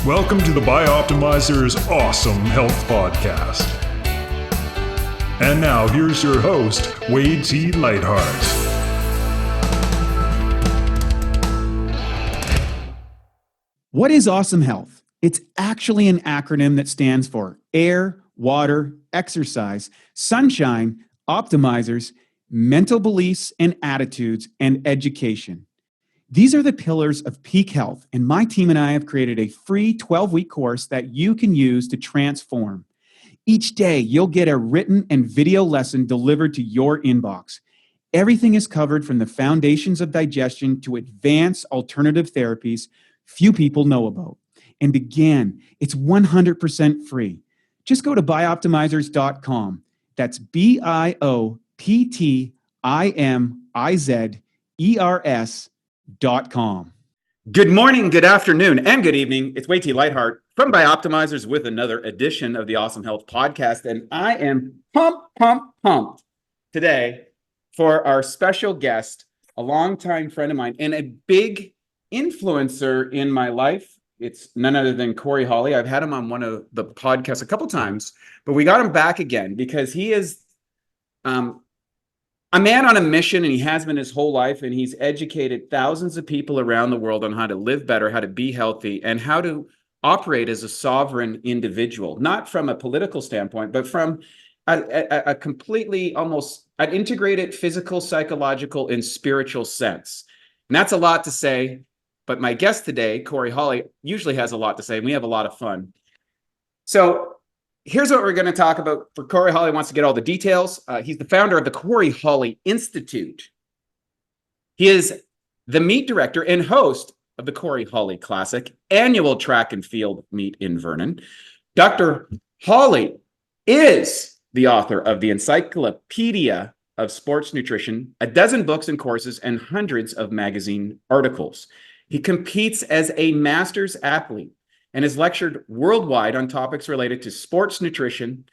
Welcome to the Bioptimizers Awesome Health Podcast. And now here's your host, Wade T. Lightheart. What is awesome health? It's actually an acronym that stands for air, water, exercise, sunshine, optimizers, mental beliefs and attitudes, and education. These are the pillars of peak health, and my team and I have created a free 12-week course that you can use to transform. Each day, you'll get a written and video lesson delivered to your inbox. Everything is covered from the foundations of digestion to advanced alternative therapies few people know about. And again, it's 100% free. Just go to bioptimizers.com. That's bioptimizers.com. Good morning, good afternoon, and good evening. It's Wade T. Lightheart from Bioptimizers with another edition of the Awesome Health Podcast. And I am pumped today for our special guest, a longtime friend of mine and a big influencer in my life. It's none other than Cory Holly. I've had him on one of the podcasts a couple times, but we got him back again because he is a man on a mission, and he has been his whole life, and he's educated thousands of people around the world on how to live better, how to be healthy, and how to operate as a sovereign individual, not from a political standpoint, but from a completely almost an integrated physical, psychological, and spiritual sense. And that's a lot to say, but my guest today, Cory Holly, usually has a lot to say, and we have a lot of fun. So here's what we're going to talk about. For Cory Holly wants to get all the details. He's the founder of the Cory Holly Institute. He is the meet director and host of the Cory Holly Classic annual track and field meet in Vernon. Dr. Holly is the author of the Encyclopedia of Sports Nutrition, a dozen books and courses, and hundreds of magazine articles. He competes as a master's athlete and has lectured worldwide on topics related to sports nutrition,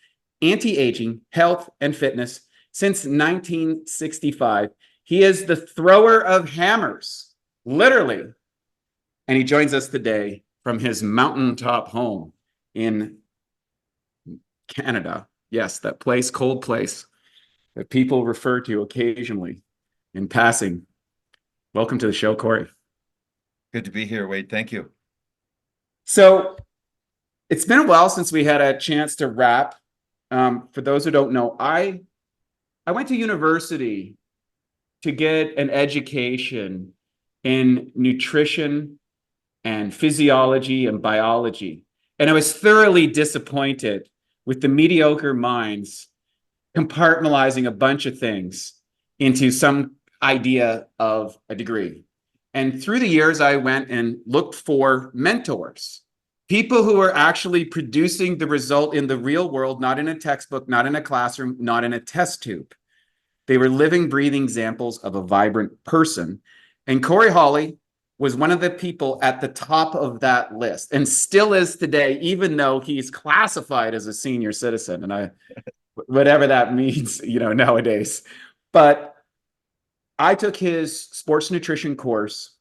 anti-aging, health, and fitness since 1965. He is the thrower of hammers, literally. And he joins us today from his mountaintop home in Canada. Yes, that place, cold place that people refer to occasionally in passing. Welcome to the show, Cory. Good to be here, Wade. Thank you. So it's been a while since we had a chance to wrap. For those who don't know, I went to university to get an education in nutrition and physiology and biology. And I was thoroughly disappointed with the mediocre minds compartmentalizing a bunch of things into some idea of a degree. And through the years, I went and looked for mentors, people who are actually producing the result in the real world, not in a textbook, not in a classroom, not in a test tube. They were living, breathing examples of a vibrant person. And Cory Holly was one of the people at the top of that list, and still is today, even though he's classified as a senior citizen, and whatever that means, nowadays. But I took his sports nutrition course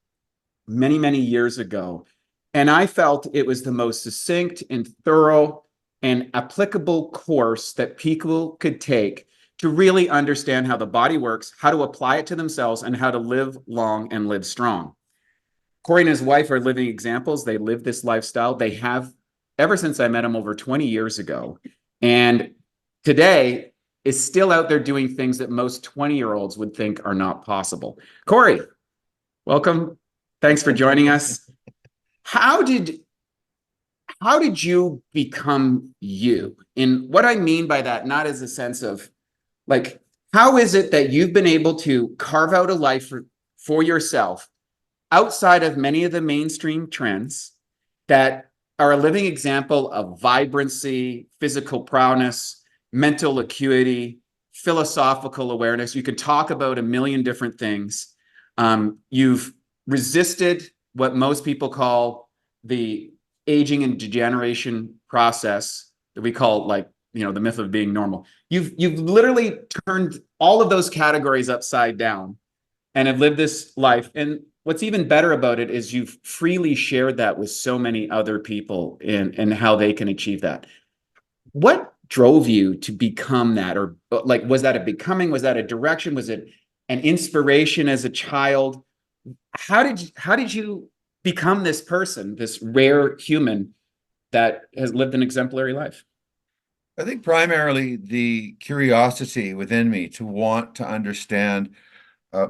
many years ago, and I felt it was the most succinct and thorough and applicable course that people could take to really understand how the body works, how to apply it to themselves, and how to live long and live strong. Cory and his wife are living examples. They live this lifestyle. They have ever since I met him over 20 years ago. And today is still out there doing things that most 20-year-olds would think are not possible. Cory, welcome. Thanks for joining us. How did you become you? And what I mean by that, not as a sense of like, how is it that you've been able to carve out a life for yourself outside of many of the mainstream trends that are a living example of vibrancy, physical prowess, mental acuity, philosophical awareness? You could talk about a million different things. You've resisted what most people call the aging and degeneration process that we call the myth of being normal. You've literally turned all of those categories upside down and have lived this life. And what's even better about it is you've freely shared that with so many other people and how they can achieve that. What drove you to become that? Or like, was that a becoming? Was that a direction? Was it an inspiration as a child? How did you become this person, this rare human that has lived an exemplary life? I think primarily the curiosity within me to want to understand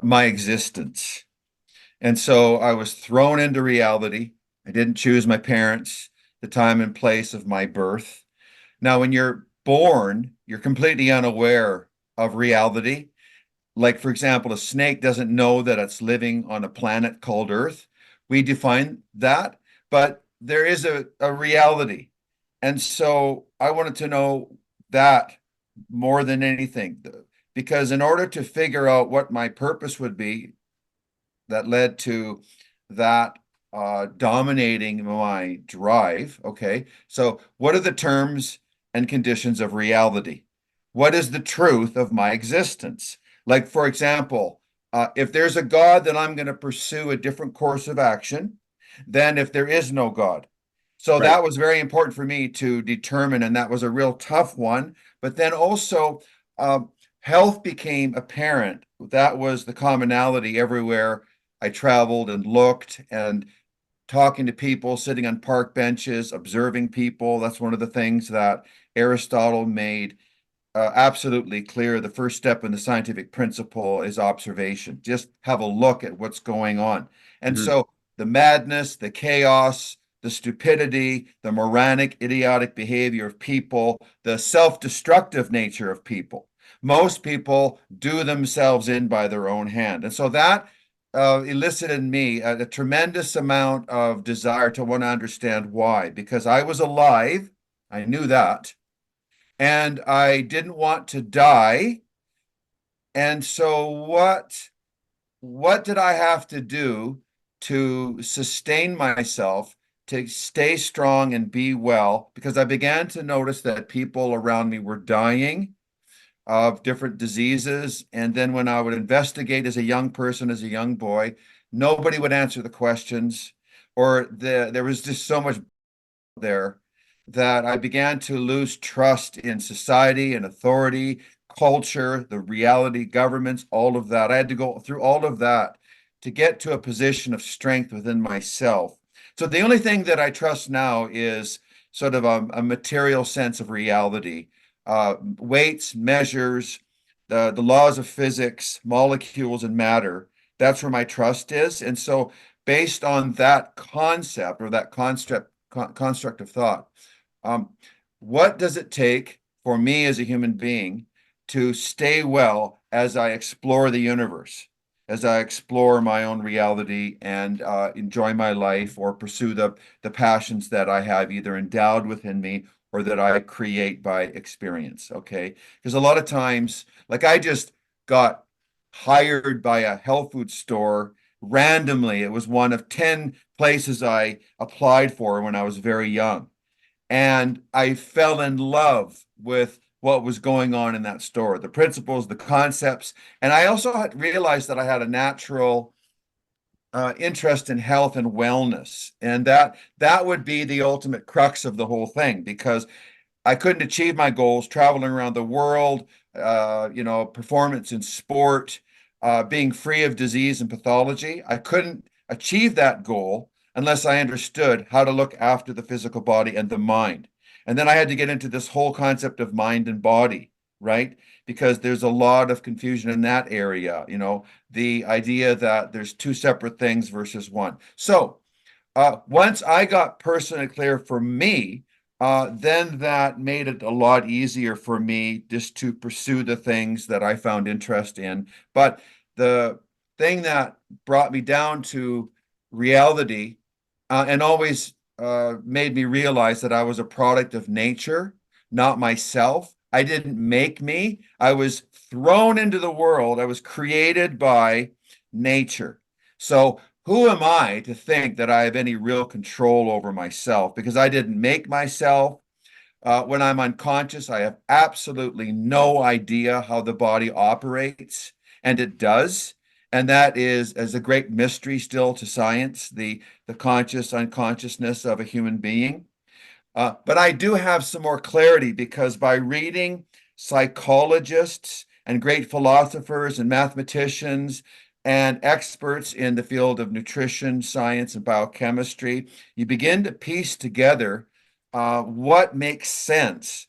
my existence. And so I was thrown into reality. I didn't choose my parents, the time and place of my birth. Now, when you're born, you're completely unaware of reality. Like, for example, a snake doesn't know that it's living on a planet called Earth. We define that, but there is a reality. And so I wanted to know that more than anything, because in order to figure out what my purpose would be, that led to that dominating my drive. Okay, so what are the terms and conditions of reality? What is the truth of my existence? Like, for example, if there's a God, then I'm going to pursue a different course of action than if there is no God. So Right. that was very important for me to determine, and that was a real tough one. But then also, health became apparent. That was the commonality everywhere I traveled and looked and talking to people, sitting on park benches, observing people. That's one of the things that Aristotle made absolutely clear. The first step in the scientific principle is observation. Just have a look at what's going on. And Mhm. so the madness, the chaos, the stupidity, the moronic, idiotic behavior of people, the self-destructive nature of people. Most people do themselves in by their own hand. And so that elicited in me a tremendous amount of desire to want to understand why, because I was alive. I knew that and I didn't want to die. And so what did I have to do to sustain myself, to stay strong and be well? Because I began to notice that people around me were dying of different diseases. And then when I would investigate as a young person, as a young boy, nobody would answer the questions, or there was just so much there that I began to lose trust in society and authority, culture, the reality, governments, all of that. I had to go through all of that to get to a position of strength within myself. So the only thing that I trust now is sort of a material sense of reality, weights, measures, the laws of physics, molecules, and matter. That's where my trust is. And so, based on that concept or that construct of thought. Um, what does it take for me as a human being to stay well as I explore the universe, as I explore my own reality and enjoy my life or pursue the passions that I have either endowed within me or that I create by experience? Okay. Because a lot of times, like I just got hired by a health food store randomly. It was one of 10 places I applied for when I was very young. And I fell in love with what was going on in that store, the principles, the concepts. And I also had realized that I had a natural interest in health and wellness. And that would be the ultimate crux of the whole thing because I couldn't achieve my goals traveling around the world, performance in sport, being free of disease and pathology. I couldn't achieve that goal unless I understood how to look after the physical body and the mind. And then I had to get into this whole concept of mind and body, right? Because there's a lot of confusion in that area, the idea that there's two separate things versus one. So, once I got personally clear for me, then that made it a lot easier for me just to pursue the things that I found interest in. But the thing that brought me down to reality and always made me realize that I was a product of nature, not myself. I didn't make me. I was thrown into the world. I was created by nature. So who am I to think that I have any real control over myself? Because I didn't make myself. When I'm unconscious, I have absolutely no idea how the body operates, and it does. And that is as a great mystery still to science, the conscious unconsciousness of a human being. But I do have some more clarity because by reading psychologists and great philosophers and mathematicians and experts in the field of nutrition, science, and biochemistry, you begin to piece together what makes sense.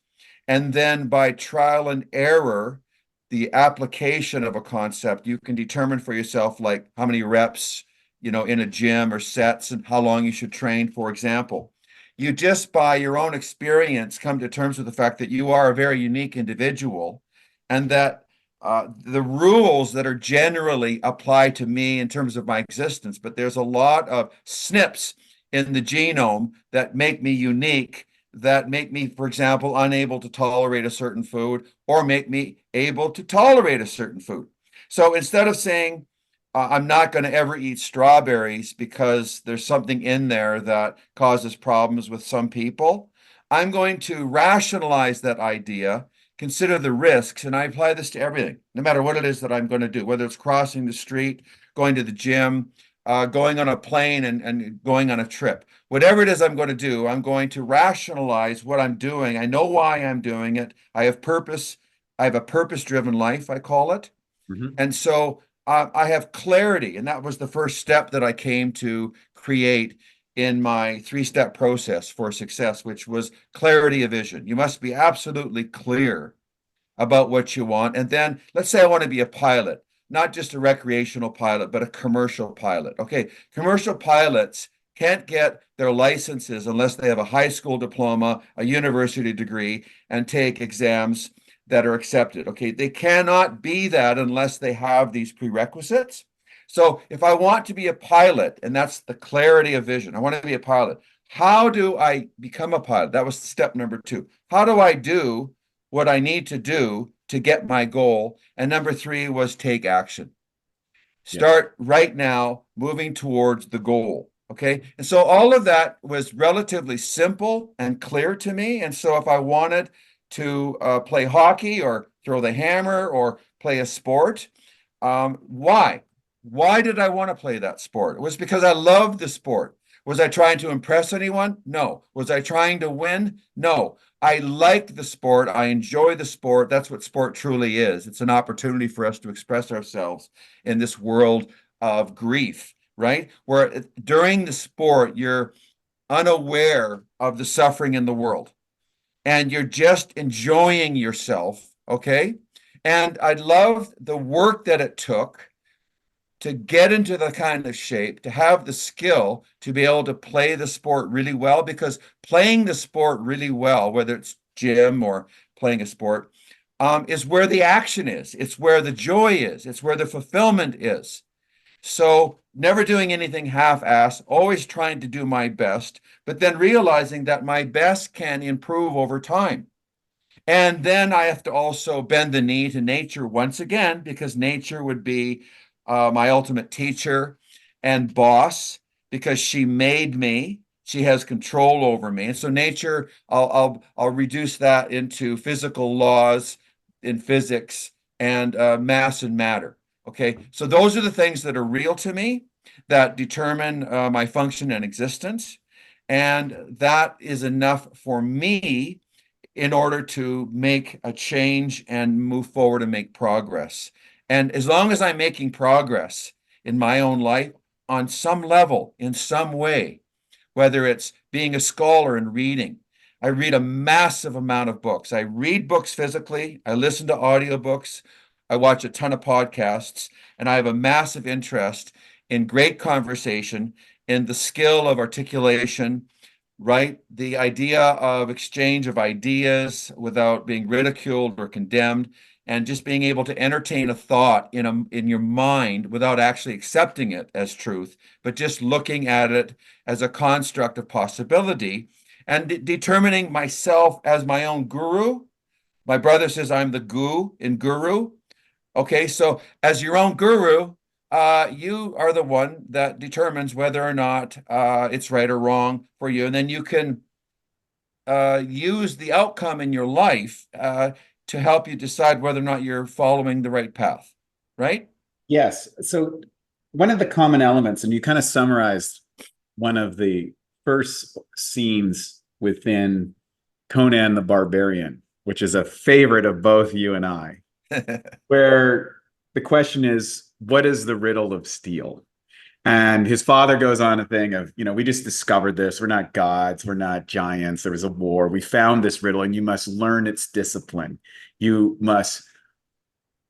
And then by trial and error, the application of a concept, you can determine for yourself, like how many reps, in a gym or sets and how long you should train, for example. You just by your own experience come to terms with the fact that you are a very unique individual and that the rules that are generally apply to me in terms of my existence, but there's a lot of SNPs in the genome that make me unique, that make me, for example, unable to tolerate a certain food or make me able to tolerate a certain food. So instead of saying, I'm not going to ever eat strawberries because there's something in there that causes problems with some people, I'm going to rationalize that idea, consider the risks, and I apply this to everything, no matter what it is that I'm going to do, whether it's crossing the street, going to the gym, going on a plane and going on a trip. Whatever it is I'm going to do, I'm going to rationalize what I'm doing. I know why I'm doing it. I have purpose. I have a purpose-driven life, I call it. Mhm. And so I have clarity. And that was the first step that I came to create in my three-step process for success, which was clarity of vision. You must be absolutely clear about what you want. And then let's say I want to be a pilot, not just a recreational pilot, but a commercial pilot. Okay, commercial pilots can't get their licenses unless they have a high school diploma, a university degree, and take exams that are accepted. Okay, they cannot be that unless they have these prerequisites. So if I want to be a pilot, and that's the clarity of vision, I want to be a pilot. How do I become a pilot? That was step number 2. How do I do what I need to do to get my goal? And number 3 was take action. Start right now moving towards the goal. Okay. And so all of that was relatively simple and clear to me. And so if I wanted to play hockey or throw the hammer or play a sport, why? Why did I want to play that sport? It was because I loved the sport. Was I trying to impress anyone? No. Was I trying to win? No. I like the sport. I enjoy the sport. That's what sport truly is. It's an opportunity for us to express ourselves in this world of grief, right? Where during the sport, you're unaware of the suffering in the world and you're just enjoying yourself, okay? And I love the work that it took to get into the kind of shape, to have the skill to be able to play the sport really well, because playing the sport really well, whether it's gym or playing a sport, is where the action is. It's where the joy is. It's where the fulfillment is. So never doing anything half-ass, always trying to do my best, but then realizing that my best can improve over time. And then I have to also bend the knee to nature once again, because nature would be my ultimate teacher and boss, because she made me. She has control over me. And so nature, I'll reduce that into physical laws in physics and mass and matter. Okay, so those are the things that are real to me that determine my function and existence. And that is enough for me in order to make a change and move forward and make progress. And as long as I'm making progress in my own life on some level, in some way, whether it's being a scholar and reading, I read a massive amount of books. I read books physically, I listen to audiobooks, I watch a ton of podcasts, and I have a massive interest in great conversation, in the skill of articulation, right? The idea of exchange of ideas without being ridiculed or condemned, and just being able to entertain a thought in your mind without actually accepting it as truth, but just looking at it as a construct of possibility and determining myself as my own guru. My brother says I'm the goo in guru. Okay, so as your own guru, you are the one that determines whether or not it's right or wrong for you. And then you can use the outcome in your life to help you decide whether or not you're following the right path, right? Yes. So one of the common elements, and you kind of summarized one of the first scenes within Conan the Barbarian, which is a favorite of both you and I, where the question is, what is the riddle of steel? And his father goes on a thing of, we just discovered this. We're not gods. We're not giants. There was a war. We found this riddle, and you must learn its discipline. You must,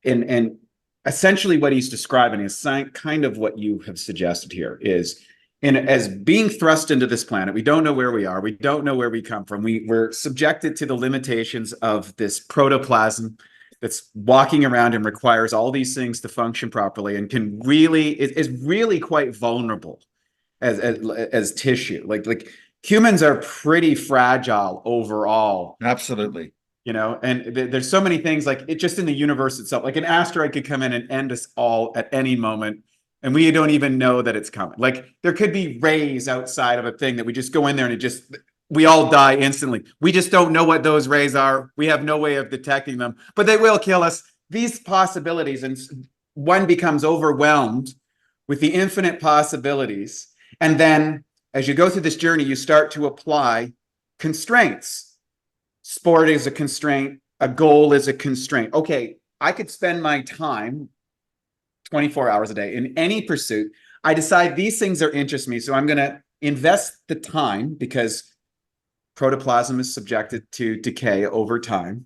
and essentially what he's describing is kind of what you have suggested here is, as being thrust into this planet, we don't know where we are. We don't know where we come from. We're subjected to the limitations of this protoplasm that's walking around and requires all these things to function properly, and is really quite vulnerable as tissue. Like humans are pretty fragile overall. Absolutely. And there's so many things, like it just in the universe itself, like an asteroid could come in and end us all at any moment, and we don't even know that it's coming. Like there could be rays outside of a thing that we just go in there and we all die instantly. We just don't know what those rays are. We have no way of detecting them, but they will kill us. These possibilities, and one becomes overwhelmed with the infinite possibilities. And then as you go through this journey, you start to apply constraints. Sport is a constraint. A goal is a constraint. Okay, I could spend my time 24 hours a day in any pursuit. I decide these things are interest me, so I'm going to invest the time, because protoplasm is subjected to decay over time.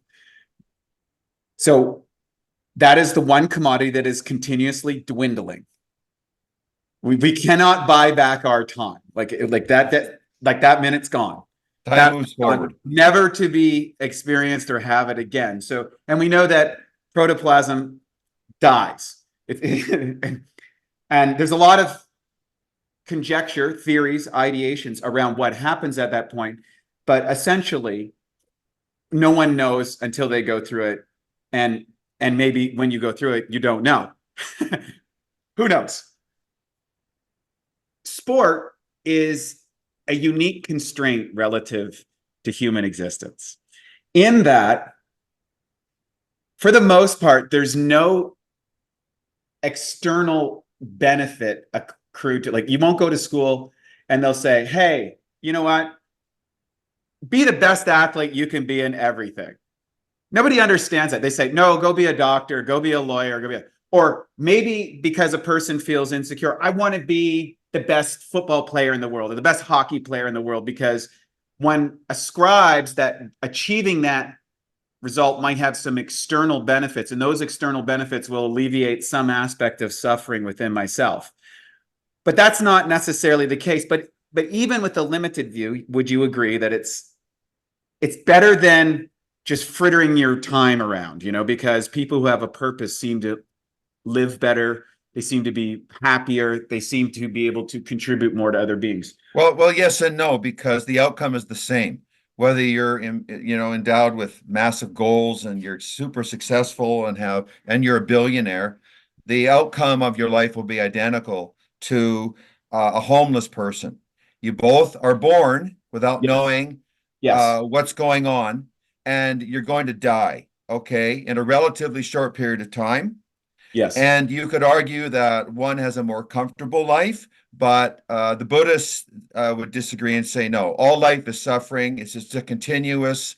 So that is the one commodity that is continuously dwindling. We cannot buy back our time. Like that minute's gone. Time moves forward. Never to be experienced or have it again. So, and we know that protoplasm dies. And there's a lot of conjecture, theories, ideations around what happens at that point. But essentially, no one knows until they go through it. And maybe when you go through it, you don't know. Who knows? Sport is a unique constraint relative to human existence, in that, for the most part, there's no external benefit accrued to, like, you won't go to school and they'll say, hey, you know what? Be the best athlete you can be in everything. Nobody understands that. They say, no, go be a doctor, go be a lawyer, or maybe because a person feels insecure, I want to be the best football player in the world or the best hockey player in the world, because one ascribes that achieving that result might have some external benefits, and those external benefits will alleviate some aspect of suffering within myself. But that's not necessarily the case. But even with the limited view, would you agree that it's better than just frittering your time around, because people who have a purpose seem to live better, they seem to be happier, they seem to be able to contribute more to other beings? Well, yes and no, because the outcome is the same. Whether you're endowed with massive goals and you're super successful and you're a billionaire, the outcome of your life will be identical to a homeless person. You both are born without knowing what's going on, and you're going to die, okay, in a relatively short period of time. Yes. And you could argue that one has a more comfortable life, but the Buddhists would disagree and say, no, all life is suffering. It's just a continuous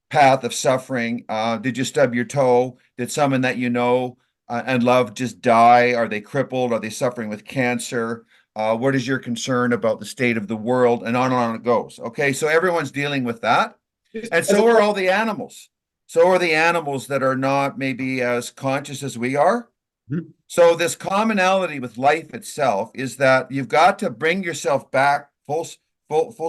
path of suffering. Did you stub your toe? Did someone that you know and love just die? Are they crippled? Are they suffering with cancer? What is your concern about the state of the world? And on it goes. Okay, so everyone's dealing with that. And so are all the animals. So are the animals that are not maybe as conscious as we are. Mm-hmm. So this commonality with life itself is that you've got to bring yourself back full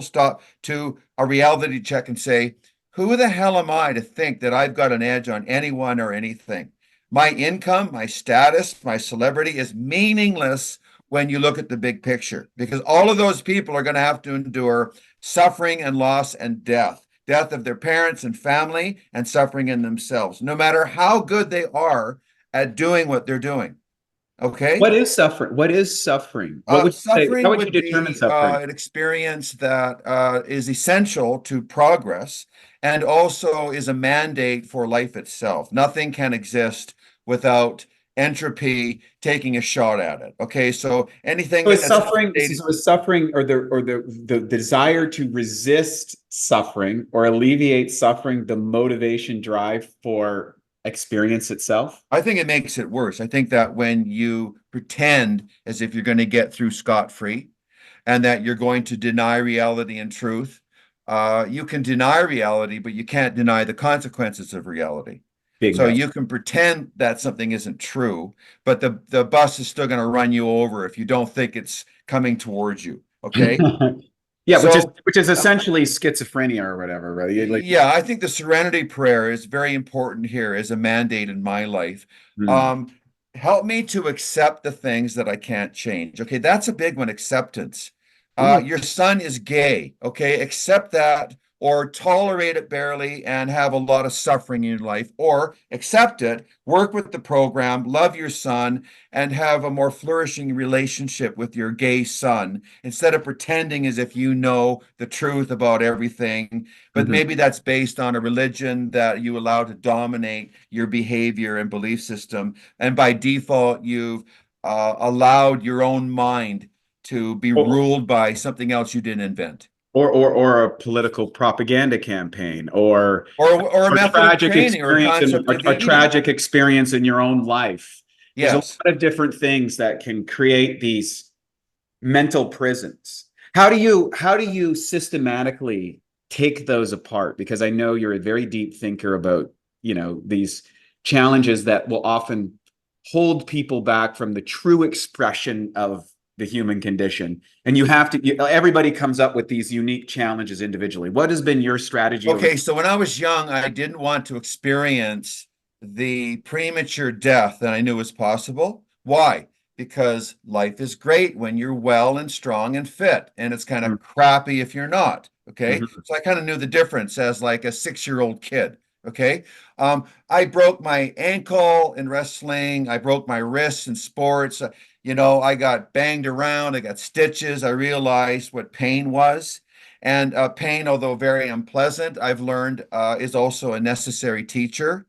stop to a reality check and say, who the hell am I to think that I've got an edge on anyone or anything? My income, my status, my celebrity is meaningless when you look at the big picture, because all of those people are going to have to endure suffering and loss and death of their parents and family, and suffering in themselves, no matter how good they are at doing what they're doing. Okay. What is suffering? What is suffering? What would suffering say, how would you determine suffering? An experience that is essential to progress, and also is a mandate for life itself. Nothing can exist without entropy, taking a shot at it. Okay, so anything So is that's suffering, stated, so is suffering or the desire to resist suffering or alleviate suffering the motivation drive for experience itself? I think it makes it worse. I think that when you pretend as if you're going to get through scot-free and that you're going to deny reality and truth, you can deny reality, but you can't deny the consequences of reality. So Bingo. you can pretend that something isn't true, but the bus is still going to run you over if you don't think it's coming towards you. Okay. Yeah, So which is essentially schizophrenia or whatever, right? Like, yeah, I think the serenity prayer is very important here as a mandate in my life. hmm. Um, Help me to accept the things that I can't change. Okay, that's a big one, acceptance. Ooh. Your son is gay. Okay, accept that or tolerate it barely and have a lot of suffering in your life, or accept it, work with the program, love your son, and have a more flourishing relationship with your gay son instead of pretending as if you know the truth about everything, but Mhm. maybe that's based on a religion that you allow to dominate your behavior and belief system. And by default, you've allowed your own mind to be Or, ruled by something else you didn't invent. or a political propaganda campaign Or a or method of training or a concept of a eating. tragic experience in your own life. There's a lot Yes. of different things that can create these mental prisons. How do you systematically take those apart? Because I know you're a very deep thinker about, these challenges that will often hold people back from the true expression of the human condition. And everybody comes up with these unique challenges individually. What has been your strategy over? Okay, so when I was young, I didn't want to experience the premature death that I knew was possible. Why? Because life is great when you're well and strong and fit, and it's kind of crappy if you're not. Okay, Mhm. so I kind of knew the difference as like a 6-year-old kid. Okay, I broke my ankle in wrestling. I broke my wrists in sports. I got banged around. I got stitches. I realized what pain was. And pain, although very unpleasant, I've learned is also a necessary teacher.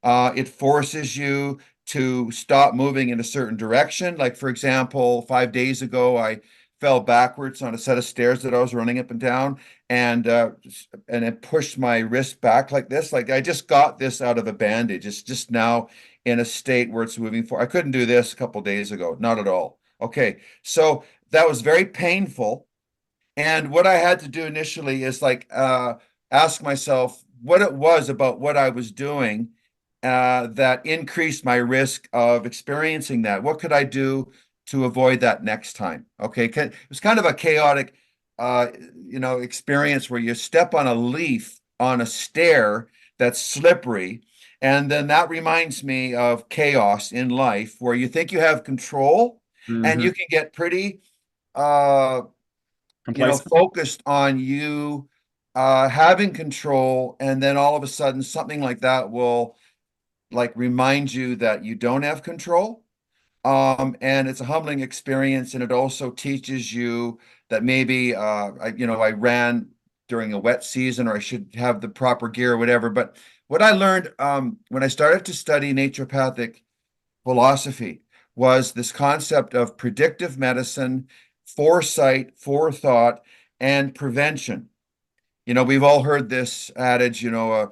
It forces you to stop moving in a certain direction. Like, for example, 5 days ago, I fell backwards on a set of stairs that I was running up and down, and it pushed my wrist back like this. Like I just got this out of a bandage. It's just now in a state where it's moving forward. I couldn't do this a couple days ago, not at all. Okay, so that was very painful. And what I had to do initially is like ask myself what it was about what I was doing that increased my risk of experiencing that. What could I do to avoid that next time? Okay, it was kind of a chaotic, uh, experience where you step on a leaf on a stair that's slippery, and then that reminds me of chaos in life, where you think you have control, and Mhm. you can get pretty uh Complacent. focused on you having control, and then all of a sudden something like that will like remind you that you don't have control. And it's a humbling experience, and it also teaches you that maybe I ran during a wet season, or I should have the proper gear or whatever. But what I learned when I started to study naturopathic philosophy was this concept of predictive medicine, foresight, forethought, and prevention. We've all heard this adage, an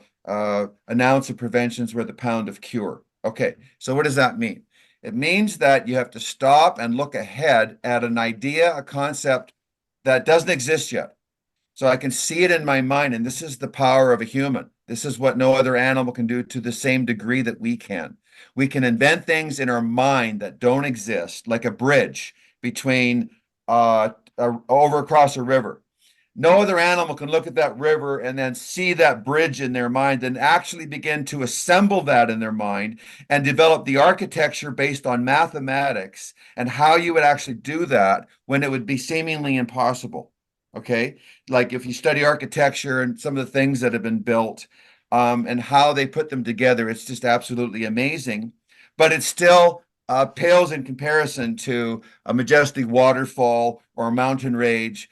ounce of prevention is worth a pound of cure. Okay, so what does that mean? It means that you have to stop and look ahead at an idea, a concept that doesn't exist yet. So I can see it in my mind, and this is the power of a human. This is what no other animal can do to the same degree that we can. We can invent things in our mind that don't exist, like a bridge between over across a river. No other animal can look at that river and then see that bridge in their mind and actually begin to assemble that in their mind and develop the architecture based on mathematics and how you would actually do that when it would be seemingly impossible. Okay. Like if you study architecture and some of the things that have been built and how they put them together, it's just absolutely amazing. But it still pales in comparison to a majestic waterfall or a mountain range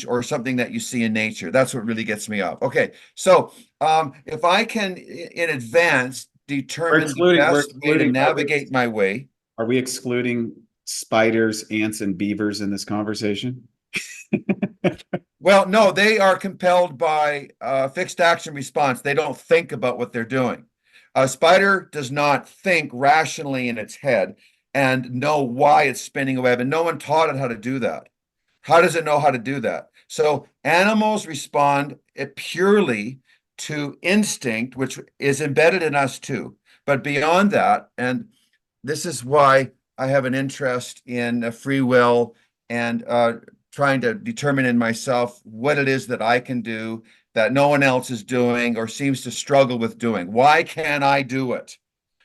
or something that you see in nature. That's what really gets me up. Okay, so if I can in advance determine the best way to navigate my way. Are we excluding spiders, ants, and beavers in this conversation? Well, no, they are compelled by fixed action response. They don't think about what they're doing. A spider does not think rationally in its head and know why it's spinning a web, and no one taught it how to do that. How does it know how to do that? So animals respond purely to instinct, which is embedded in us too. But beyond that, and this is why I have an interest in free will and trying to determine in myself what it is that I can do that no one else is doing or seems to struggle with doing. Why can't I do it?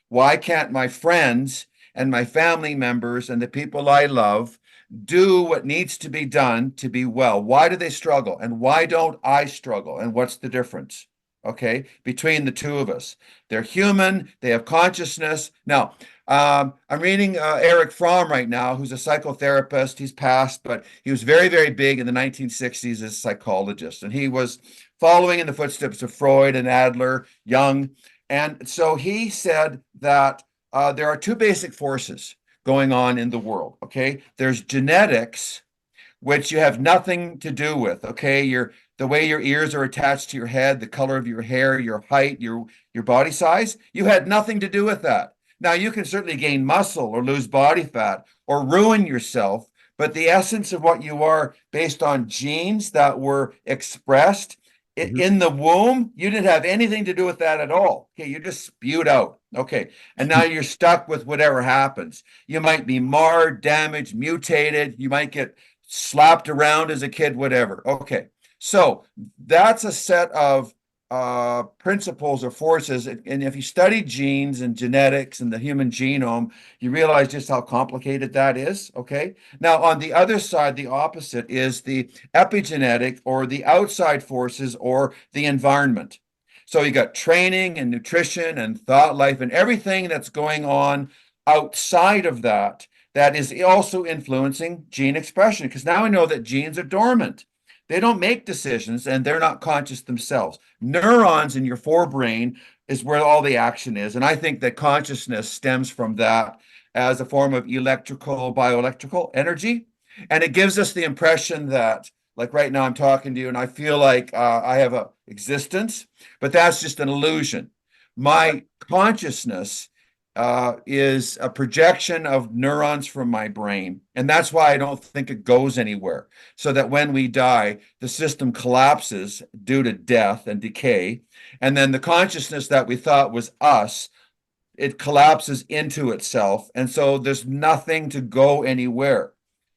Why can't my friends and my family members and the people I love do what needs to be done to be well? Why do they struggle? And why don't I struggle? And what's the difference? Okay, between the two of us. They're human, they have consciousness. Now, I'm reading Eric Fromm right now, who's a psychotherapist. He's passed, but he was very, very big in the 1960s as a psychologist. And he was following in the footsteps of Freud and Adler, Jung. And so he said that there are two basic forces going on in the world, okay? There's genetics, which you have nothing to do with, okay? The way your ears are attached to your head, the color of your hair, your height, your body size, you had nothing to do with that. Now, you can certainly gain muscle or lose body fat or ruin yourself, but the essence of what you are based on genes that were expressed in the womb, you didn't have anything to do with that at all. Okay, you just spewed out. Okay, and now you're stuck with whatever happens. You might be marred, damaged, mutated. You might get slapped around as a kid, whatever. Okay, so that's a set of principles or forces. And if you study genes and genetics and the human genome, you realize just how complicated that is. Okay. Now, on the other side, the opposite is the epigenetic or the outside forces or the environment. So you got training and nutrition and thought life and everything that's going on outside of that that is also influencing gene expression. Because now we know that genes are dormant. They don't make decisions and they're not conscious themselves. Neurons in your forebrain is where all the action is. And I think that consciousness stems from that as a form of electrical, bioelectrical energy. And it gives us the impression that, like right now I'm talking to you and I feel like I have an existence, but that's just an illusion. My consciousness is a projection of neurons from my brain. And that's why I don't think it goes anywhere. So that when we die, the system collapses due to death and decay. And then the consciousness that we thought was us, it collapses into itself. And so there's nothing to go anywhere.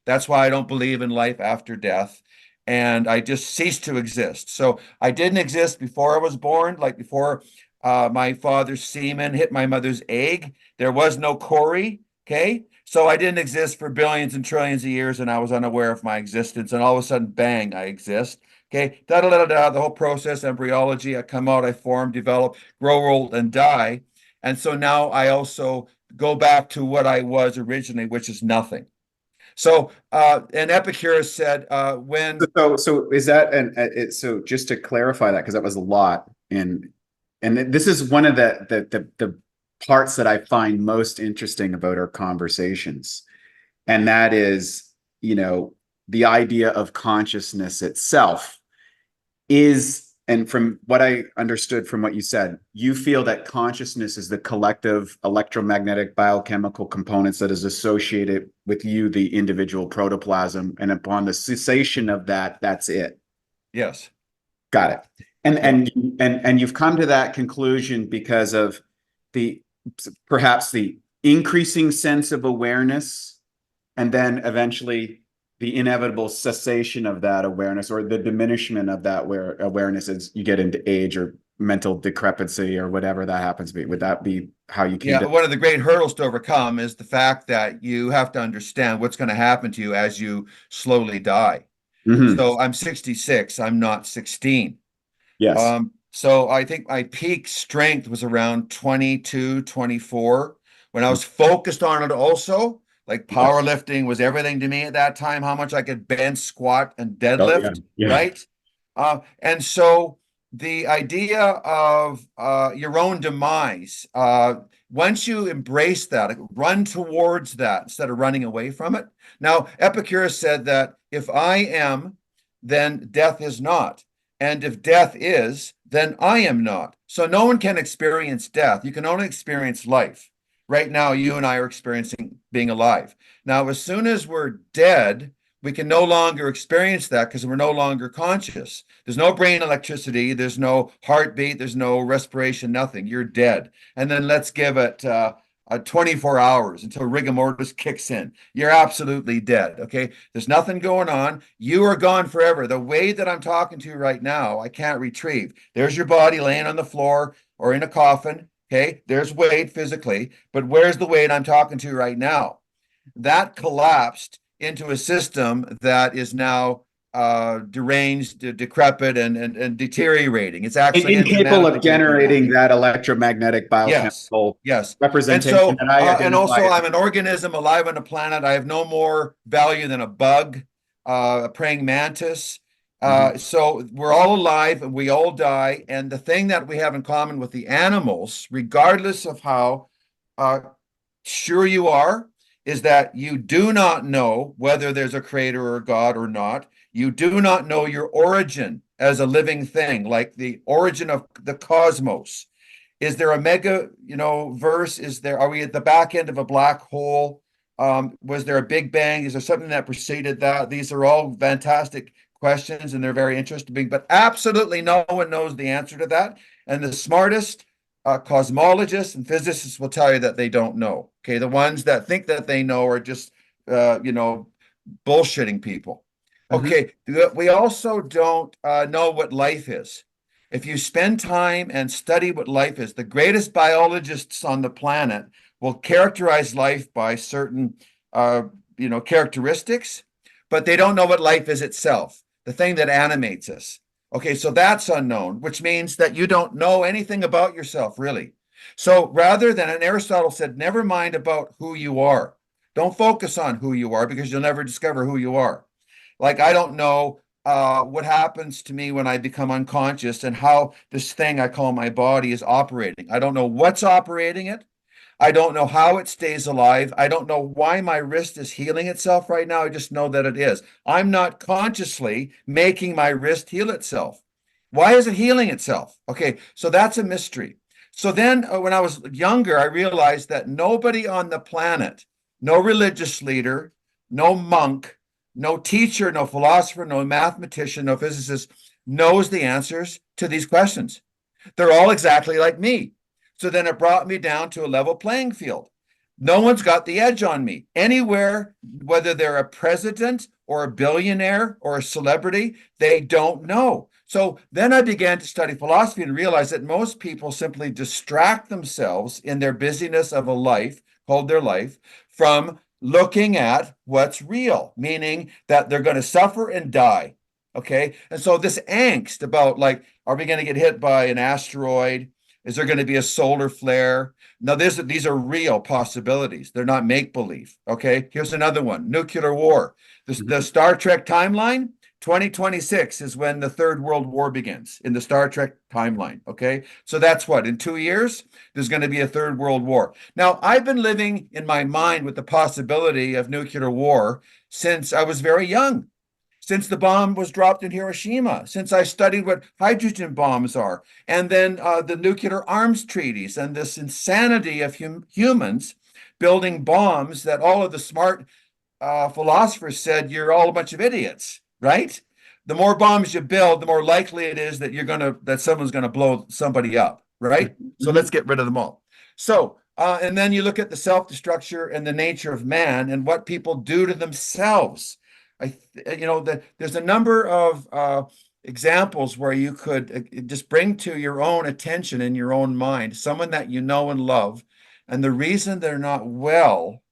That's why I don't believe in life after death. And I just cease to exist. So I didn't exist before I was born, like before my father's semen hit my mother's egg. There was no Cory, okay? So I didn't exist for billions and trillions of years, and I was unaware of my existence. And all of a sudden, bang, I exist. Okay, da-da-da-da-da, the whole process, embryology, I come out, I form, develop, grow old, and die. And so now I also go back to what I was originally, which is nothing. So, and Epicurus said, when... So is that, so just to clarify that, because that was a lot, and this is one of the parts that I find most interesting about our conversations. And that is, the idea of consciousness itself is, and from what I understood from what you said, you feel that consciousness is the collective electromagnetic biochemical components that is associated with you, the individual protoplasm. And upon the cessation of that, that's it. Yes. Got it. And you've come to that conclusion because of perhaps the increasing sense of awareness, and then eventually the inevitable cessation of that awareness, or the diminishment of that awareness as you get into age or mental decrepitcy or whatever that happens to be. Would that be how you came to? One of the great hurdles to overcome is the fact that you have to understand what's going to happen to you as you slowly die. Mm-hmm. So I'm 66, I'm not 16. Yes. So I think my peak strength was around 22, 24. When I was focused on it also, like powerlifting was everything to me at that time, how much I could bench, squat, and deadlift, right? And so the idea of your own demise, once you embrace that, run towards that instead of running away from it. Now, Epicurus said that if I am, then death is not. And if death is, then I am not. So no one can experience death. You can only experience life. Right now, you and I are experiencing being alive. Now, as soon as we're dead, we can no longer experience that because we're no longer conscious. There's no brain electricity. There's no heartbeat. There's no respiration, nothing. You're dead. And then let's give it 24 hours until rigor mortis kicks in. You're absolutely dead. Okay. There's nothing going on. You are gone forever. The way that I'm talking to you right now, I can't retrieve. There's your body laying on the floor or in a coffin. Okay. There's Wade physically, but where's the Wade I'm talking to right now? That collapsed into a system that is now deranged, decrepit, and deteriorating. It's actually incapable of generating that electromagnetic biochemical representation. And so, and also, I'm an organism alive on a planet. I have no more value than a bug, a praying mantis. So we're all alive and we all die. And the thing that we have in common with the animals, regardless of how sure you are, is that you do not know whether there's a creator or a God or not. You do not know your origin as a living thing, like the origin of the cosmos. Is there a mega, verse? Are we at the back end of a black hole? Was there a Big Bang? Is there something that preceded that? These are all fantastic questions and they're very interesting, but absolutely no one knows the answer to that. And the smartest cosmologists and physicists will tell you that they don't know. Okay, the ones that think that they know are just, bullshitting people. Okay, we also don't know what life is. If you spend time and study what life is, the greatest biologists on the planet will characterize life by certain, characteristics, but they don't know what life is itself, the thing that animates us. Okay, so that's unknown, which means that you don't know anything about yourself, really. So rather than, and Aristotle said, never mind about who you are. Don't focus on who you are because you'll never discover who you are. Like, I don't know what happens to me when I become unconscious and how this thing I call my body is operating. I don't know what's operating it. I don't know how it stays alive. I don't know why my wrist is healing itself right now. I just know that it is. I'm not consciously making my wrist heal itself. Why is it healing itself? Okay, so that's a mystery. So then when I was younger, I realized that nobody on the planet, no religious leader, no monk, no teacher, no philosopher, no mathematician, no physicist knows the answers to these questions. They're all exactly like me. So then it brought me down to a level playing field. No one's got the edge on me. Anywhere, whether they're a president or a billionaire or a celebrity, they don't know. So then I began to study philosophy and realize that most people simply distract themselves in their busyness of a life, called their life, from looking at what's real, meaning that they're going to suffer and die. Okay. And so this angst about, like, are we going to get hit by an asteroid? Is there going to be a solar flare? Now, these are real possibilities. They're not make-believe. Okay. Here's another one: nuclear war. The Star Trek timeline, 2026 is when the Third World War begins in the Star Trek timeline. Okay. So that's what, in 2 years, there's going to be a Third World War. Now, I've been living in my mind with the possibility of nuclear war since I was very young. Since the bomb was dropped in Hiroshima, since I studied what hydrogen bombs are, and then the nuclear arms treaties and this insanity of humans building bombs that all of the smart philosophers said you're all a bunch of idiots, right? The more bombs you build, the more likely it is that someone's gonna blow somebody up, right? So let's get rid of them all. So and then you look at the self-destruction and the nature of man and what people do to themselves. There's a number of examples where you could just bring to your own attention in your own mind someone that you know and love, and the reason they're not well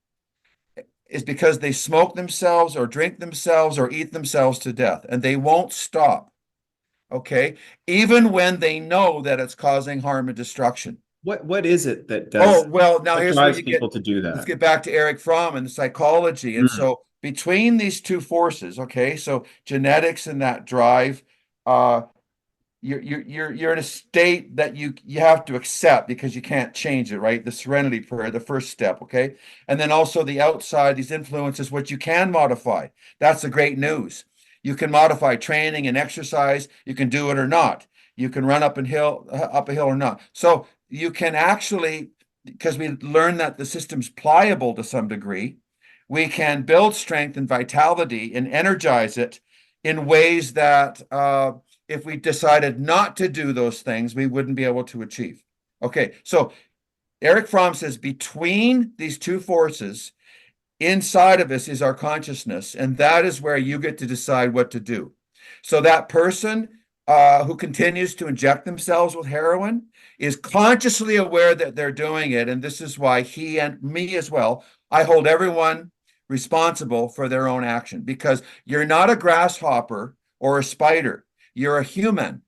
is because they smoke themselves or drink themselves or eat themselves to death, and they won't stop. Okay, even when they know that it's causing harm and destruction. What is it that does? Oh well, now here's where you people to do that. Let's get back to Eric Fromm and psychology, and so. Between these two forces, okay, so genetics and that drive, you're in a state that you have to accept because you can't change it, right? The serenity prayer, the first step, okay? And then also the outside, these influences, which you can modify. That's the great news. You can modify training and exercise. You can do it or not. You can run up a hill or not. So you can actually, because we learn that the system's pliable to some degree, we can build strength and vitality and energize it in ways that if we decided not to do those things, we wouldn't be able to achieve. Okay, so Eric Fromm says between these two forces, inside of us is our consciousness, and that is where you get to decide what to do. So that person who continues to inject themselves with heroin is consciously aware that they're doing it, and this is why he and me as well, I hold everyone responsible for their own action, because you're not a grasshopper or a spider. You're a human,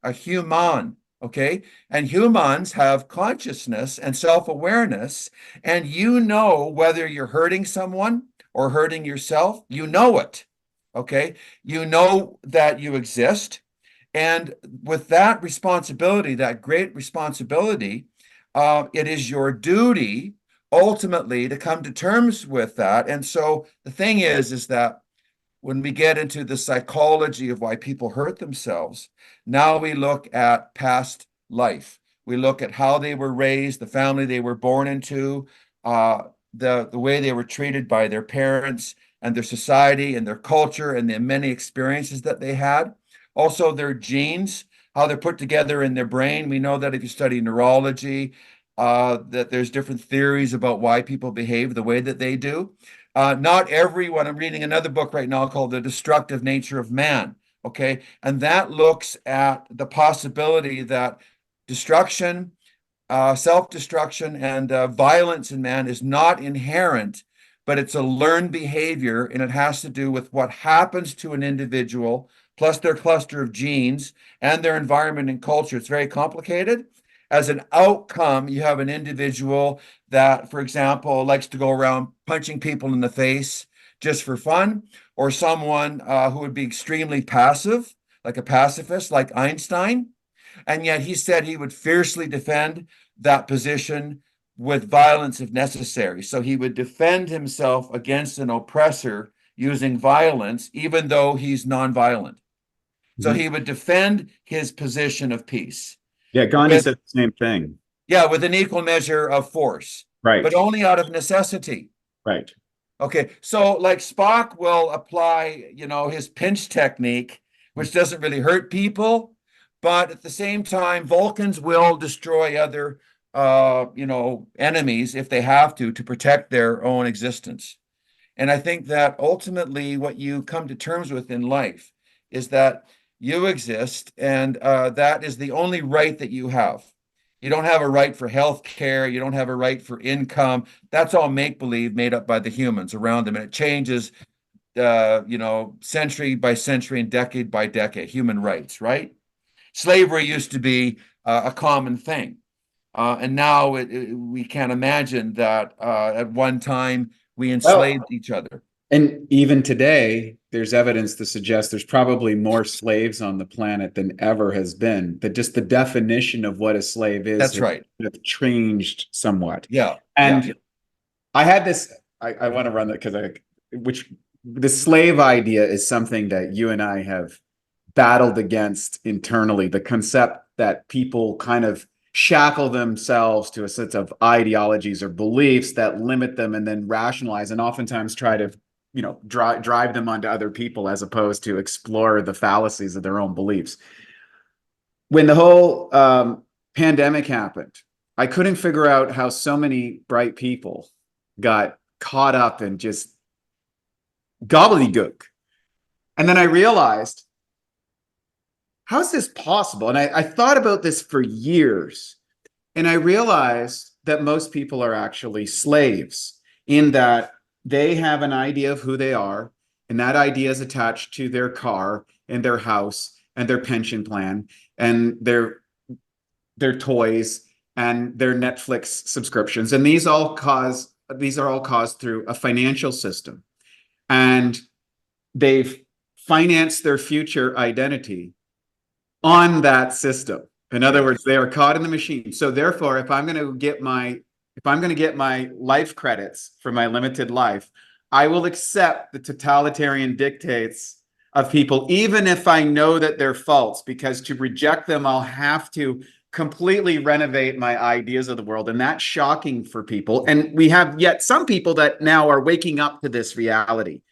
okay? And humans have consciousness and self-awareness, and you know whether you're hurting someone or hurting yourself. You know it, okay? You know that you exist. And with that responsibility, that great responsibility, it is your duty ultimately to come to terms with that. And so the thing is that when we get into the psychology of why people hurt themselves, now we look at past life. We look at how they were raised, the family they were born into, the way they were treated by their parents and their society and their culture and the many experiences that they had. Also, their genes, how they're put together in their brain. We know that if you study neurology, that there's different theories about why people behave the way that they do. Not everyone. I'm reading another book right now called The Destructive Nature of Man. Okay. And that looks at the possibility that destruction, self-destruction, and violence in man is not inherent, but it's a learned behavior, and it has to do with what happens to an individual, plus their cluster of genes and their environment and culture. It's very complicated. As an outcome, you have an individual that, for example, likes to go around punching people in the face just for fun, or someone who would be extremely passive, like a pacifist, like Einstein. And yet he said he would fiercely defend that position with violence if necessary. So he would defend himself against an oppressor using violence, even though he's nonviolent. So he would defend his position of peace. Yeah, Gandhi said the same thing. Yeah, with an equal measure of force. Right. But only out of necessity. Right. Okay, so like Spock will apply, his pinch technique, which doesn't really hurt people, but at the same time, Vulcans will destroy other, enemies if they have to protect their own existence. And I think that ultimately what you come to terms with in life is that you exist, and that is the only right that you have. You don't have a right for health care. You don't have a right for income. That's all make-believe made up by the humans around them. And it changes, century by century and decade by decade, human rights, right? Slavery used to be a common thing. And now we can't imagine that at one time we enslaved each other. And even today, there's evidence to suggest there's probably more slaves on the planet than ever has been. That just the definition of what a slave is, That's right, have changed somewhat. Yeah. And yeah. I had this, I want to run that because the slave idea is something that you and I have battled against internally. The concept that people kind of shackle themselves to a set of ideologies or beliefs that limit them and then rationalize and oftentimes try to drive them onto other people as opposed to explore the fallacies of their own beliefs. When the whole pandemic happened, I couldn't figure out how so many bright people got caught up in just gobbledygook. And then I realized, how's this possible? And I thought about this for years, and I realized that most people are actually slaves in that they have an idea of who they are, and that idea is attached to their car and their house and their pension plan and their toys and their Netflix subscriptions. And these are all caused through a financial system. And they've financed their future identity on that system. In other words, they are caught in the machine. So therefore, if I'm going to get my life credits for my limited life, I will accept the totalitarian dictates of people, even if I know that they're false, because to reject them, I'll have to completely renovate my ideas of the world. And that's shocking for people. And we have yet some people that now are waking up to this reality.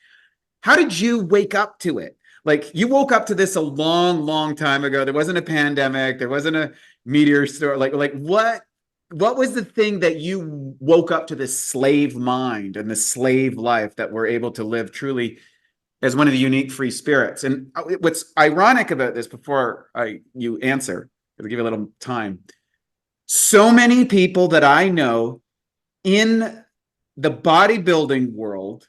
How did you wake up to it? Like, you woke up to this a long, long time ago. There wasn't a pandemic. There wasn't a meteor store. Like what was the thing that you woke up to this slave mind and the slave life that we're able to live truly as one of the unique free spirits? And what's ironic about this, before you answer, I'll give you a little time. So many people that I know in the bodybuilding world,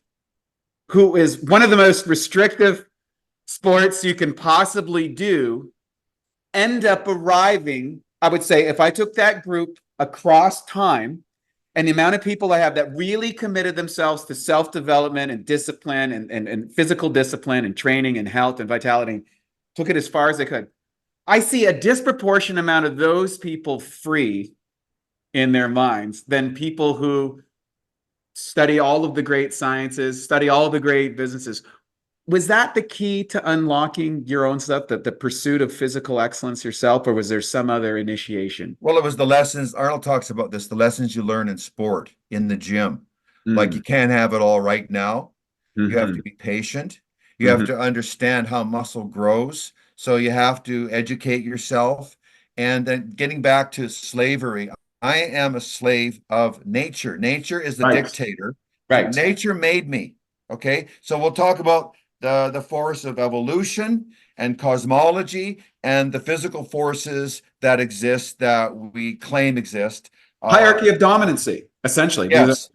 who is one of the most restrictive sports you can possibly do, end up arriving, I would say, if I took that group across time and the amount of people I have that really committed themselves to self-development and discipline and physical discipline and training and health and vitality, took it as far as they could, I see a disproportionate amount of those people free in their minds than people who study all of the great sciences, study all the great businesses. Was that the key to unlocking your own stuff, the pursuit of physical excellence yourself, or was there some other initiation? Well, it was the lessons. Arnold talks about this, the lessons you learn in sport, in the gym. Like, you can't have it all right now. You have to be patient. You have to understand how muscle grows. So you have to educate yourself. And then getting back to slavery, I am a slave of nature. Nature is the dictator. Right. Nature made me. Okay. So we'll talk about the force of evolution and cosmology and the physical forces that exist, that we claim exist. Hierarchy of dominancy, essentially. Yes.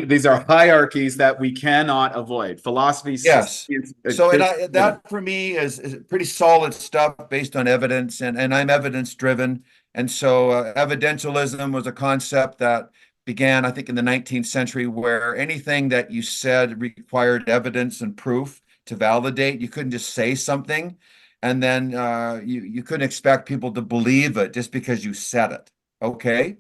These are hierarchies that we cannot avoid. Philosophy. Yes. So that for me is pretty solid stuff based on evidence, and I'm evidence driven. And so evidentialism was a concept that began, I think, in the 19th century, where anything that you said required evidence and proof to validate. You couldn't just say something, and then you couldn't expect people to believe it just because you said it. Okay.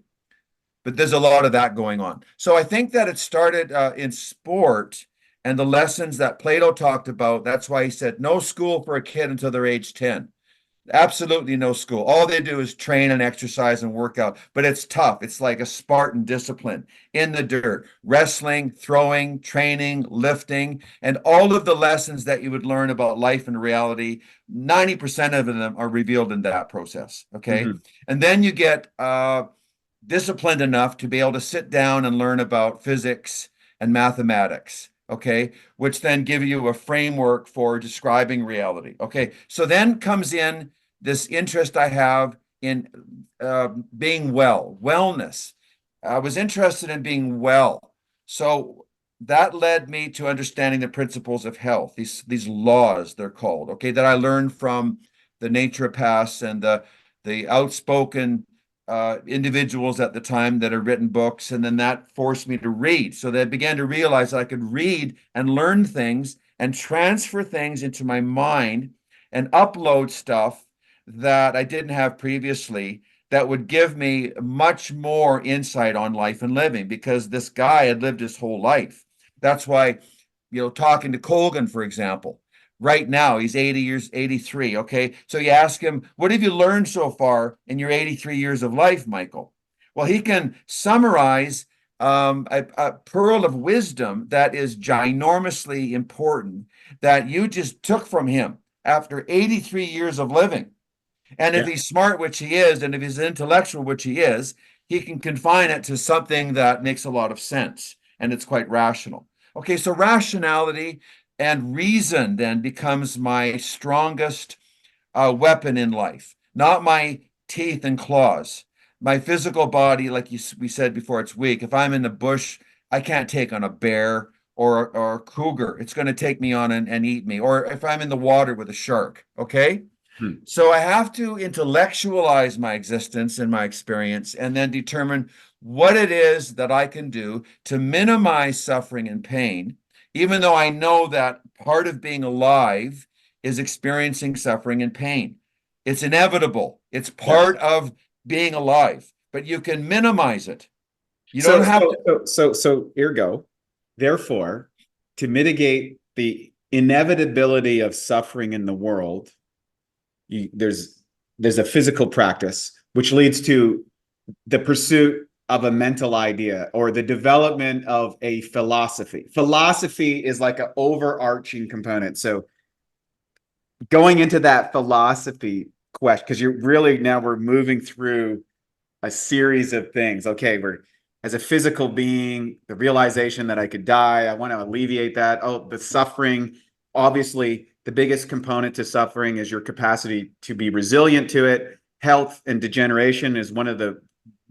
But there's a lot of that going on. So I think that it started in sport, and the lessons that Plato talked about. That's why he said no school for a kid until they're age 10. Absolutely no school. All they do is train and exercise and work out, but it's tough. It's like a Spartan discipline in the dirt, wrestling, throwing, training, lifting, and all of the lessons that you would learn about life and reality, 90% of them are revealed in that process. Okay. And then you get disciplined enough to be able to sit down and learn about physics and mathematics. Okay, which then give you a framework for describing reality. Okay, so then comes in this interest I have in being well, wellness. I was interested in being well. So that led me to understanding the principles of health, these laws, they're called, okay, that I learned from the naturopaths and the outspoken individuals at the time that had written books, and then that forced me to read. So that I began to realize that I could read and learn things and transfer things into my mind and upload stuff that I didn't have previously that would give me much more insight on life and living, because this guy had lived his whole life. That's why, talking to Colgan, for example, right now, he's 83. Okay. So you ask him, what have you learned so far in your 83 years of life, Michael? Well, he can summarize a pearl of wisdom that is ginormously important that you just took from him after 83 years of living. And if he's smart, which he is, and if he's intellectual, which he is, he can confine it to something that makes a lot of sense, and it's quite rational. Okay. So rationality and reason then becomes my strongest weapon in life, not my teeth and claws. My physical body, like we said before, it's weak. If I'm in the bush, I can't take on a bear or a cougar. It's going to take me on and eat me. Or if I'm in the water with a shark, okay? So I have to intellectualize my existence and my experience, and then determine what it is that I can do to minimize suffering and pain, even though I know that part of being alive is experiencing suffering and pain. It's inevitable. It's part of being alive, but you can minimize it. You don't have to. So ergo, therefore, to mitigate the inevitability of suffering in the world, there's a physical practice which leads to the pursuit of a mental idea or the development of a philosophy. Philosophy is like an overarching component. So going into that philosophy question, because we're moving through a series of things. Okay, we're as a physical being, the realization that I could die, I want to alleviate that. Oh, the suffering, obviously, the biggest component to suffering is your capacity to be resilient to it. Health and degeneration is one of the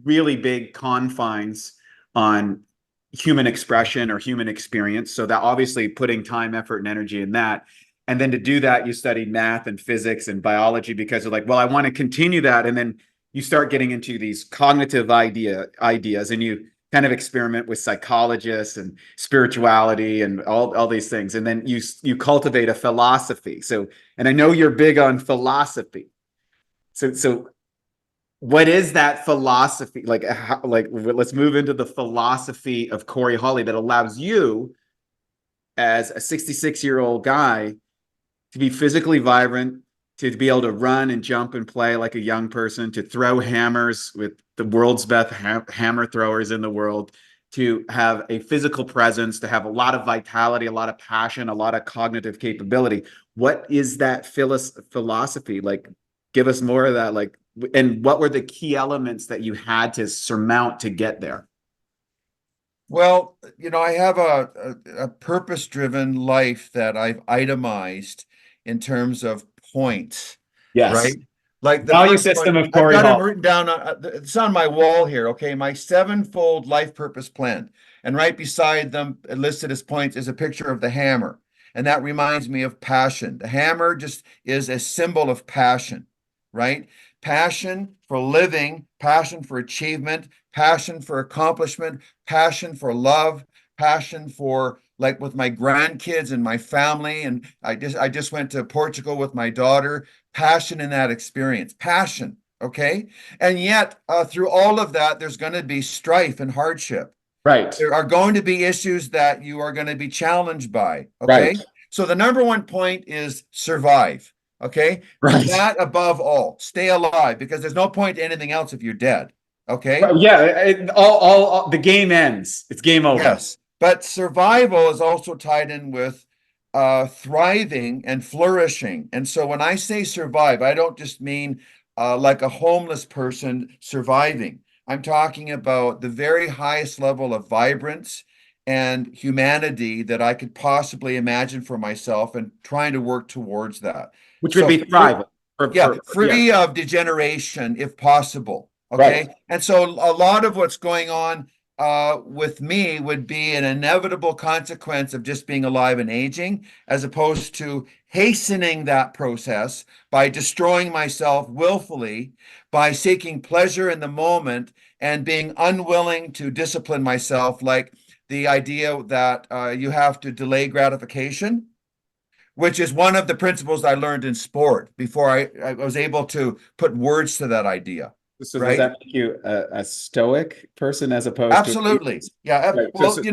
really big confines on human expression or human experience. So that obviously putting time, effort, and energy in that. And then to do that, you study math and physics and biology because you're like, well, I want to continue that. And then you start getting into these cognitive ideas and you kind of experiment with psychologists and spirituality and all these things. And then you cultivate a philosophy. So, and I know you're big on philosophy. So what is that philosophy? Like let's move into the philosophy of Cory Holly that allows you as a 66-year-old guy to be physically vibrant, to be able to run and jump and play like a young person, to throw hammers with the world's best hammer throwers in the world, to have a physical presence, to have a lot of vitality, a lot of passion, a lot of cognitive capability. What is that philosophy? Like, give us more of that. Like, and what were the key elements that you had to surmount to get there? Well, I have a purpose-driven life that I've itemized in terms of points, Yes. right? Like the value first system one, of Cory I've got Holly. them written down. It's on my wall here. Okay, my 7-fold life purpose plan, and right beside them, listed as points, is a picture of the hammer, and that reminds me of passion. The hammer just is a symbol of passion, right? Passion for living, passion for achievement, passion for accomplishment, passion for love, passion for, like, with my grandkids and my family. And I just went to Portugal with my daughter. Passion in that experience, passion. Okay. And yet, through all of that, there's going to be strife and hardship. Right. There are going to be issues that you are going to be challenged by. Okay. Right. So the number one point is survive. Okay. Right. That above all, stay alive, because there's no point to anything else if you're dead. Okay. Well, yeah. All the game ends. It's game over. Yes. But survival is also tied in with thriving and flourishing. And so when I say survive, I don't just mean like a homeless person surviving. I'm talking about the very highest level of vibrance and humanity that I could possibly imagine for myself, and trying to work towards that. Which would be thriving. Free of degeneration if possible. Okay. Right. And so a lot of what's going on with me would be an inevitable consequence of just being alive and aging, as opposed to hastening that process by destroying myself willfully, by seeking pleasure in the moment and being unwilling to discipline myself, like the idea that you have to delay gratification, which is one of the principles I learned in sport before I was able to put words to that idea. So right? Does that make you a stoic person as opposed Absolutely. to Yeah. Right. Well, So,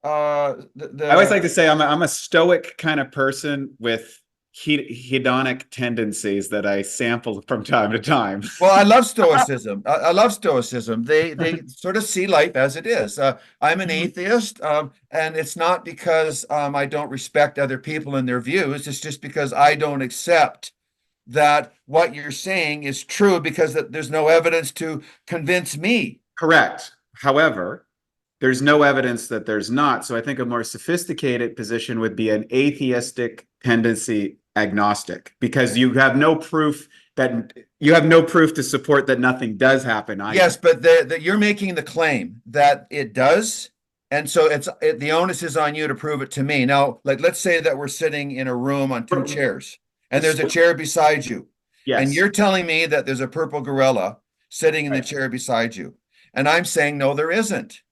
I I always like to say I'm a stoic kind of person with hedonic tendencies that I sample from time to time. Well, I love stoicism. I love stoicism. They sort of see life as it is. I'm an atheist, and it's not because I don't respect other people and their views. It's just because I don't accept that what you're saying is true, because there's no evidence to convince me. Correct. However, there's no evidence that there's not. So I think a more sophisticated position would be an atheistic tendency agnostic, because you have no proof to support that nothing does happen either. Yes, but you're making the claim that it does. And so the onus is on you to prove it to me. Now, like, let's say that we're sitting in a room on 2 chairs, and there's a chair beside you. Yes. And you're telling me that there's a purple gorilla sitting in the chair beside you. And I'm saying, no, there isn't.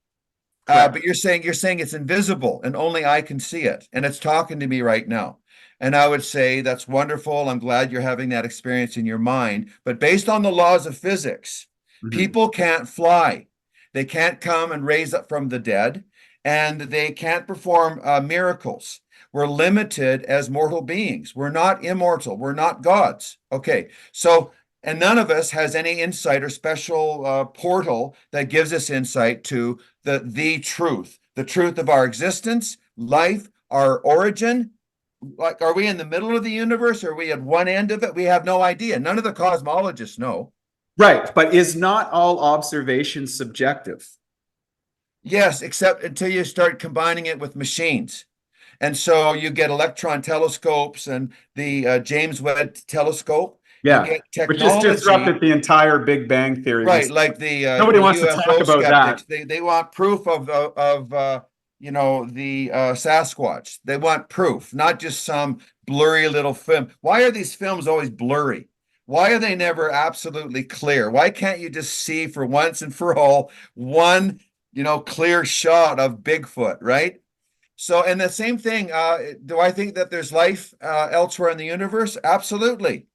But you're saying it's invisible and only I can see it. And it's talking to me right now. And I would say that's wonderful. I'm glad you're having that experience in your mind. But based on the laws of physics, people can't fly. They can't come and raise up from the dead, and they can't perform miracles. We're limited as mortal beings. We're not immortal. We're not gods. Okay, so, and none of us has any insight or special portal that gives us insight to the truth of our existence, life, our origin. Like, are we in the middle of the universe? Are we at one end of it? We have no idea. None of the cosmologists know. Right, but is not all observation subjective? Yes, except until you start combining it with machines. And so you get electron telescopes and the James Webb telescope. Yeah, you get which just technology, disrupted the entire Big Bang theory. right? Like the Nobody wants to UFO talk about skeptics. that. They want proof of the Sasquatch. They want proof, not just some blurry little film. Why are these films always blurry? Why are they never absolutely clear? Why can't you just see for once and for all one, clear shot of Bigfoot, right? So, and the same thing, do I think that there's life elsewhere in the universe? Absolutely.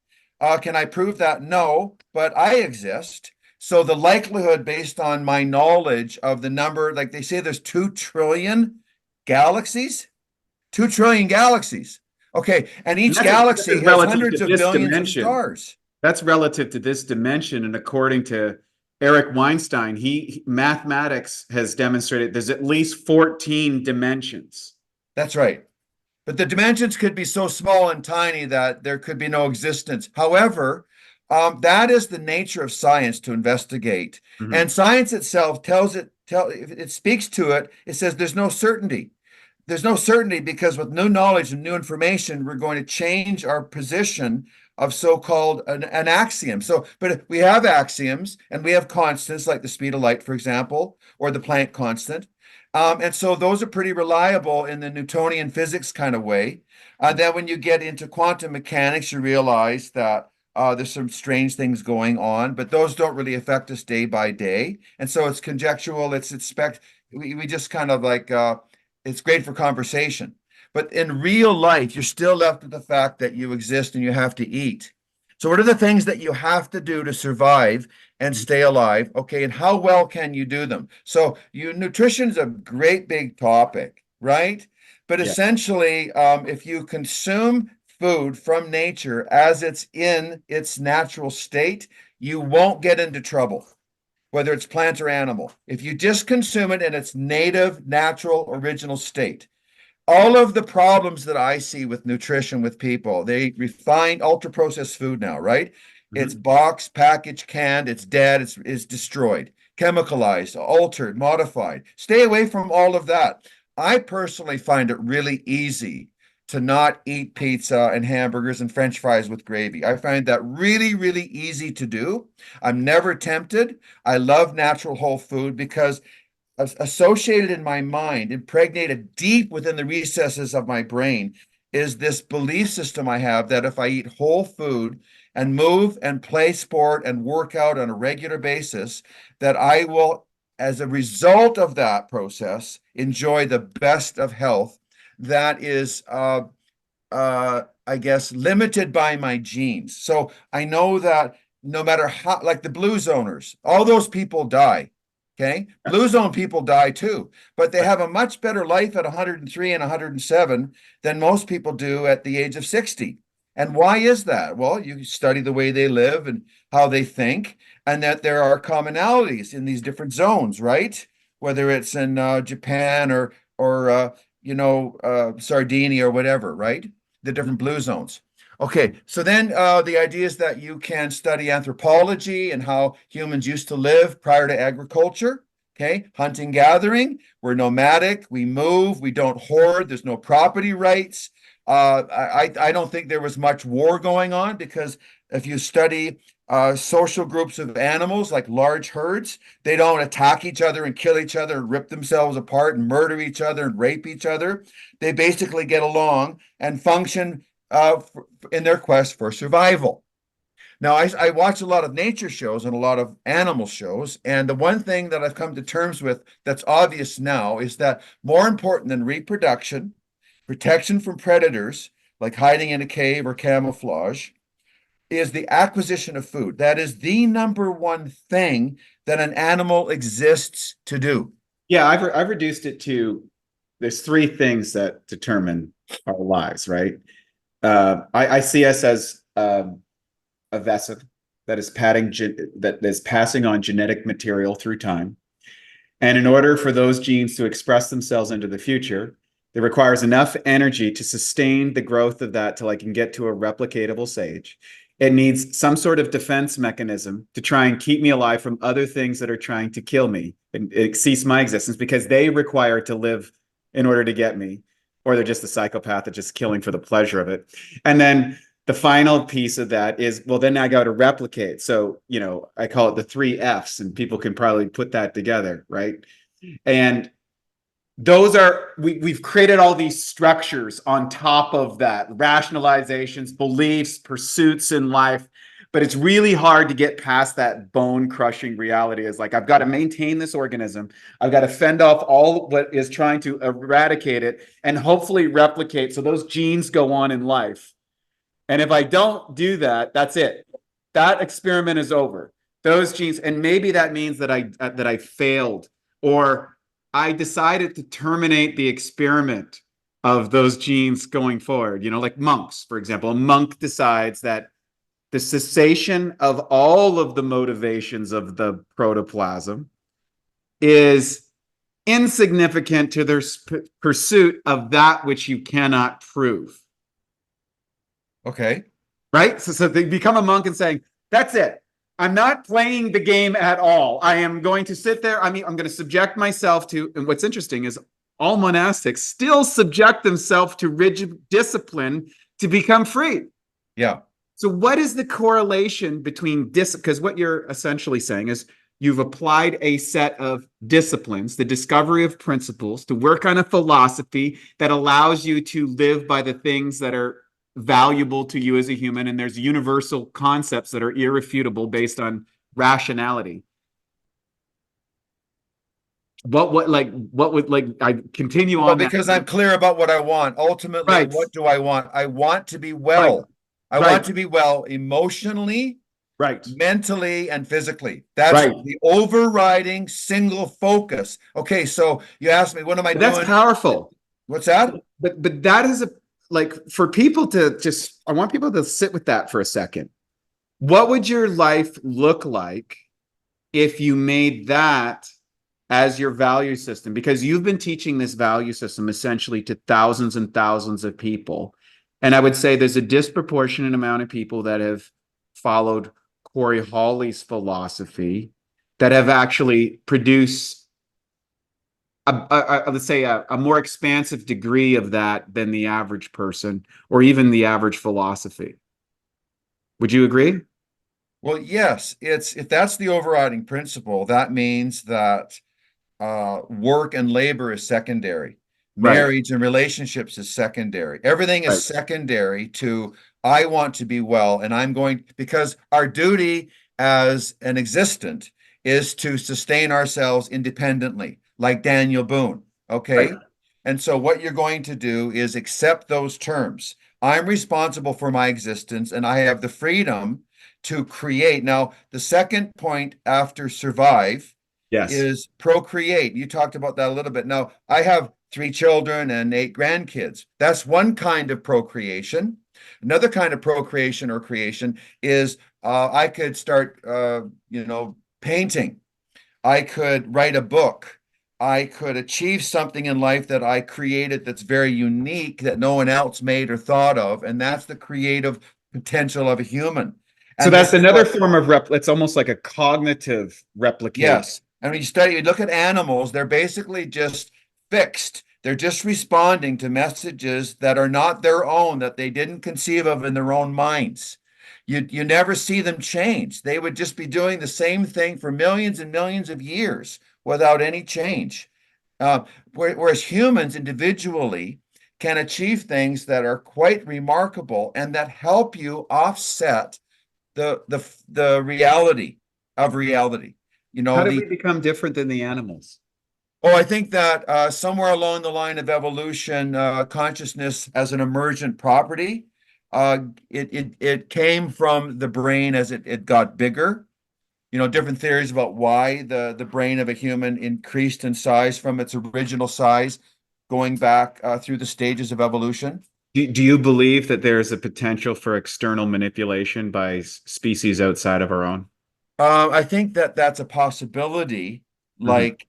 Can I prove that? No, but I exist. So the likelihood based on my knowledge of the number, like they say there's 2 trillion galaxies, 2 trillion galaxies. Okay, and each galaxy has hundreds of billions of stars. That's relative to this dimension, and according to Eric Weinstein, mathematics has demonstrated there's at least 14 dimensions. That's right. But the dimensions could be so small and tiny that there could be no existence. However, that is the nature of science, to investigate. And science itself it speaks to it. It says there's no certainty. There's no certainty because with new knowledge and new information, we're going to change our position of so-called an axiom. But we have axioms and we have constants like the speed of light, for example, or the Planck constant. And so those are pretty reliable in the Newtonian physics kind of way. Then when you get into quantum mechanics, you realize that there's some strange things going on, but those don't really affect us day by day. And so it's conjectural. We just kind of like, it's great for conversation. But in real life, you're still left with the fact that you exist and you have to eat. So what are the things that you have to do to survive and stay alive? Okay, and how well can you do them? So nutrition is a great big topic, right? But essentially, if you consume food from nature as it's in its natural state, you won't get into trouble, whether it's plant or animal. If you just consume it in its native, natural, original state. All of the problems that I see with nutrition with people, they refine ultra-processed food now, right? It's boxed, packaged, canned, it's dead, it's destroyed, chemicalized, altered, modified. Stay away from all of that. I personally find it really easy to not eat pizza and hamburgers and French fries with gravy. I find that really, really easy to do. I'm never tempted. I love natural whole food because associated in my mind, impregnated deep within the recesses of my brain, is this belief system I have that if I eat whole food and move and play sport and work out on a regular basis, that I will, as a result of that process, enjoy the best of health that is, I guess, limited by my genes. So I know that no matter how, like the blue zoners, all those people die. Okay. Blue zone people die too, but they have a much better life at 103 and 107 than most people do at the age of 60. And why is that? Well, you study the way they live and how they think, and that there are commonalities in these different zones, right? Whether it's in Japan or Sardinia or whatever, right? The different blue zones. Okay, so then the idea is that you can study anthropology and how humans used to live prior to agriculture. Okay, hunting, gathering, we're nomadic, we move, we don't hoard, there's no property rights. I don't think there was much war going on because if you study social groups of animals like large herds, they don't attack each other and kill each other and rip themselves apart and murder each other and rape each other. They basically get along and function in their quest for survival. Now, I watch a lot of nature shows and a lot of animal shows, and the one thing that I've come to terms with that's obvious now is that more important than reproduction, protection from predators, like hiding in a cave or camouflage, is the acquisition of food. That is the number one thing that an animal exists to do. Yeah, I've reduced it to there's three things that determine our lives, right? I see us as a vessel that is that is passing on genetic material through time. And in order for those genes to express themselves into the future, it requires enough energy to sustain the growth of that till I can get to a replicatable stage. It needs some sort of defense mechanism to try and keep me alive from other things that are trying to kill me and cease my existence because they require to live in order to get me, or they're just a psychopath that's just killing for the pleasure of it. And then the final piece of that is, well, then I got to replicate. So, I call it the 3 F's, and people can probably put that together, right? And those are, we've created all these structures on top of that, rationalizations, beliefs, pursuits in life. But it's really hard to get past that bone crushing reality. Is like, I've got to maintain this organism. I've got to fend off all what is trying to eradicate it and hopefully replicate. So those genes go on in life. And if I don't do that, that's it. That experiment is over. Those genes, and maybe that means that I failed, or I decided to terminate the experiment of those genes going forward. Like monks, for example. A monk decides that the cessation of all of the motivations of the protoplasm is insignificant to their pursuit of that which you cannot prove. Okay. Right? So they become a monk and saying, that's it. I'm not playing the game at all. I am going to sit there. I'm going to subject myself to, and what's interesting is all monastics still subject themselves to rigid discipline to become free. Yeah. So what is the correlation between because what you're essentially saying is you've applied a set of disciplines, the discovery of principles, to work on a philosophy that allows you to live by the things that are valuable to you as a human, and there's universal concepts that are irrefutable based on rationality. What would I continue on because I'm clear about what I want. Ultimately, right. What do I want? I want to be well. Right. I want to be well emotionally, right, mentally, and physically. That's the overriding single focus. Okay, so you asked me, what am I doing? That's powerful. What's that? But that is for people to just, I want people to sit with that for a second. What would your life look like if you made that as your value system? Because you've been teaching this value system essentially to thousands and thousands of people. And I would say there's a disproportionate amount of people that have followed Cory Holly's philosophy that have actually produced let's say a more expansive degree of that than the average person or even the average philosophy. Would you agree? Well, yes. If that's the overriding principle, that means that work and labor is secondary. Marriage and relationships is secondary. Everything is secondary to, I want to be well, and because our duty as an existent is to sustain ourselves independently, like Daniel Boone, okay? Right. And so what you're going to do is accept those terms. I'm responsible for my existence, and I have the freedom to create. Now, the second point after survive is procreate. You talked about that a little bit. Now, I have 3 children and 8 grandkids. That's one kind of procreation. Another kind of procreation or creation is I could start, painting. I could write a book. I could achieve something in life that I created that's very unique that no one else made or thought of. And that's the creative potential of a human. So that's another form of it's almost like a cognitive replication. Yes. And when you look at animals, they're basically just fixed. They're just responding to messages that are not their own, that they didn't conceive of in their own minds. You never see them change. They would just be doing the same thing for millions and millions of years without any change. Whereas humans individually can achieve things that are quite remarkable and that help you offset the reality of reality. How do we become different than the animals? Oh, I think that somewhere along the line of evolution, consciousness as an emergent property, it came from the brain as it got bigger. Different theories about why the brain of a human increased in size from its original size, going back through the stages of evolution. Do you believe that there's a potential for external manipulation by species outside of our own? I think that that's a possibility, Mhm. like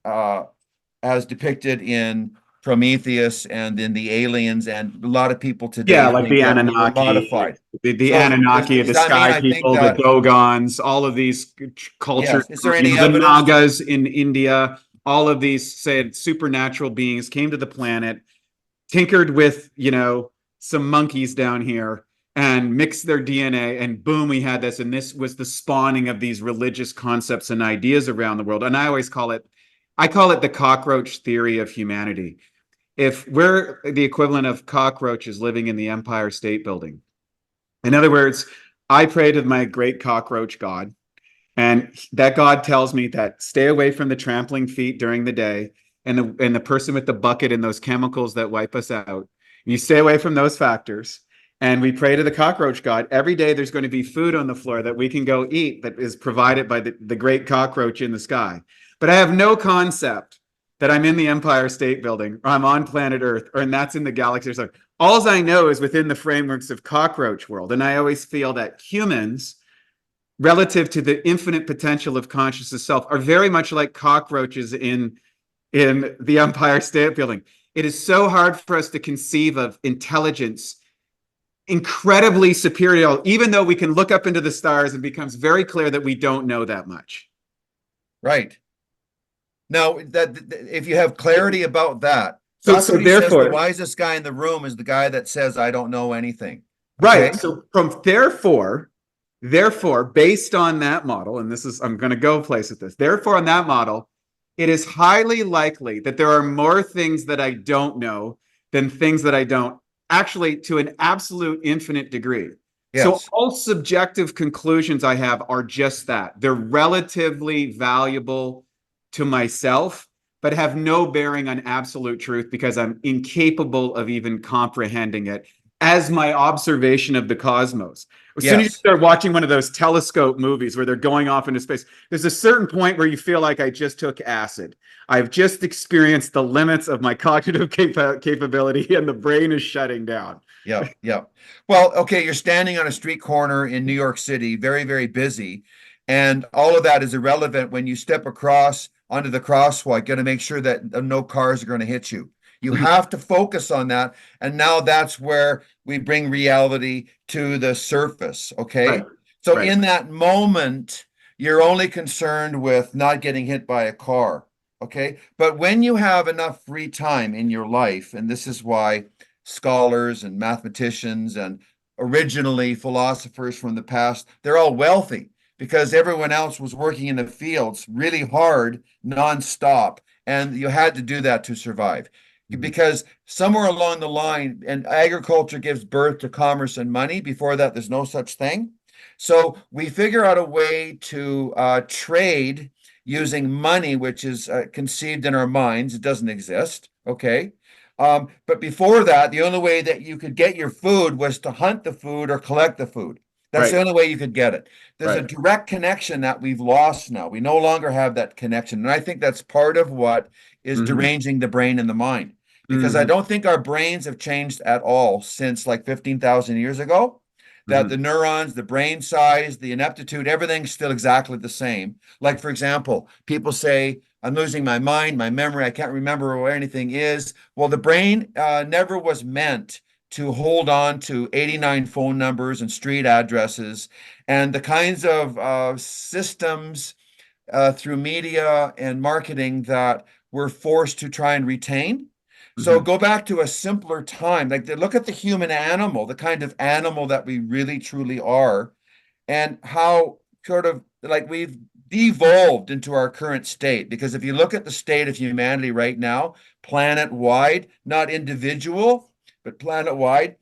as depicted in Prometheus and in the aliens, and a lot of people Yeah, today like think the that we were Anunnaki, modified. the So Anunnaki, does the that mean sky I think people, the that, Dogons, all of these cultures, yes, is there any the evidence to, Nagas in India, all of these said supernatural beings came to the planet, tinkered with, some monkeys down here and mixed their DNA, and boom, we had this. And this was the spawning of these religious concepts and ideas around the world. And I call it the cockroach theory of humanity. If we're the equivalent of cockroaches living in the Empire State Building, in other words, I pray to my great cockroach God, and that God tells me that stay away from the trampling feet during the day, and the person with the bucket and those chemicals that wipe us out. You stay away from those factors. And we pray to the cockroach God. Every day there's going to be food on the floor that we can go eat that is provided by the great cockroach in the sky. But I have no concept that I'm in the Empire State Building or I'm on planet Earth and that's in the galaxy. So all I know is within the frameworks of cockroach world. And I always feel that humans, relative to the infinite potential of consciousness self, are very much like cockroaches in the Empire State Building. It is so hard for us to conceive of intelligence incredibly superior, even though we can look up into the stars and it becomes very clear that we don't know that much. right? Now, that if you have clarity about that, So Socrates says the therefore, wisest guy in the room is the guy that says, I don't know anything. right. Okay. So from therefore, based on that model, and this is I'm going to go place with this. Therefore, on that model, it is highly likely that there are more things that I don't know than things that I don't, actually to an absolute infinite degree. So Yes. all subjective conclusions I have are just that. They're relatively valuable to myself, but have no bearing on absolute truth because I'm incapable of even comprehending it as my observation of the cosmos. As soon as you Yes. start watching one of those telescope movies where they're going off into space, there's a certain point where you feel like I just took acid. I've just experienced the limits of my cognitive capability and the brain is shutting down. Yeah. Yeah. Well, okay, you're standing on a street corner in New York City, very, very busy. And all of that is irrelevant when you step across onto the crosswalk. You got to make sure that no cars are going to hit you. You have to focus on that. And now that's where we bring reality to the surface. Right, Okay. So right. in that moment, you're only concerned with not getting hit by a car. Okay. But when you have enough free time in your life, and this is why scholars and mathematicians and originally philosophers from the past, they're all wealthy because everyone else was working in the fields really hard, nonstop. And you had to do that to survive. Because somewhere along the line, and agriculture gives birth to commerce and money. Before that, there's no such thing. So we figure out a way to trade using money, which is conceived in our minds. It doesn't exist. Okay. But before that, the only way that you could get your food was to hunt the food or collect the food. That's the Right, only way you could get it. There's a right. direct connection that we've lost now. We no longer have that connection. And I think that's part of what is Mm-hmm. deranging the brain and the mind. Because I Mm-hmm. don't think our brains have changed at all since like 15,000 years ago. That Mm-hmm. the neurons, the brain size, the ineptitude, everything's still exactly the same. Like, for example, people say, I'm losing my mind, my memory, I can't remember where anything is. Well, the brain never was meant to hold on to 89 phone numbers and street addresses and the kinds of systems through media and marketing that we're forced to try and retain. So Mm-hmm. go back to a simpler time. Like look at the human animal, the kind of animal that we really truly are, and how sort of like we've devolved into our current state. Because if you look at the state of humanity right now, planet wide, not individual, but planet wide,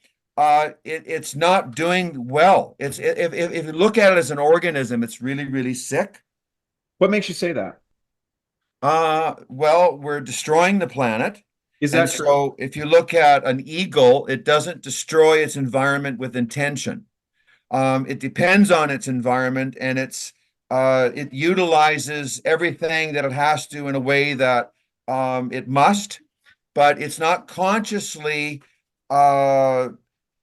it's not doing well. If you look at it as an organism, it's really, really sick. What makes you say that? Well, we're destroying the planet. Is And that true? so if you look at an eagle, it doesn't destroy its environment with intention. It depends on its environment, and it utilizes everything that it has to in a way that it must, but it's not consciously uh,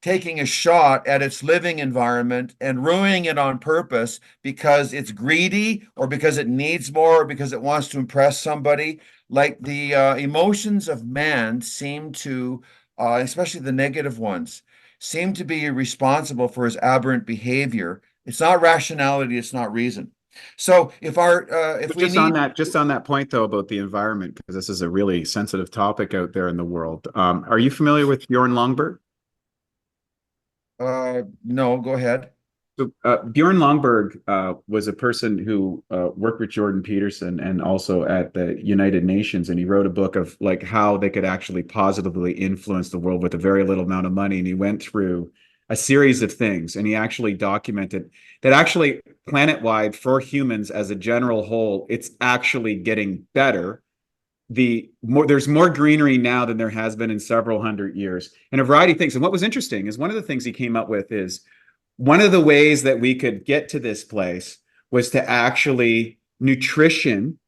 taking a shot at its living environment and ruining it on purpose because it's greedy or because it needs more or because it wants to impress somebody. Like the emotions of man seem to, especially the negative ones, seem to be responsible for his aberrant behavior. It's not rationality, it's not reason. So if But we need just on that point though about the environment, because this is a really sensitive topic out there in the world. Are you familiar with Bjorn Lomborg? no, go ahead. So Bjorn Lomborg was a person who worked with Jordan Peterson and also at the United Nations, and he wrote a book of like how they could actually positively influence the world with a very little amount of money. And he went through a series of things, and he actually documented that actually planet-wide for humans as a general whole, it's actually getting better. There's more greenery now than there has been in several hundred years, and a variety of things. And what was interesting is one of the things he came up with is one of the ways that we could get to this place was to actually nutrition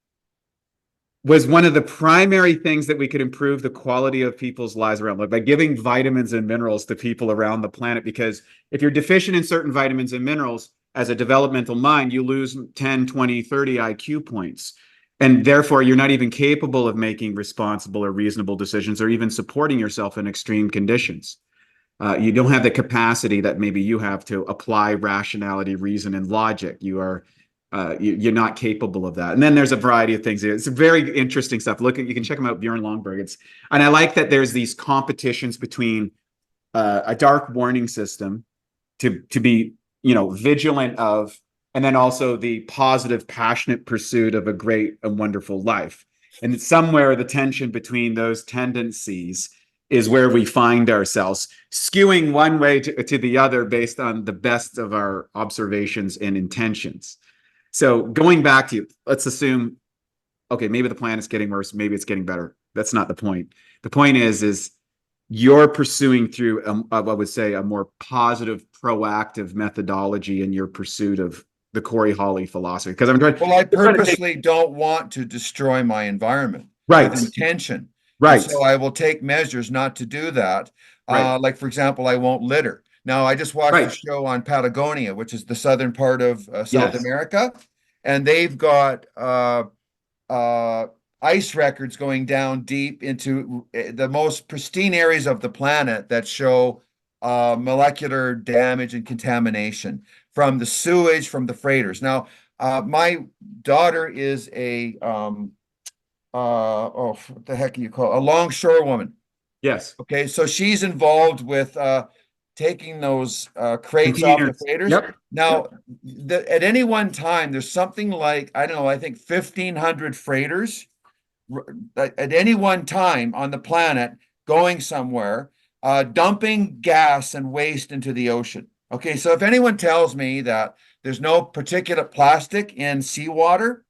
was one of the primary things that we could improve the quality of people's lives around, like by giving vitamins and minerals to people around the planet. Because if you're deficient in certain vitamins and minerals as a developmental mind, you lose 10, 20, 30 IQ points. And therefore, you're not even capable of making responsible or reasonable decisions or even supporting yourself in extreme conditions. You don't have the capacity that maybe you have to apply rationality, reason, and logic. You're not capable of that. And then there's a variety of things. It's very interesting stuff. You can check them out, Bjorn Lomborg. And I like that there's these competitions between a dark warning system to be, vigilant of, and then also the positive, passionate pursuit of a great and wonderful life. And somewhere the tension between those tendencies is where we find ourselves skewing one way to the other based on the best of our observations and intentions. So going back to, let's assume, okay, maybe the planet's getting worse, maybe it's getting better. That's not the point. The point is you're pursuing through, I would say, a more positive, proactive methodology in your pursuit of the Cory Holly philosophy. Because Well, I purposely don't want to destroy my environment right, with intention. And right, so I will take measures not to do that. right, Like, for example, I won't litter. Now, I just watched a right. show on Patagonia, which is the southern part of South Yes. America, and they've got uh, ice records going down deep into the most pristine areas of the planet that show molecular damage and contamination from the sewage from the freighters. Now, my daughter is what the heck do you call it? A longshorewoman. Yes. Okay, so she's involved with taking those crates off the Containers. freighters. Yep. Now, at any one time, there's something like, I don't know, I think 1,500 freighters at any one time on the planet going somewhere, dumping gas and waste into the ocean. Okay, so if anyone tells me that there's no particulate plastic in seawater,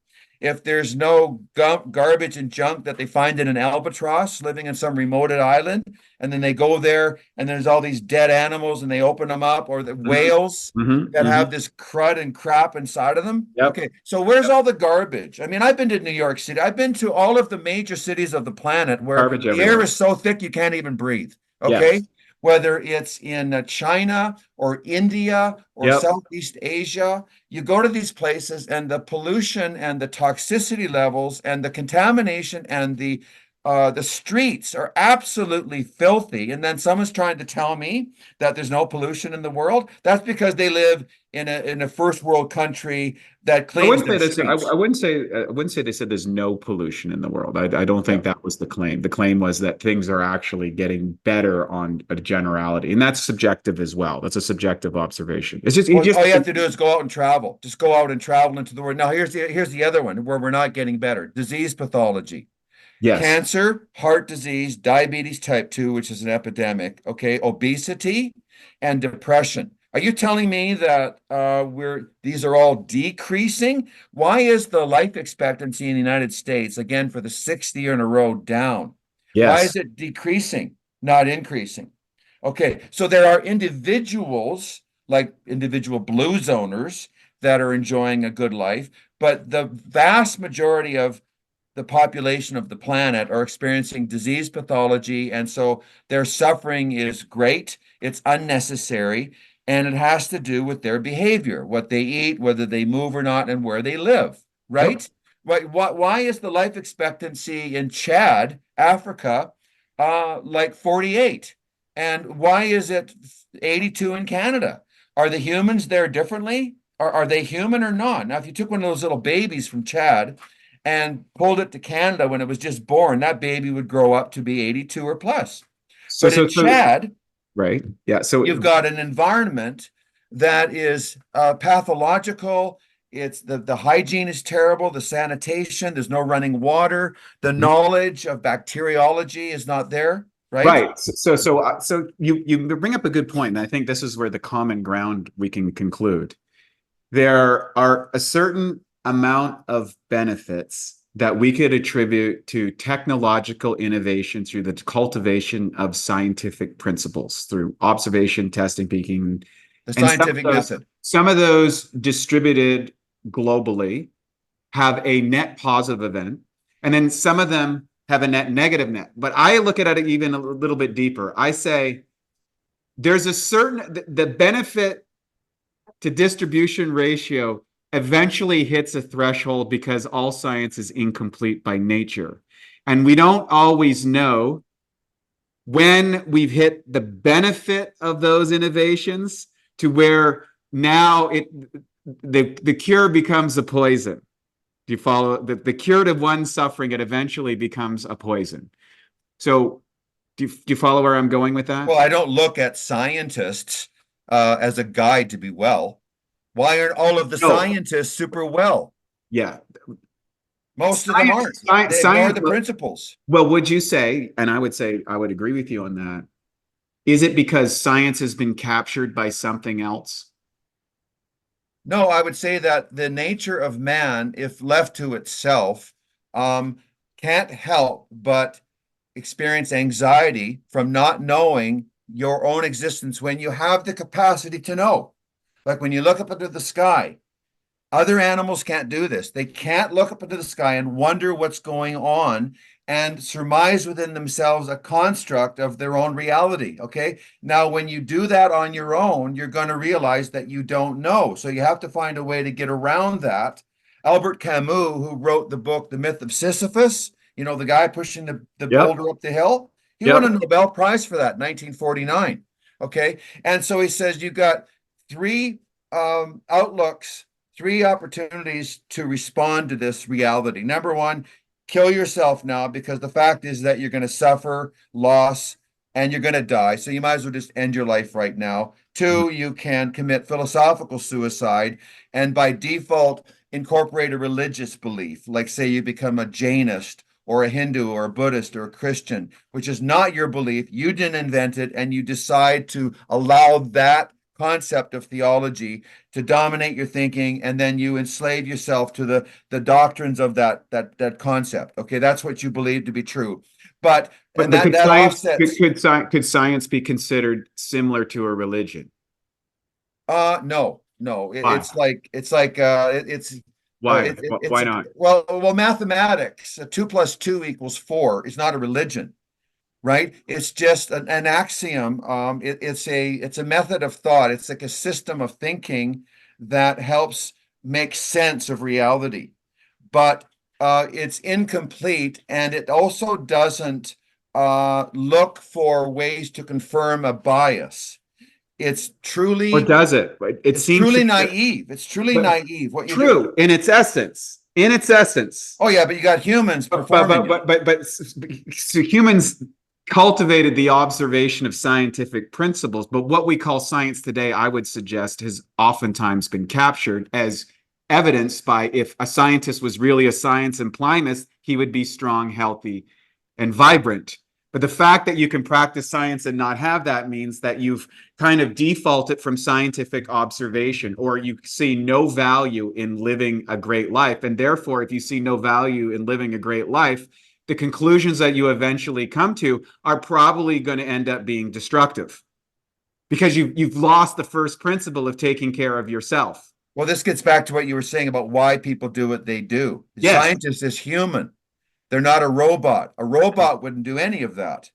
if there's no garbage and junk that they find in an albatross living in some remote island, and then they go there and there's all these dead animals and they open them up, or the whales that have this crud and crap inside of them. Yep. Okay, so where's all the garbage? I mean, I've been to New York City. I've been to all of the major cities of the planet where Garbage the everywhere. air is so thick you can't even breathe. Okay. Yes. Whether it's in China or India or Yep. Southeast Asia, you go to these places and the pollution and the toxicity levels and the contamination and the streets are absolutely filthy. And then someone's trying to tell me that there's no pollution in the world. That's because they live in a first world country that cleans their streets. I wouldn't say they said there's no pollution in the world. I don't think that was the claim. The claim was that things are actually getting better on a generality, and that's subjective as well. That's a subjective observation. It's just, all you have to do is go out and travel. Just go out and travel into the world. Now, here's the other one where we're not getting better: disease pathology. yes, Cancer, heart disease, diabetes type 2, which is an epidemic, okay, obesity, and depression Are you telling me that these are all decreasing? Why is the life expectancy in the United States, again, for the sixth year in a row, down? Why is Yes. it decreasing, not increasing? Okay, so there are individuals, like individual blue zoners, that are enjoying a good life, but the vast majority of the population of the planet are experiencing disease pathology, and so their suffering is great, it's unnecessary, and it has to do with their behavior, what they eat, whether they move or not, and where they live, Yep. right? Why is the life expectancy in Chad, Africa, like 48? And why is it 82 in Canada? Are the humans there differently? Are they human or not? Now, if you took one of those little babies from Chad and pulled it to Canada when it was just born, that baby would grow up to be 82 or plus. So, But so, in so, Chad, right. Yeah. So, you've got an environment that is pathological. It's the hygiene is terrible, the sanitation, there's no running water, the knowledge of bacteriology is not there, right? right. So you bring up a good point, and I think this is where the common ground we can conclude. There are a certain amount of benefits that we could attribute to technological innovation through the cultivation of scientific principles, through observation, testing, peaking, The and scientific method. some of those distributed globally have a net positive event, and then some of them have a net negative net. But I look at it even a little bit deeper. I say there's a certain the benefit to distribution ratio eventually hits a threshold because all science is incomplete by nature. And we don't always know when we've hit the benefit of those innovations to where now the cure becomes a poison. Do you follow? The cure to one suffering, it eventually becomes a poison. So do you follow where I'm going with that? Well, I don't look at scientists as a guide to be well. Why aren't all of the No. scientists super well? Yeah. Most of them aren't. They ignore the principles. Well, would you say, and I would say I would agree with you on that, is it because science has been captured by something else? No, I would say that the nature of man, if left to itself, can't help but experience anxiety from not knowing your own existence when you have the capacity to know. Like when you look up into the sky, other animals can't do this. They can't look up into the sky and wonder what's going on and surmise within themselves a construct of their own reality. Okay. Now, when you do that on your own, you're going to realize that you don't know. So you have to find a way to get around that. Albert Camus, who wrote the book, The Myth of Sisyphus, the guy pushing the Yep. boulder up the hill, he Yep. won a Nobel Prize for that in 1949. Okay. And so he says you've got three outlooks, three opportunities to respond to this reality. Number one, kill yourself now, because the fact is that you're going to suffer loss and you're going to die. So you might as well just end your life right now. Two, you can commit philosophical suicide and by default incorporate a religious belief, like say you become a Jainist or a Hindu or a Buddhist or a Christian, which is not your belief. You didn't invent it, and you decide to allow that concept of theology to dominate your thinking, and then you enslave yourself to the doctrines of that concept. Okay, that's what you believe to be true. But could that science offsets. could science be considered similar to a religion? No. Why? It's Why? Why not? well, mathematics, 2 + 2 = 4 is not a religion, right? It's just an axiom. It's a method of thought. It's like a system of thinking that helps make sense of reality. But it's incomplete, and it also doesn't look for ways to confirm a bias. It's Or truly does it? It it's seems truly to, naive. It's truly but naive what you do. true in its essence. In its essence. Oh yeah, but you got humans performing it. So humans cultivated the observation of scientific principles, but what we call science today, I would suggest, has oftentimes been captured as evidenced by if a scientist was really a science implianist, he would be strong, healthy, and vibrant. But the fact that you can practice science and not have that means that you've kind of defaulted from scientific observation, or you see no value in living a great life. And therefore, if you see no value in living a great life, the conclusions that you eventually come to are probably going to end up being destructive, because you've lost the first principle of taking care of yourself. Well, this gets back to what you were saying about why people do what they do. Yes. Scientists is human. They're not a robot. A robot wouldn't do any of that,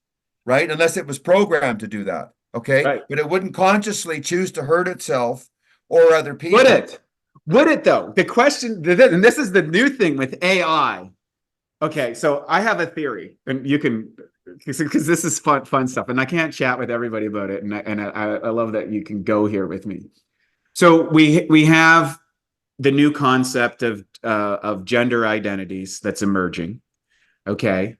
right? Unless it was programmed to do that, okay? Right. But it wouldn't consciously choose to hurt itself or other people. Would it? Would it, though? The question, and this is the new thing with AI. Okay, so I have a theory, and you can, because this is fun stuff, and I can't chat with everybody about it, and I love that you can go here with me. So we have the new concept of gender identities that's emerging. Okay.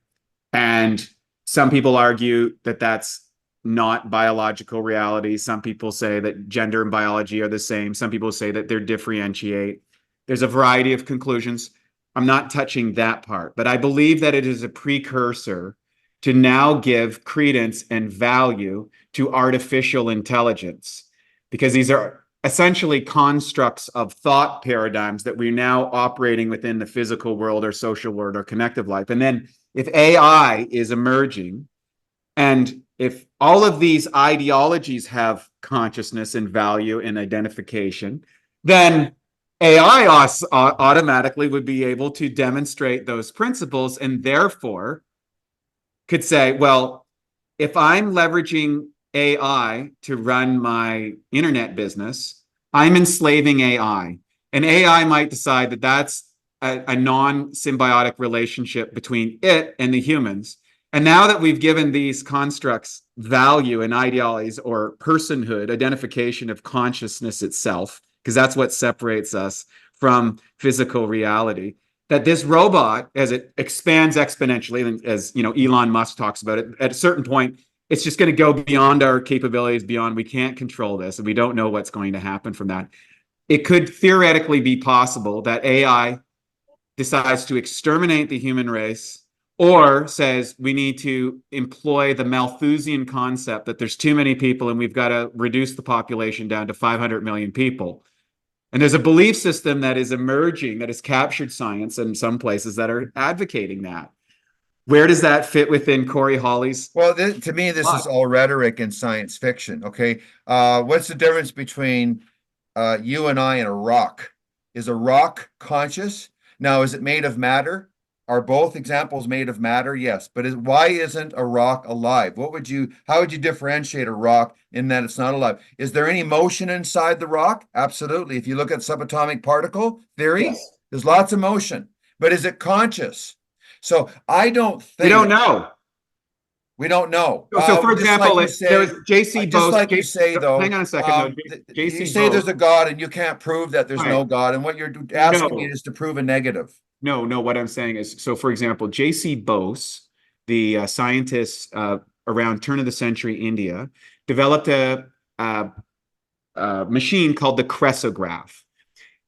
And some people argue that that's not biological reality. Some people say that gender and biology are the same. Some people say that they're differentiate. There's a variety of conclusions. I'm not touching that part, but I believe that it is a precursor to now give credence and value to artificial intelligence, because these are essentially constructs of thought paradigms that we're now operating within the physical world or social world or connective life. And then if AI is emerging, and if all of these ideologies have consciousness and value and identification, then AI automatically would be able to demonstrate those principles, and therefore could say, well, if I'm leveraging AI to run my internet business, I'm enslaving AI. And AI might decide that that's a non-symbiotic relationship between it and the humans. And now that we've given these constructs value and ideologies or personhood, identification of consciousness itself, because that's what separates us from physical reality, that this robot, as it expands exponentially, and as Elon Musk talks about it, at a certain point, it's just going to go beyond our capabilities, beyond, we can't control this, and we don't know what's going to happen from that. It could theoretically be possible that AI decides to exterminate the human race, or says we need to employ the Malthusian concept that there's too many people and we've got to reduce the population down to 500 million people. And there's a belief system that is emerging that has captured science in some places that are advocating that. Where does that fit within Cory Holly's? Well, to me, this is all rhetoric and science fiction. Okay. What's the difference between you and I and a rock? Is a rock conscious? Now, is it made of matter? Are both examples made of matter? Yes. But why isn't a rock alive? How would you differentiate a rock in that it's not alive? Is there any motion inside the rock? Absolutely. If you look at subatomic particle theory, yes, there's lots of motion. But is it conscious? So I don't think... We don't know. We don't know. So, for example, there was J.C. Bose. Just like you say, though. Hang on a second. You say there's a God, and you can't prove that there's no God. And what you're asking me is to prove a negative. No. What I'm saying is, so for example, J.C. Bose, the scientist around turn of the century India, developed a machine called the cresograph.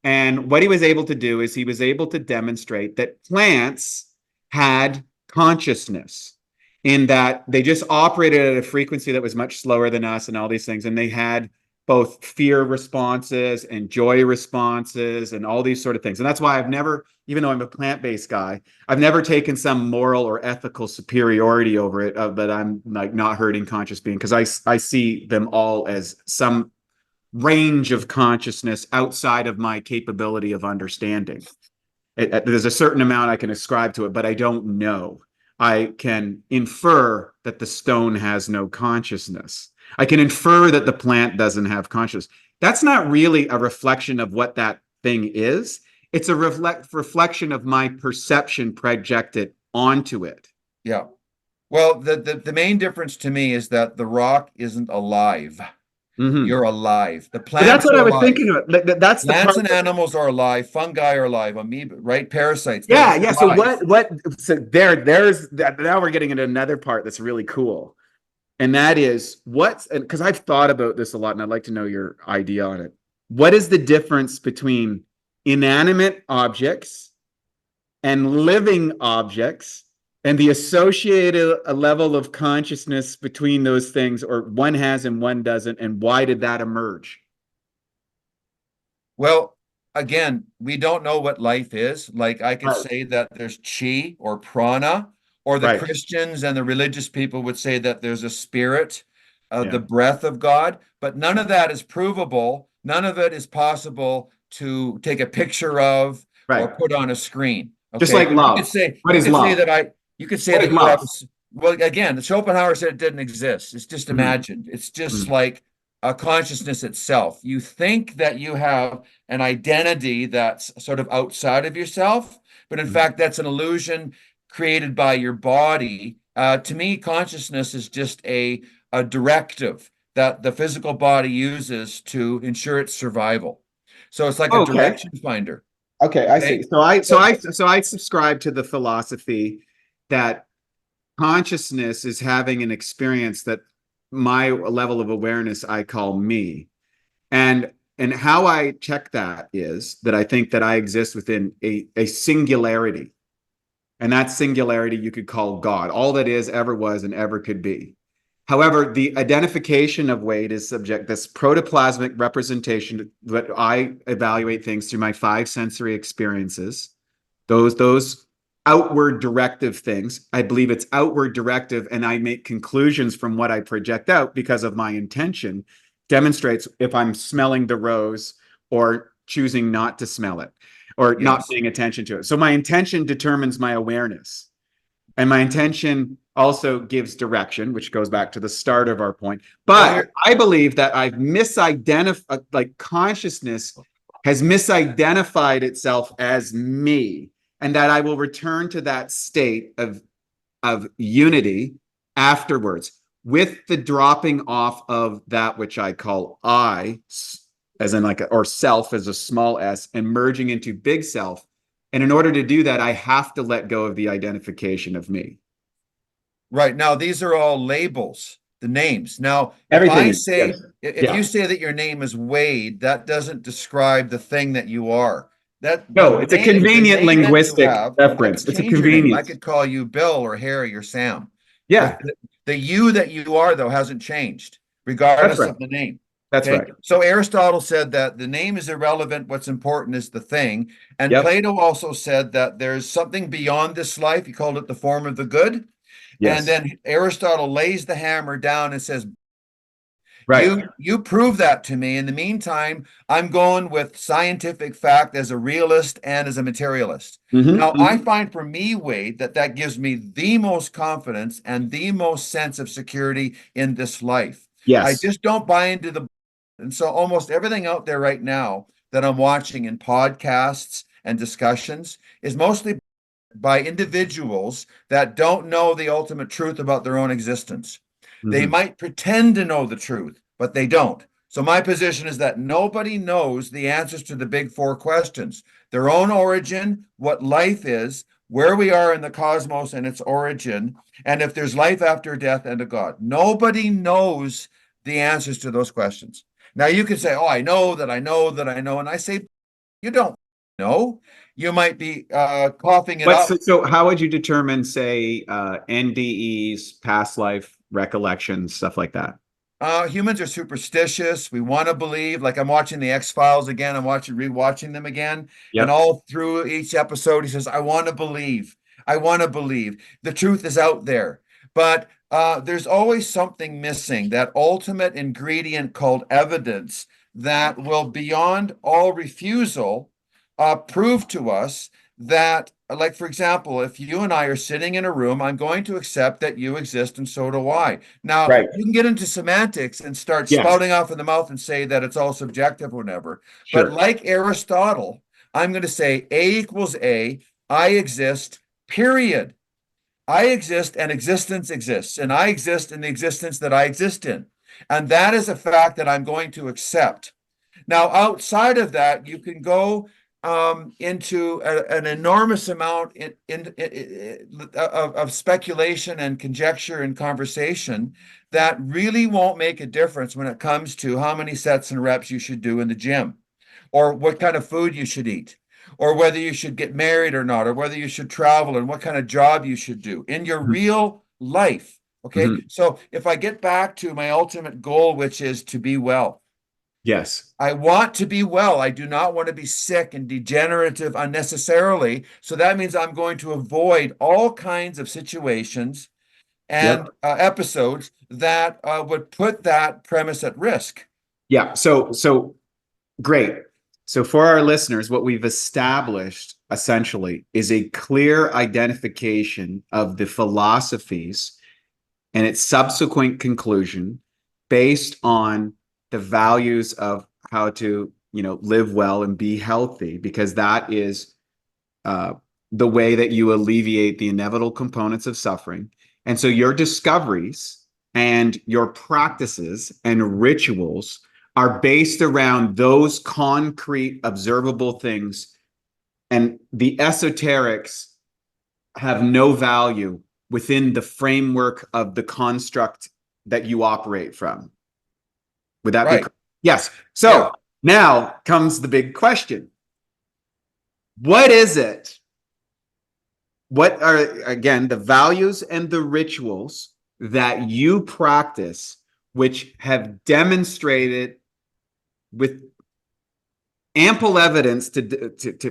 And what he was able to do is he was able to demonstrate that plants had consciousness, in that they just operated at a frequency that was much slower than us and all these things. And they had both fear responses and joy responses and all these sort of things. And that's why I've never, even though I'm a plant-based guy, I've never taken some moral or ethical superiority over it, that I'm like not hurting conscious being, because I see them all as some range of consciousness outside of my capability of understanding. There's a certain amount I can ascribe to it, but I don't know. I can infer that the stone has no consciousness. I can infer that the plant doesn't have consciousness. That's not really a reflection of what that thing is. It's a reflection of my perception projected onto it. Yeah. Well, the main difference to me is that the rock isn't alive. Mm-hmm. You're alive. The plants. But that's what I was thinking of. That's the plants and animals are alive. Fungi are alive. Amoeba, right? Parasites. Yeah. So So there's now we're getting into another part that's really cool, and that is because I've thought about this a lot, and I'd like to know your idea on it. What is the difference between inanimate objects and living objects And the associated level of consciousness between those things, or one has and one doesn't, and why did that emerge? Well, again, we don't know what life is. Like I could Right. say that there's chi or prana, or the Right. Christians and the religious people would say that there's a spirit, Yeah. the breath of God, but none of that is provable. None of it is possible to take a picture of or Right. put on a screen. Just Okay. like love. What You is could say love? that you could say What is that you have, love? well, again, Schopenhauer said it didn't exist. It's just Mhm. imagined. It's just Mhm. like a consciousness itself. You think that you have an identity that's sort of outside of yourself, but in Mhm. fact, that's an illusion created by your body. To me, consciousness is just a directive that the physical body uses to ensure its survival. So it's like a Okay. direction finder. Okay, I Okay. see. So So I subscribe to the philosophy that consciousness is having an experience that my level of awareness I call me. And how I check that is that I think that I exist within a singularity. And that singularity you could call God, all that is, ever was, and ever could be. However, the identification of Wade is subject, this protoplasmic representation that I evaluate things through my five sensory experiences, those outward directive things. I believe it's outward directive, and I make conclusions from what I project out because of my intention, demonstrates if I'm smelling the rose or choosing not to smell it or not yes. paying attention to it. So my intention determines my awareness. And my intention also gives direction, which goes back to the start of our point. Well, But here, I believe that I've misidentified, like consciousness has misidentified itself as me, and that I will return to that state of unity afterwards with the dropping off of that which I call I, as in or self as a small s, and merging into big self. And in order to do that, I have to let go of the identification of me. right now, these are all labels, the names. Now, Everything is, yes. if you Yeah. say that your name is Wade, that doesn't describe the thing that you are. That No, it's a the convenient name that you linguistic have, I reference. could It's a change your name. I convenience. could call you Bill or Harry or Sam. Yeah, The you that you are, though, hasn't changed, that's regardless right. of the name. That's Okay. right. So Aristotle said that the name is irrelevant. What's important is the thing. And Yep. Plato also said that there's something beyond this life. He called it the form of the good. And Yes. then Aristotle lays the hammer down and says, Right. you prove that to me. In the meantime, I'm going with scientific fact as a realist and as a materialist. Now, I Mm-hmm. find for me, Wade, that gives me the most confidence and the most sense of security in this life. I Yes. just don't buy into the, and so almost everything out there right now that I'm watching in podcasts and discussions is mostly by individuals that don't know the ultimate truth about their own existence. They Mm-hmm. might pretend to know the truth, but they don't. So my position is that nobody knows the answers to the big four questions: their own origin, what life is, where we are in the cosmos and its origin, and if there's life after death and a God. Nobody knows the answers to those questions. Now you could say, "Oh, I know that I know that I know," and I say, "You don't know. You might be coughing it What's up." so how would you determine, say, NDEs, past life recollections, stuff like that? Humans are superstitious. We want to believe. Like I'm watching the X-Files again. I'm rewatching them again. And Yep. all through each episode, he says, I want to believe. I want to believe. The truth is out there. But there's always something missing, that ultimate ingredient called evidence that will, beyond all refusal, prove to us that, like, for example, if you and I are sitting in a room, I'm going to accept that you exist and so do I. Now, Right. you can get into semantics and start Yeah. spouting off in the mouth and say that it's all subjective or whatever. But Sure. like Aristotle, I'm going to say A equals A, I exist, period. I exist and existence exists, and I exist in the existence that I exist in. And that is a fact that I'm going to accept. Now, outside of that, you can go into an enormous amount of speculation and conjecture and conversation that really won't make a difference when it comes to how many sets and reps you should do in the gym or what kind of food you should eat. or whether you should get married or not, or whether you should travel and what kind of job you should do in your real life. Okay. Mhm. So if I get back to my ultimate goal, which is to be well, Yes. I want to be well. I do not want to be sick and degenerative unnecessarily. So that means I'm going to avoid all kinds of situations and Yep. episodes that would put that premise at risk. Yeah. So great. So for our listeners, what we've established essentially is a clear identification of the philosophies and its subsequent conclusion based on the values of how to, live well and be healthy, because that is the way that you alleviate the inevitable components of suffering. And so your discoveries and your practices and rituals are based around those concrete, observable things. And the esoterics have no value within the framework of the construct that you operate from. Would that Right. be? Yes. So Yeah. now comes the big question. What is it? What are, again, the values and the rituals that you practice, which have demonstrated with ample evidence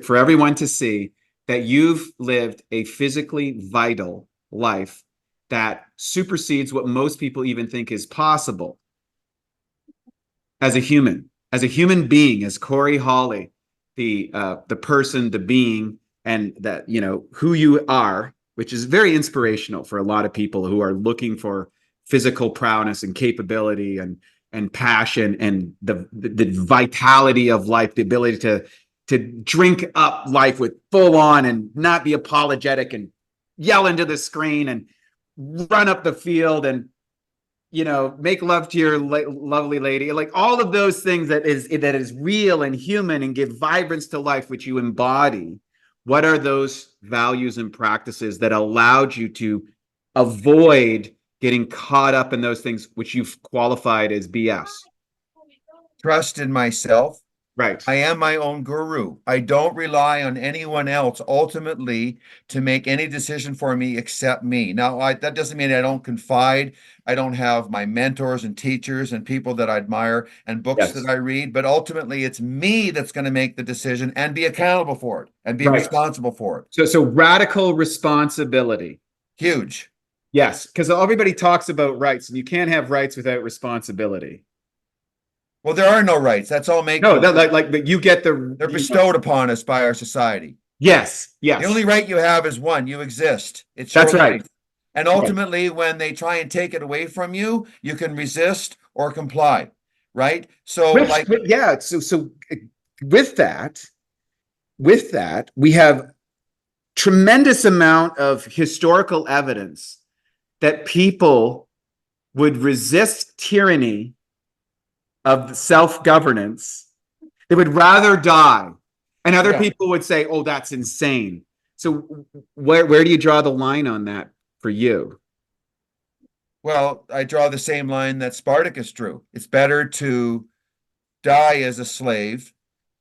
for everyone to see that you've lived a physically vital life that supersedes what most people even think is possible as a human being, as Cory Holly, the person, the being, and that, who you are, which is very inspirational for a lot of people who are looking for physical prowess and capability and passion and the vitality of life, the ability to drink up life with full on and not be apologetic and yell into the screen and run up the field and make love to your lovely lady, like all of those things that is real and human and give vibrance to life, which you embody. What are those values and practices that allowed you to avoid getting caught up in those things which you've qualified as BS? Trust in myself. Right. I am my own guru. I don't rely on anyone else ultimately to make any decision for me except me. Now, that doesn't mean I don't confide. I don't have my mentors and teachers and people that I admire and books that I read, but ultimately it's me that's going to make the decision and be accountable for it and be responsible for it. So radical responsibility. Huge. Yes, because everybody talks about rights, and you can't have rights without responsibility. Well, there are no rights. That's all make. No, like you get they're bestowed upon us by our society. Yes. The only right you have is one. You exist. It's That's your right. life. And ultimately, when they try and take it away from you, you can resist or comply. Right. So So with that, we have tremendous amount of historical evidence that people would resist tyranny of self-governance. They would rather die. And other people would say, oh, that's insane. So where do you draw the line on that for you? Well, I draw the same line that Spartacus drew. It's better to die as a slave.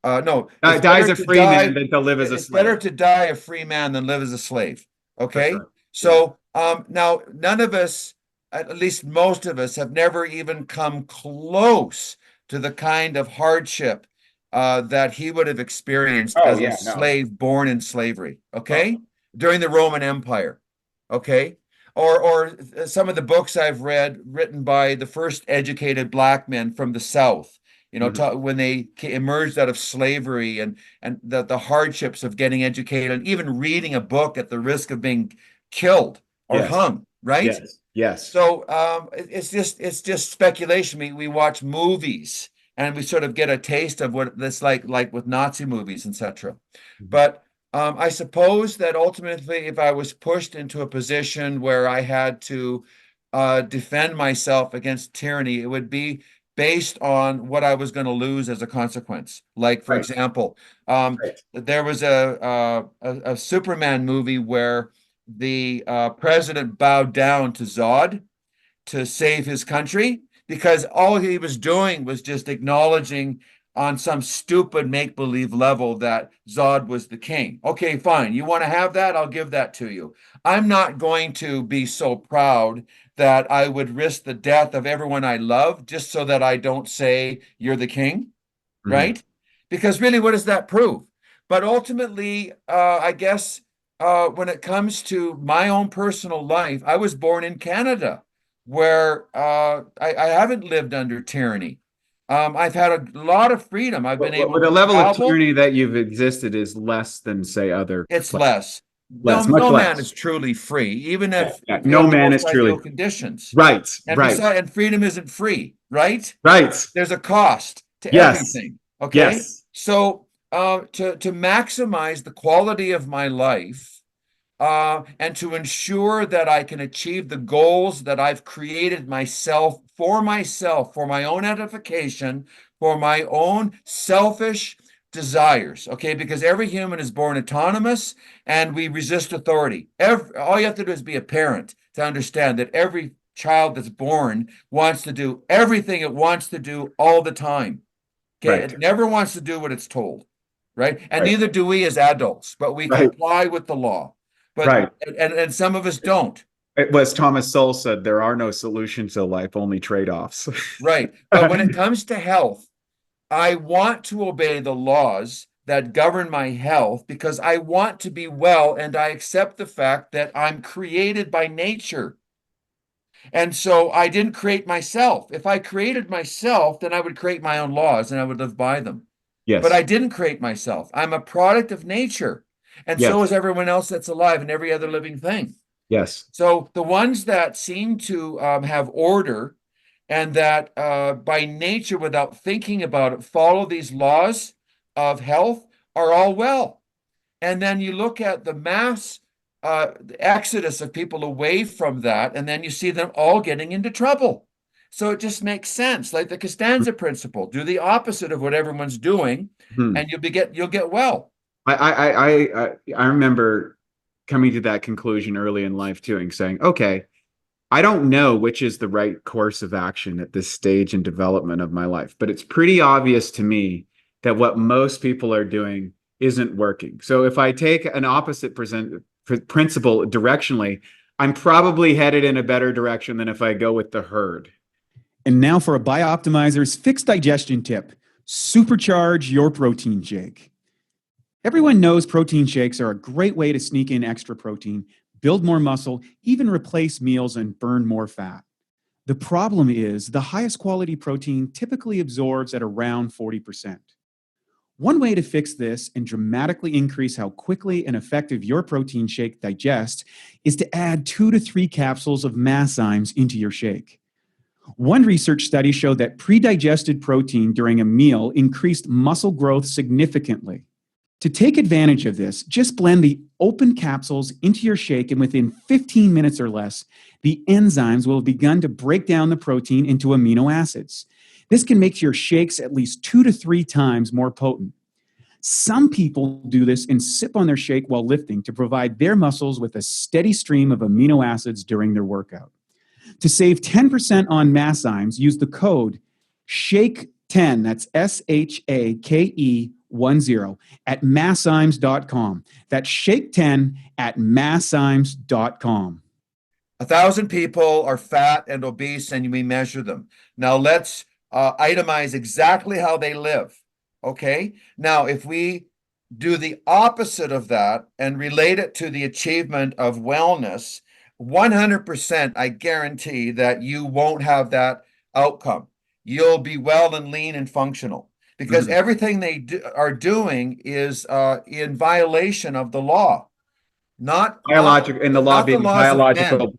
No, die as a free man than to live as a slave. It's better to die a free man than live as a slave. Okay. Right. So now none of us, at least most of us, have never even come close to the kind of hardship that he would have experienced as a slave born in slavery. Okay. During the Roman Empire. Okay. Or some of the books I've read written by the first educated black men from the South, when they emerged out of slavery and the hardships of getting educated and even reading a book at the risk of being killed or hung, right? Yes. So it's just speculation. We watch movies and we sort of get a taste of what this like with Nazi movies, etc. But I suppose that ultimately, if I was pushed into a position where I had to defend myself against tyranny, it would be based on what I was going to lose as a consequence. Like, for example, there was a Superman movie where the president bowed down to Zod to save his country because all he was doing was just acknowledging on some stupid make-believe level that Zod was the king. Okay, fine. You want to have that? I'll give that to you. I'm not going to be so proud that I would risk the death of everyone I love just so that I don't say you're the king, right? Because really, what does that prove? But ultimately, I guess when it comes to my own personal life, I was born in Canada, where I haven't lived under tyranny. I've had a lot of freedom. I've been able But the to level of travel. tyranny that you've existed is less than, say, other It's places. less. Less, No, much no man less. is truly free, even if Yeah, you no have the man most is truly ideal conditions. right. And Right. and freedom isn't free, right? Right. There's a cost to Yes. everything. Okay. Yes. So to maximize the quality of my life, and to ensure that I can achieve the goals that I've created myself, for my own edification, for my own selfish desires, okay? Because every human is born autonomous and we resist authority. All you have to do is be a parent to understand that every child that's born wants to do everything it wants to do all the time. Okay, Right. it never wants to do what it's told, right? And Right. neither do we as adults, but we Right. comply with the law. But Right. and some of us don't. It was Thomas Sowell said, there are no solutions to life, only trade-offs. Right. But when it comes to health, I want to obey the laws that govern my health because I want to be well and I accept the fact that I'm created by nature. And so I didn't create myself. If I created myself, then I would create my own laws and I would live by them. But I Yes. didn't create myself. I'm a product of nature. And so is Yes. everyone else that's alive and every other living thing. Yes. So the ones that seem to have order and that by nature, without thinking about it, follow these laws of health are all well. And then you look at the mass exodus of people away from that, and then you see them all getting into trouble. So it just makes sense, like the Costanza principle: do the opposite of what everyone's doing, Hmm. and you'll get well. I remember coming to that conclusion early in life too, and saying, okay, I don't know which is the right course of action at this stage in development of my life, but it's pretty obvious to me that what most people are doing isn't working. So if I take an opposite principle directionally, I'm probably headed in a better direction than if I go with the herd. And now for a Bioptimizers fixed digestion tip: supercharge your protein shake. Everyone knows protein shakes are a great way to sneak in extra protein, build more muscle, even replace meals and burn more fat. The problem is the highest quality protein typically absorbs at around 40%. One way to fix this and dramatically increase how quickly and effective your protein shake digests is to add 2 to 3 capsules of masszymes into your shake. One research study showed that pre-digested protein during a meal increased muscle growth significantly. To take advantage of this, just blend the open capsules into your shake, and within 15 minutes or less, the enzymes will have begun to break down the protein into amino acids. This can make your shakes at least 2 to 3 times more potent. Some people do this and sip on their shake while lifting to provide their muscles with a steady stream of amino acids during their workout. To save 10% on masszymes, use the code SHAKE10, that's SHAKE10, at masszymes.com. That's SHAKE10 at masszymes.com. 1,000 people are fat and obese, and we measure them. Now let's itemize exactly how they live. Okay. Now, if we do the opposite of that and relate it to the achievement of wellness, 100%, I guarantee that you won't have that outcome. You'll be well and lean and functional because everything they are doing is in violation of the law. Not Biological, and the law not the being laws of men, biological.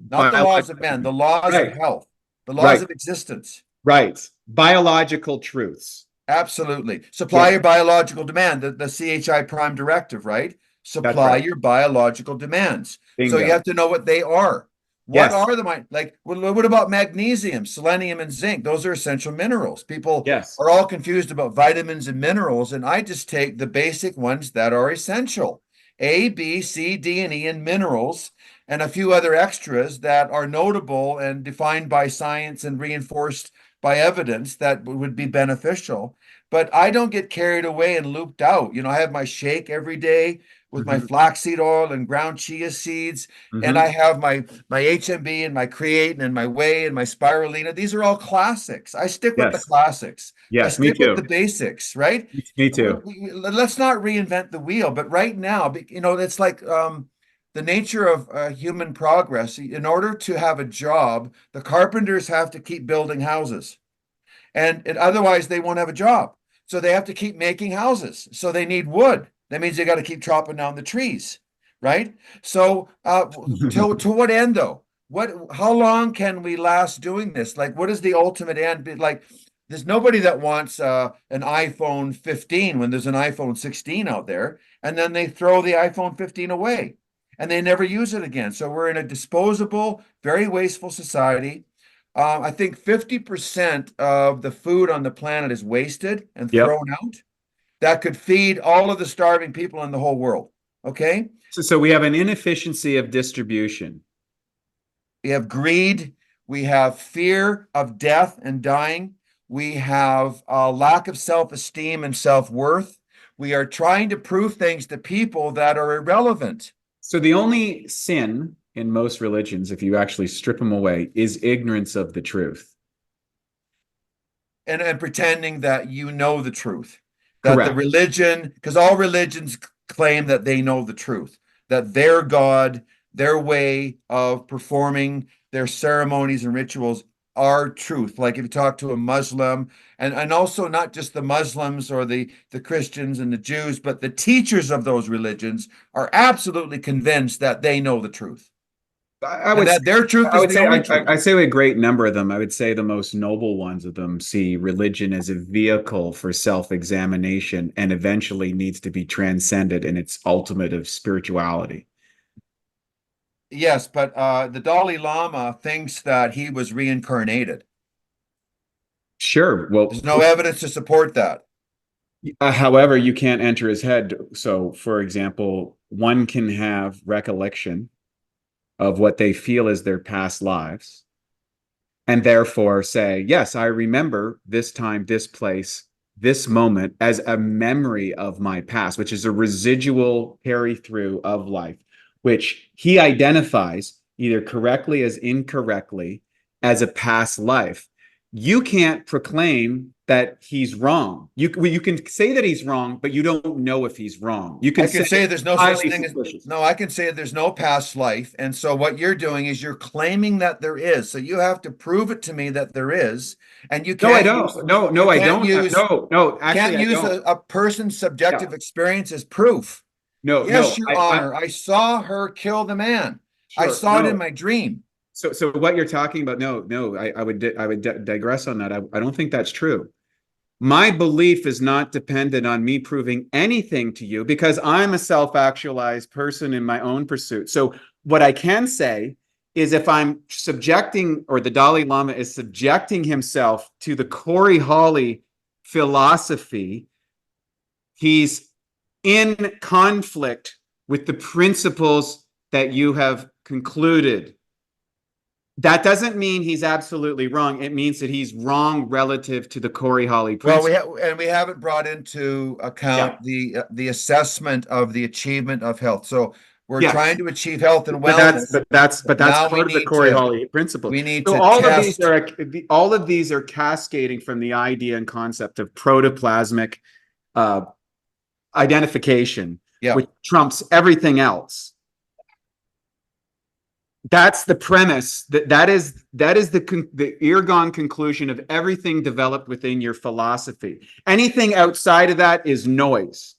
not the laws of men, the laws of Right. health, the laws Right. of existence. Right. Biological truths. Absolutely. Supply your biological demand, the CHI prime directive, right? Supply your biological demands. Bingo. So you have to know what they are. What Yes. are the, like, what about magnesium, selenium, and zinc? Those are essential minerals. People Yes. are all confused about vitamins and minerals, and I just take the basic ones that are essential: A, B, C, D, and E, and minerals, and a few other extras that are notable and defined by science and reinforced by evidence that would be beneficial. but I don't get carried away and looped out. I have my shake every day with my flaxseed oil and ground chia seeds, and I have my HMB and my creatine and my whey and my spirulina. These are all classics. I stick with the Yes. classics. I Yes, me stick with too. the basics, right? Me too. Let's not reinvent the wheel. But right now, it's like the nature of human progress. In order to have a job, the carpenters have to keep building houses, and otherwise they won't have a job. So they have to keep making houses. So they need wood. That means they got to keep chopping down the trees, right? So to what end though? How long can we last doing this? Like, what is the ultimate end? Like, there's nobody that wants an iPhone 15 when there's an iPhone 16 out there, and then they throw the iPhone 15 away and they never use it again. So we're in a disposable, very wasteful society. I think 50% of the food on the planet is wasted and Yep. thrown out. That could feed all of the starving people in the whole world. Okay. So we have an inefficiency of distribution. We have greed. We have fear of death and dying. We have a lack of self-esteem and self-worth. We are trying to prove things to people that are irrelevant. So the only sin in most religions, if you actually strip them away, is ignorance of the truth. And pretending that you know the truth. That Correct. the religion, because all religions claim that they know the truth, that their God, their way of performing their ceremonies and rituals are truth. Like if you talk to a Muslim, and also not just the Muslims or the Christians and the Jews, but the teachers of those religions are absolutely convinced that they know the truth. I would that their truth I is would the say only truth. I say a great number of them. I would say the most noble ones of them see religion as a vehicle for self-examination and eventually needs to be transcended in its ultimate of spirituality. Yes, but the Dalai Lama thinks that he was reincarnated. Sure. Well, there's no evidence to support that. However, you can't enter his head. So, for example, one can have recollection of what they feel as their past lives, and therefore say, yes, I remember this time, this place, this moment as a memory of my past, which is a residual carry through of life, which he identifies either correctly as incorrectly as a past life. You can't proclaim that he's wrong. You can say that he's wrong, but you don't know if he's wrong. You can say there's no such thing as no. I can say there's no past life, and so what you're doing is you're claiming that there is. So you have to prove it to me that there is, and you can't. No, I don't. No, I don't. No. Actually, can't use a person's subjective experience as proof. No, yes, Your Honor. I saw her kill the man. Sure, I saw it in my dream. So what you're talking about? No. I would digress on that. I don't think that's true. My belief is not dependent on me proving anything to you because I'm a self-actualized person in my own pursuit. So what I can say is if I'm subjecting, or the Dalai Lama is subjecting himself to the Cory Holly philosophy, he's in conflict with the principles that you have concluded. That doesn't mean he's absolutely wrong. It means that he's wrong relative to the Cory Holly principle. Well, we haven't brought into account the assessment of the achievement of health. So we're trying to achieve health and wellness. But that's part of the Cory Holly principle. We need so to all of these are cascading from the idea and concept of protoplasmic identification, which trumps everything else. That's the premise. That is the ergon conclusion of everything developed within your philosophy. Anything outside of that is noise.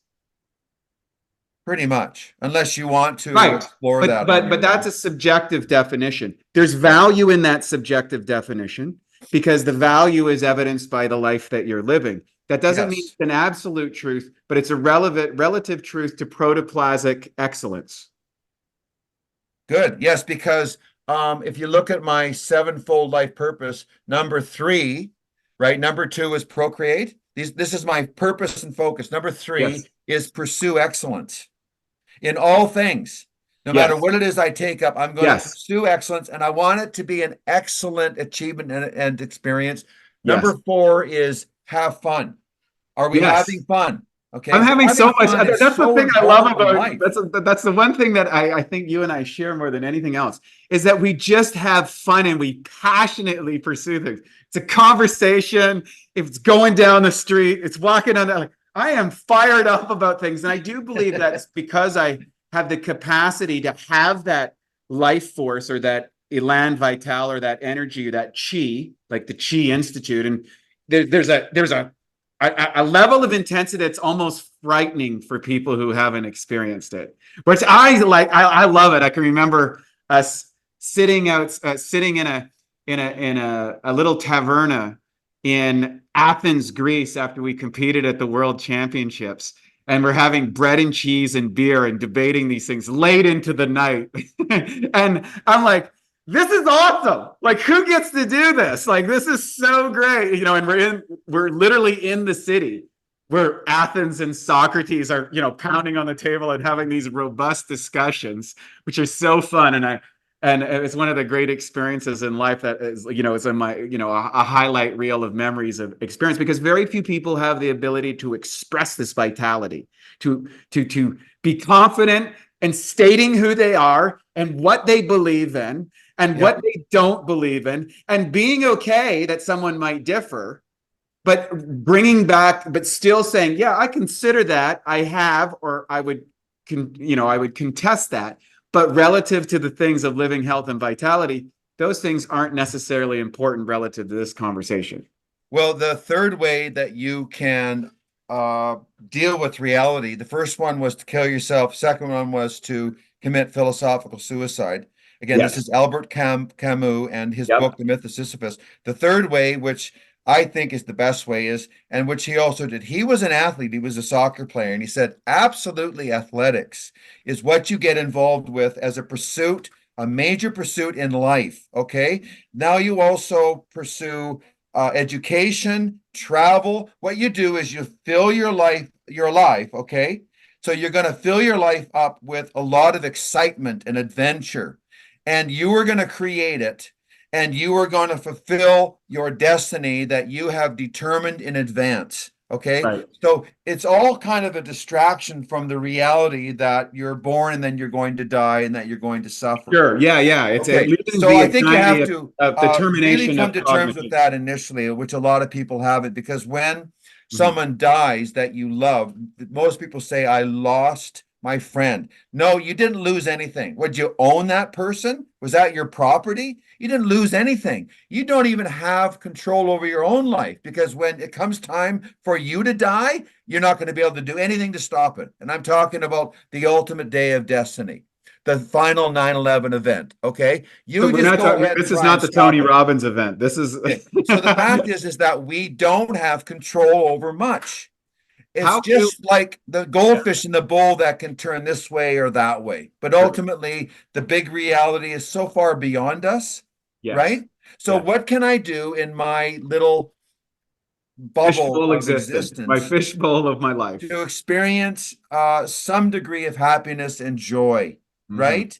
Pretty much, unless you want to explore that. But that's a subjective definition. There's value in that subjective definition because the value is evidenced by the life that you're living. That doesn't mean it's an absolute truth, but it's a relative truth to protoplasmic excellence. Good. Yes, because if you look at my sevenfold life purpose, number 3, right? Number 2 is procreate. This is my purpose and focus. Number 3 is pursue excellence in all things. No matter what it is I take up, I'm going to pursue excellence, and I want it to be an excellent achievement and experience. Number 4 is have fun. Are we Yes. having fun? Okay. I'm having so much. fun is That's the so thing I love involved in about life. that's the one thing that I think you and I share more than anything else is that we just have fun and we passionately pursue things. It's a conversation. If it's going down the street, it's walking on the. Like, I am fired up about things, and I do believe that's because I have the capacity to have that life force or that elan vital or that energy or that chi, like the Chi Institute, and there's a level of intensity that's almost frightening for people who haven't experienced it, which I like. I love it. I can remember us sitting in a little taverna in Athens, Greece, after we competed at the World Championships, and we're having bread and cheese and beer and debating these things late into the night. And I'm like, this is awesome. Like, who gets to do this? Like, this is so great. And we're literally in the city where Athens and Socrates are, pounding on the table and having these robust discussions, which are so fun. And it's one of the great experiences in life that is, it's in my, a highlight reel of memories of experience, because very few people have the ability to express this vitality, to be confident and stating who they are and what they believe in and what they don't believe in, and being okay that someone might differ, but bringing back, but still saying, yeah, I consider that, I have, or I would contest that. But relative to the things of living health and vitality, those things aren't necessarily important relative to this conversation. Well, the third way that you can deal with reality, the first one was to kill yourself. Second one was to commit philosophical suicide. Again, This is Albert Camus and his book, The Myth of Sisyphus. The third way, which I think is the best way, is, and which he also did, he was an athlete, he was a soccer player, and he said, absolutely, athletics is what you get involved with as a pursuit, a major pursuit in life, okay? Now you also pursue education, travel. What you do is you fill your life, okay? So you're going to fill your life up with a lot of excitement and adventure, and you are going to create it, and you are going to fulfill your destiny that you have determined in advance. Okay. Right. So it's all kind of a distraction from the reality that you're born and then you're going to die and that you're going to suffer. Sure. Yeah. It's okay. So I think you have to really come to terms with that initially, which a lot of people haven't, because when someone dies that you love, most people say, I lost my friend. No, you didn't lose anything. Would you own that person? Was that your property? You didn't lose anything. You don't even have control over your own life, because when it comes time for you to die, you're not going to be able to do anything to stop it. And I'm talking about the ultimate day of destiny, the final 9/11 event. Okay. This is not the Tony Robbins event. This is so the fact is that we don't have control over much. It's like the goldfish in the bowl that can turn this way or that way. But ultimately, the big reality is so far beyond us, right? So what can I do in my little bubble of existence, my fishbowl of my life, to experience some degree of happiness and joy, right?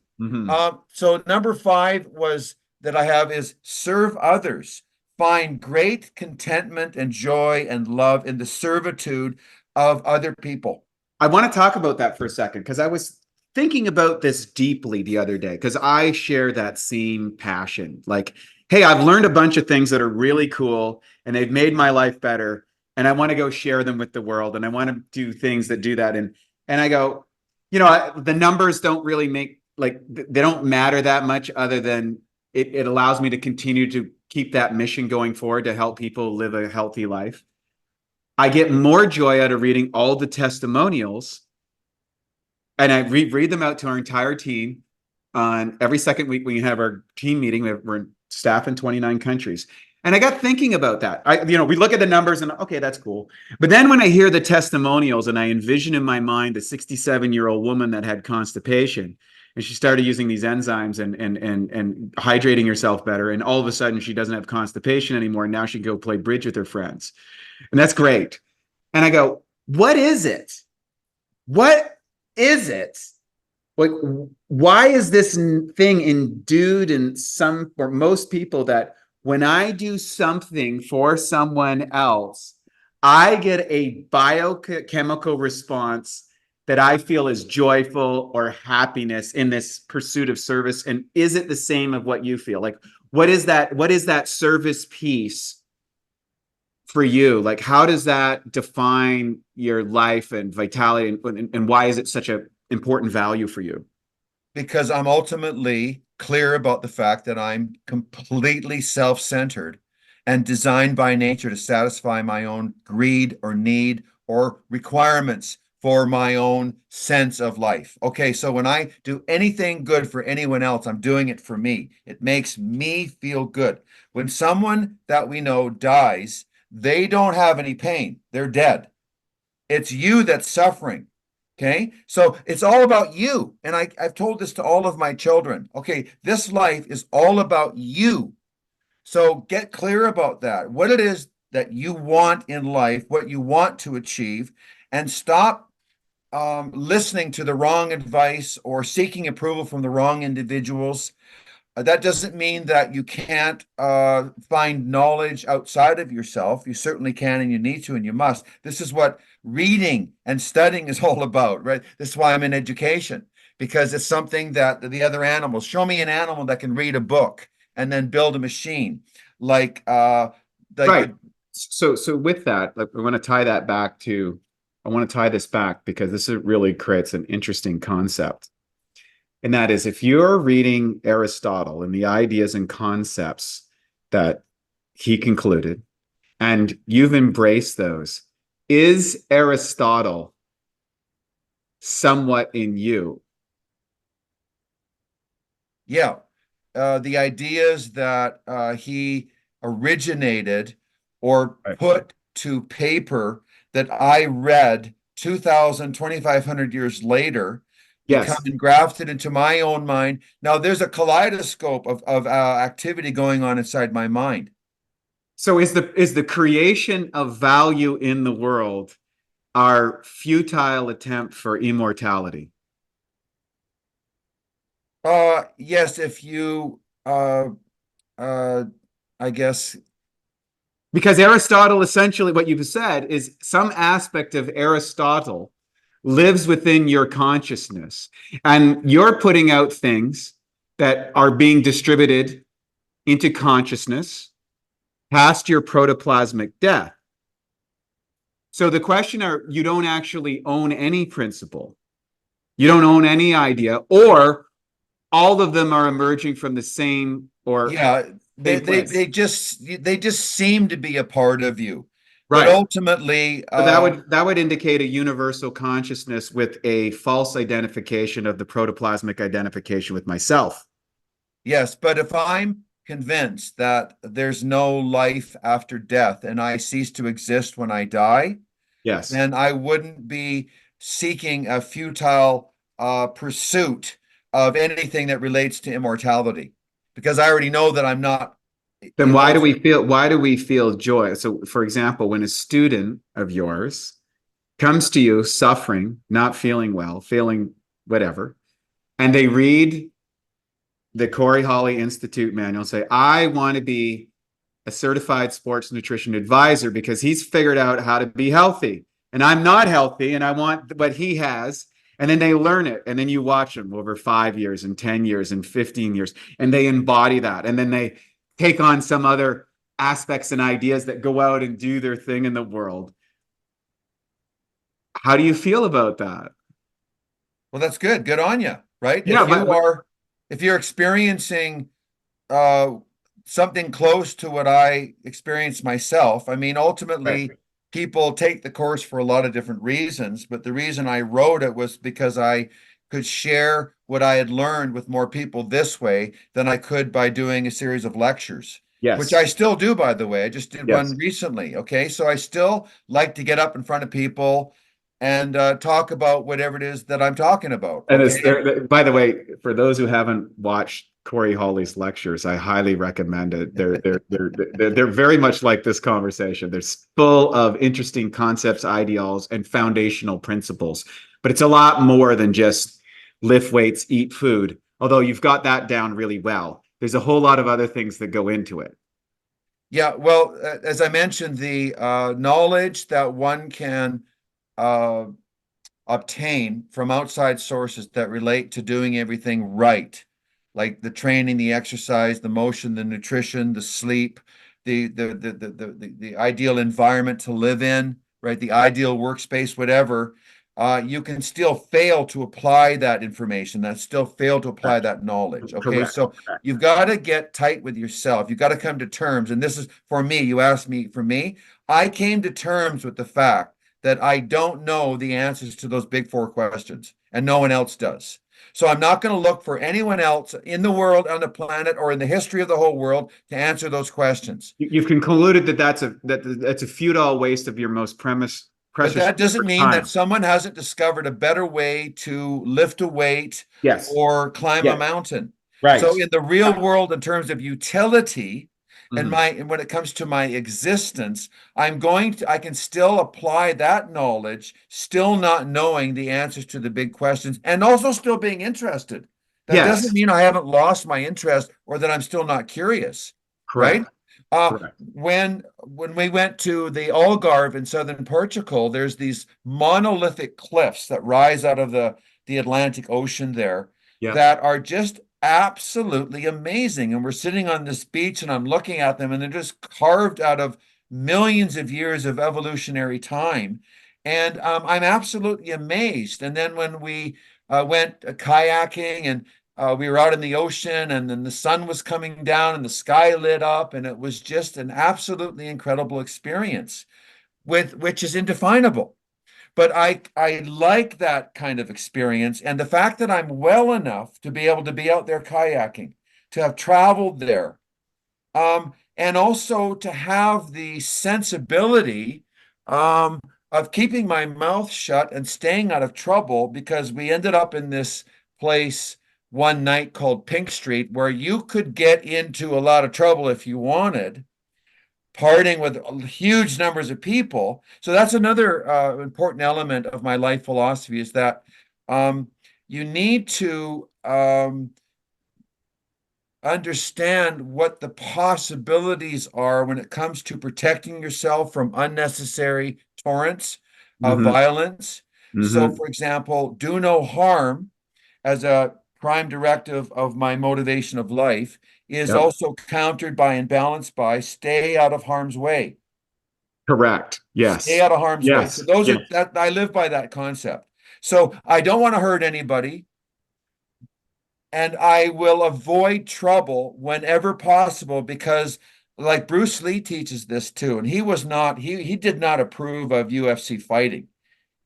So number 5 was that I have is serve others. Find great contentment and joy and love in the servitude of other people. I want to talk about that for a second, because I was thinking about this deeply the other day, because I share that same passion. Like, hey, I've learned a bunch of things that are really cool and they've made my life better, and I want to go share them with the world, and I want to do things that do that. And I go, the numbers don't really they don't matter that much, other than it allows me to continue to keep that mission going forward to help people live a healthy life. I get more joy out of reading all the testimonials, and I read them out to our entire team on every second week when we have our team meeting. We're staff in 29 countries. And I got thinking about that. We look at the numbers and okay, that's cool. But then when I hear the testimonials and I envision in my mind the 67-year-old woman that had constipation, and she started using these enzymes and hydrating herself better, and all of a sudden she doesn't have constipation anymore, and now she can go play bridge with her friends. And that's great. And I go, what is it? What is it? Like, why is this thing endued in some, or most people, that when I do something for someone else, I get a biochemical response that I feel is joyful or happiness in this pursuit of service. And is it the same of what you feel? Like, what is that service piece for you? Like, how does that define your life and vitality, and why is it such an important value for you? Because I'm ultimately clear about the fact that I'm completely self-centered and designed by nature to satisfy my own greed or need or requirements for my own sense of life. Okay, so when I do anything good for anyone else, I'm doing it for me. It makes me feel good. When someone that we know dies, they don't have any pain. They're dead. It's you that's suffering. Okay, so it's all about you. And I've told this to all of my children. Okay, this life is all about you. So get clear about that, what it is that you want in life, what you want to achieve, and stop listening to the wrong advice or seeking approval from the wrong individuals. That doesn't mean that you can't find knowledge outside of yourself. You certainly can, and you need to, and you must. This is what reading and studying is all about, right? This is why I'm in education, because it's something that the other animals, show me an animal that can read a book and then build a machine. Like Right. So with that, like, I want to tie this back because this really creates an interesting concept. And that is, if you're reading Aristotle and the ideas and concepts that he concluded, and you've embraced those, is Aristotle somewhat in you? Yeah. The ideas that he originated or put to paper that I read 2,500 years later become engrafted into my own mind. Now there's a kaleidoscope of activity going on inside my mind. So is the creation of value in the world our futile attempt for immortality? Yes, if you I guess, because Aristotle, essentially what you've said is some aspect of Aristotle lives within your consciousness, and you're putting out things that are being distributed into consciousness past your protoplasmic death. So the question are, you don't actually own any principle. You don't own any idea, or all of them are emerging from the same or yeah, they just seem to be a part of you. But ultimately, but that would indicate a universal consciousness with a false identification of the protoplasmic identification with myself. Yes, but if I'm convinced that there's no life after death and I cease to exist when I die, yes, then I wouldn't be seeking a futile pursuit of anything that relates to immortality, because I already know that I'm not. Then why do we feel joy? So, for example, when a student of yours comes to you suffering, not feeling well, feeling whatever, and they read the Cory Holly Institute manual and say, I want to be a certified sports nutrition advisor because he's figured out how to be healthy, and I'm not healthy and I want what he has. And then they learn it, and then you watch them over 5 years and 10 years and 15 years, and they embody that, and then they take on some other aspects and ideas that go out and do their thing in the world. How do you feel about that? Well, that's good. Good on you, right? Yeah, if you're experiencing something close to what I experienced myself, I mean, ultimately, people take the course for a lot of different reasons, but the reason I wrote it was because I could share what I had learned with more people this way than I could by doing a series of lectures. Yes. Which I still do, by the way. I just did one recently. Okay. So I still like to get up in front of people and talk about whatever it is that I'm talking about. Okay? And by the way, for those who haven't watched Cory Holly's lectures, I highly recommend it. They're very much like this conversation. They're full of interesting concepts, ideals, and foundational principles. But it's a lot more than just lift weights, eat food. Although you've got that down really well. There's a whole lot of other things that go into it. Yeah, well, as I mentioned, the knowledge that one can uh, obtain from outside sources that relate to doing everything right, like the training, the exercise, the motion, the nutrition, the sleep, the ideal environment to live in, right? The ideal workspace, whatever. You can still fail to apply that information. That still fail to apply Correct. that knowledge. Okay, Correct. so you've got to get tight with yourself. You've got to come to terms. And this is for me. You asked me for me. I came to terms with the fact that I don't know the answers to those big four questions, and no one else does. So I'm not going to look for anyone else in the world, on the planet, or in the history of the whole world to answer those questions. You've concluded that that's a futile waste of your most But precious that doesn't mean that time. someone hasn't discovered a better way to lift a weight Yes. or climb a Yes. mountain. Right. So in the real world, in terms of utility, and Mhm. when it comes to my existence, I can still apply that knowledge, still not knowing the answers to the big questions, and also still being interested. That doesn't Yes. mean I haven't lost my interest or that I'm still not curious, right? Correct. Correct. When we went to the Algarve in southern Portugal, there's these monolithic cliffs that rise out of the Atlantic Ocean there Yeah. that are just absolutely amazing. And we're sitting on this beach and I'm looking at them and they're just carved out of millions of years of evolutionary time. And I'm absolutely amazed. And then when we went kayaking and we were out in the ocean and then the sun was coming down and the sky lit up and it was just an absolutely incredible experience with which is indefinable. But I like that kind of experience and the fact that I'm well enough to be able to be out there kayaking, to have traveled there, and also to have the sensibility of keeping my mouth shut and staying out of trouble because we ended up in this place one night called Pink Street where you could get into a lot of trouble if you wanted, partying with huge numbers of people. So that's another important element of my life philosophy is that um, you need to understand what the possibilities are when it comes to protecting yourself from unnecessary torrents of Hmm. violence. So, Hmm. for example, do no harm as a prime directive of my motivation of life is Yep. also countered by and balanced by stay out of harm's way. Correct. Stay Yes. out of harm's way. So Yes. those Yes. are that I live by that concept. So I don't want to hurt anybody and I will avoid trouble whenever possible because like Bruce Lee teaches this too and he did not approve of UFC fighting.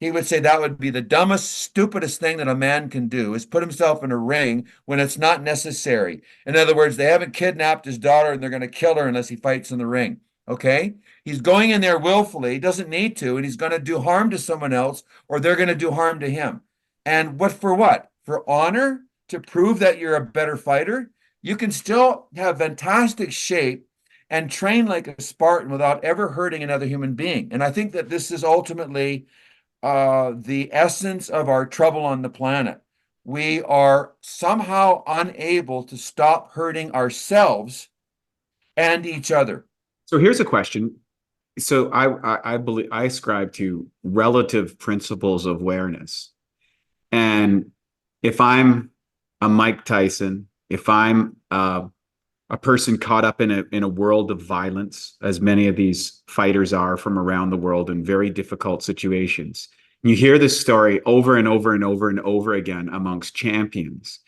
He would say that would be the dumbest, stupidest thing that a man can do is put himself in a ring when it's not necessary. In other words, they haven't kidnapped his daughter and they're going to kill her unless he fights in the ring. Okay? He's going in there willfully, he doesn't need to, and he's going to do harm to someone else or they're going to do harm to him. And what for what? For honor? To prove that you're a better fighter? You can still have fantastic shape and train like a Spartan without ever hurting another human being. And I think that this is ultimately the essence of our trouble on the planet. We are somehow unable to stop hurting ourselves and each other. So here's a question. So I believe I ascribe to relative principles of awareness. And if I'm a Mike Tyson, if I'm a person caught up in a world of violence, as many of these fighters are from around the world in very difficult situations, you hear this story over and over and over and over again amongst champions,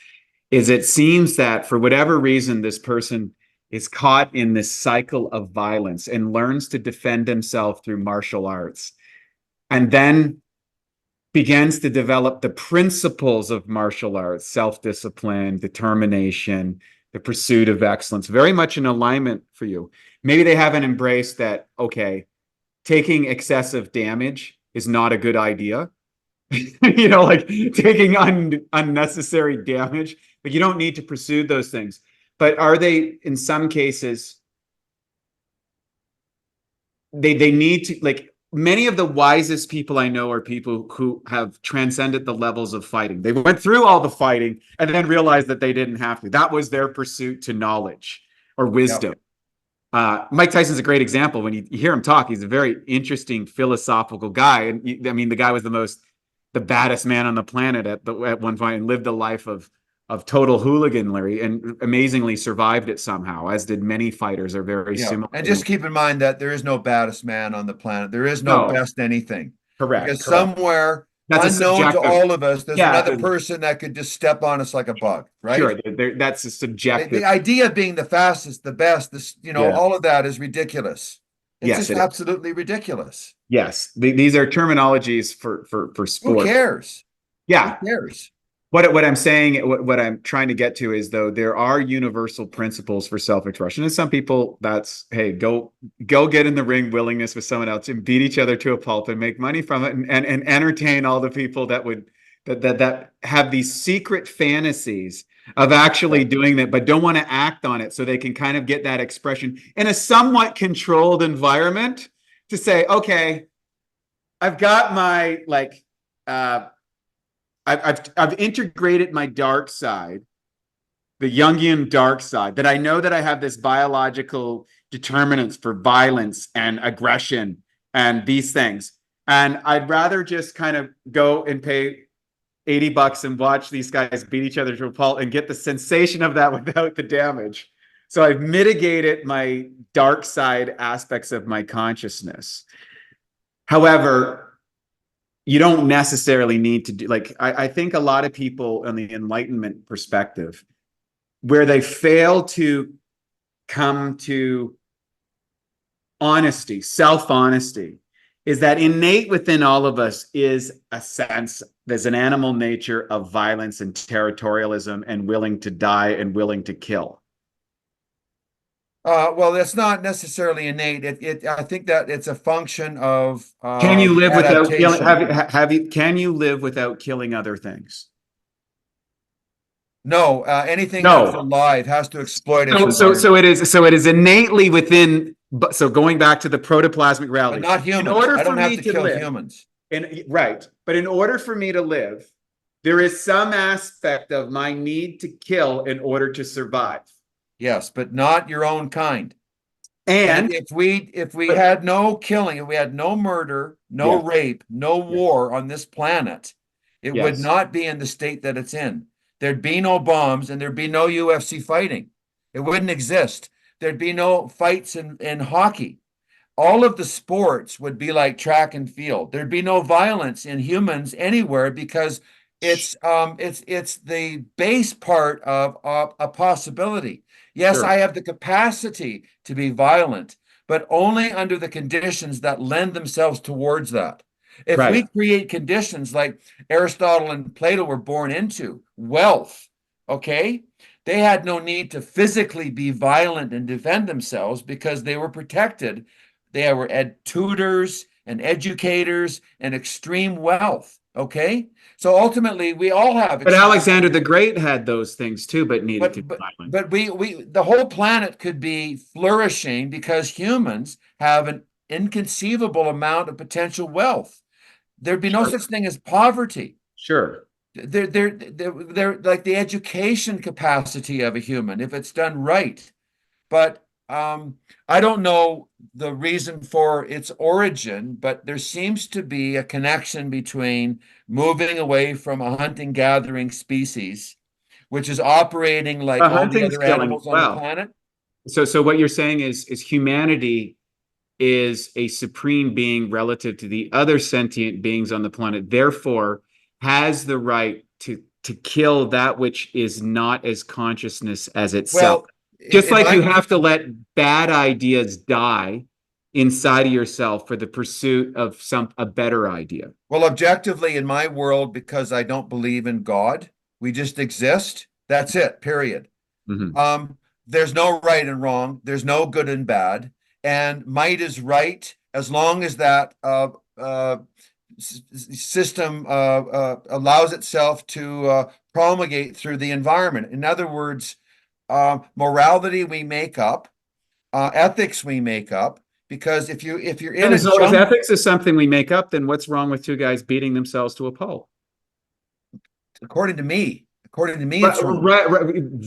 is it seems that for whatever reason, this person is caught in this cycle of violence and learns to defend himself through martial arts and then begins to develop the principles of martial arts, self-discipline, determination, the pursuit of excellence, very much in alignment for you. Maybe they haven't embraced that, okay, taking excessive damage is not a good idea. Like taking unnecessary damage, but you don't need to pursue those things. But are they, in some cases, they need to, like, many of the wisest people I know are people who have transcended the levels of fighting. They went through all the fighting and then realized that they didn't have to. That was their pursuit to knowledge or Yep. wisdom. Mike Tyson's a great example. When you hear him talk, he's a very interesting philosophical guy. And I mean, the guy was the baddest man on the planet at one point, and lived a life of total hooliganry, and amazingly survived it somehow, as did many fighters are very similar. And just keep in mind that there is no baddest man on the planet. There is no best anything. Correct. Because somewhere that's unknown to all of us, there's another there's- person that could just step on us like a bug, right? Sure, that's a subjective. The idea of being the fastest, the best, all of that is ridiculous. It's just absolutely ridiculous. Yes, these are terminologies for sport. Who cares? Yeah. Who cares? What I'm saying, what I'm trying to get to is, though, there are universal principles for self-expression. And some people, that's, hey, go get in the ring, willingness with someone else, and beat each other to a pulp and make money from it, and entertain all the people that have these secret fantasies of actually doing that, but don't want to act on it, so they can kind of get that expression in a somewhat controlled environment to say, okay, I've got my I've integrated my dark side, the Jungian dark side, that I know that I have this biological determinants for violence and aggression and these things. And I'd rather just kind of go and pay $80 and watch these guys beat each other to a pulp and get the sensation of that without the damage. So I've mitigated my dark side aspects of my consciousness. However, you don't necessarily need to do, I think a lot of people in the Enlightenment perspective, where they fail to come to honesty, self-honesty, is that innate within all of us is a sense, there's an animal nature of violence and territorialism and willing to die and willing to kill. Well, that's not necessarily innate. I think that it's a function of can you live without killing? Can you live without killing other things? No, anything that's alive has to exploit it. So it is innately within. So going back to the protoplasmic reality, but not humans. In order I don't for have me to to kill live, humans. But in order for me to live, there is some aspect of my need to kill in order to survive. Yes, but not your own kind. And if we had no killing, if we had no murder, no rape, no war on this planet, it would not be in the state that it's in. There'd be no bombs, and there'd be no UFC fighting. It wouldn't exist. There'd be no fights in hockey. All of the sports would be like track and field. There'd be no violence in humans anywhere, because it's the base part of a possibility. Yes, Sure. I have the capacity to be violent, but only under the conditions that lend themselves towards that. If we create conditions like Aristotle and Plato were born into, wealth, okay, they had no need to physically be violent and defend themselves, because they were protected. They had tutors and educators and extreme wealth. Okay, so ultimately we all have. But Alexander the Great had those things too, but needed to be violent. But we the whole planet could be flourishing because humans have an inconceivable amount of potential wealth. There'd be no such thing as poverty. Sure. They're like the education capacity of a human if it's done right. But I don't know the reason for its origin, but there seems to be a connection between moving away from a hunting-gathering species, which is operating like all the other animals on the planet. So what you're saying is humanity is a supreme being relative to the other sentient beings on the planet, therefore has the right to kill that which is not as consciousness as itself. Just like you have to let bad ideas die inside of yourself for the pursuit of a better idea. Well, objectively, in my world, because I don't believe in God, we just exist. That's it, period. Mm-hmm. There's no right and wrong. There's no good and bad. And might is right as long as that system allows itself to promulgate through the environment. In other words, morality we make up, ethics we make up, because if you're in if ethics is something we make up, then what's wrong with two guys beating themselves to a pulp? According to me, it's wrong.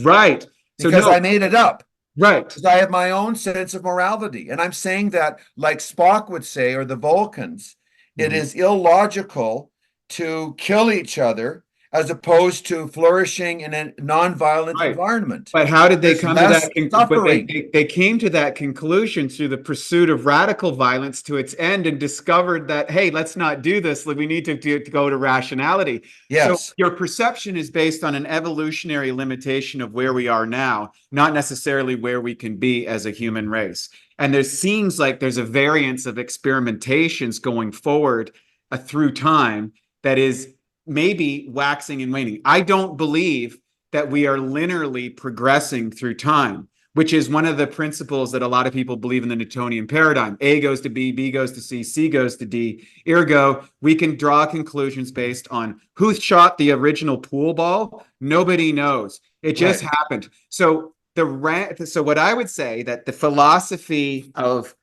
Right. Because I made it up. Right. Because I have my own sense of morality. And I'm saying that, like Spock would say, or the Vulcans, it is illogical to kill each other as opposed to flourishing in a nonviolent Right. environment. But how did they There's come to less that? But suffering. they came to that conclusion through the pursuit of radical violence to its end and discovered that, hey, let's not do this. We need to go to rationality. So Yes. your perception is based on an evolutionary limitation of where we are now, not necessarily where we can be as a human race. And there seems like there's a variance of experimentations going forward through time that is maybe waxing and waning. I don't believe that we are linearly progressing through time, which is one of the principles that a lot of people believe in the Newtonian paradigm. A goes to B, B goes to C, C goes to D. Ergo, we can draw conclusions based on who shot the original pool ball. Nobody knows. It just happened. So what I would say that the philosophy of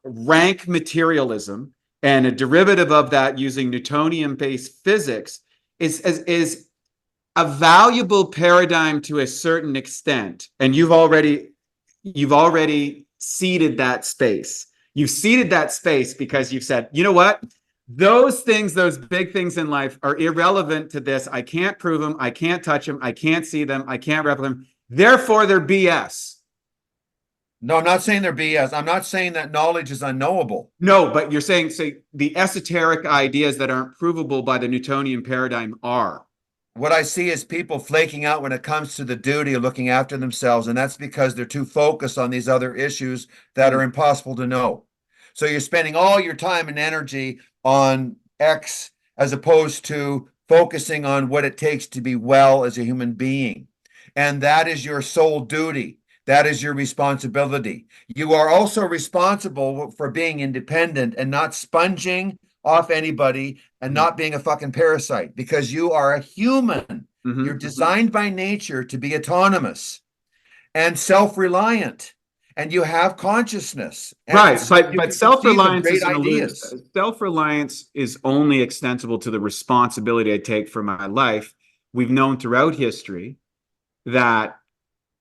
rank materialism and a derivative of that using Newtonian-based physics is a valuable paradigm to a certain extent, and you've already seeded that space. You've seeded that space because you've said, you know what? Those things, those big things in life are irrelevant to this. I can't prove them. I can't touch them. I can't see them. I can't replicate them. Therefore, they're BS. No, I'm not saying they're BS. I'm not saying that knowledge is unknowable. No, but you're saying, say, the esoteric ideas that aren't provable by the Newtonian paradigm are. What I see is people flaking out when it comes to the duty of looking after themselves, and that's because they're too focused on these other issues that are impossible to know. So you're spending all your time and energy on X as opposed to focusing on what it takes to be well as a human being. And that is your sole duty. That is your responsibility. You are also responsible for being independent and not sponging off anybody and not being a fucking parasite, because you are a human. You're designed by nature to be autonomous and self-reliant, and you have consciousness. Right, but self-reliance is an ideas. Self-reliance is only extensible to the responsibility I take for my life. We've known throughout history that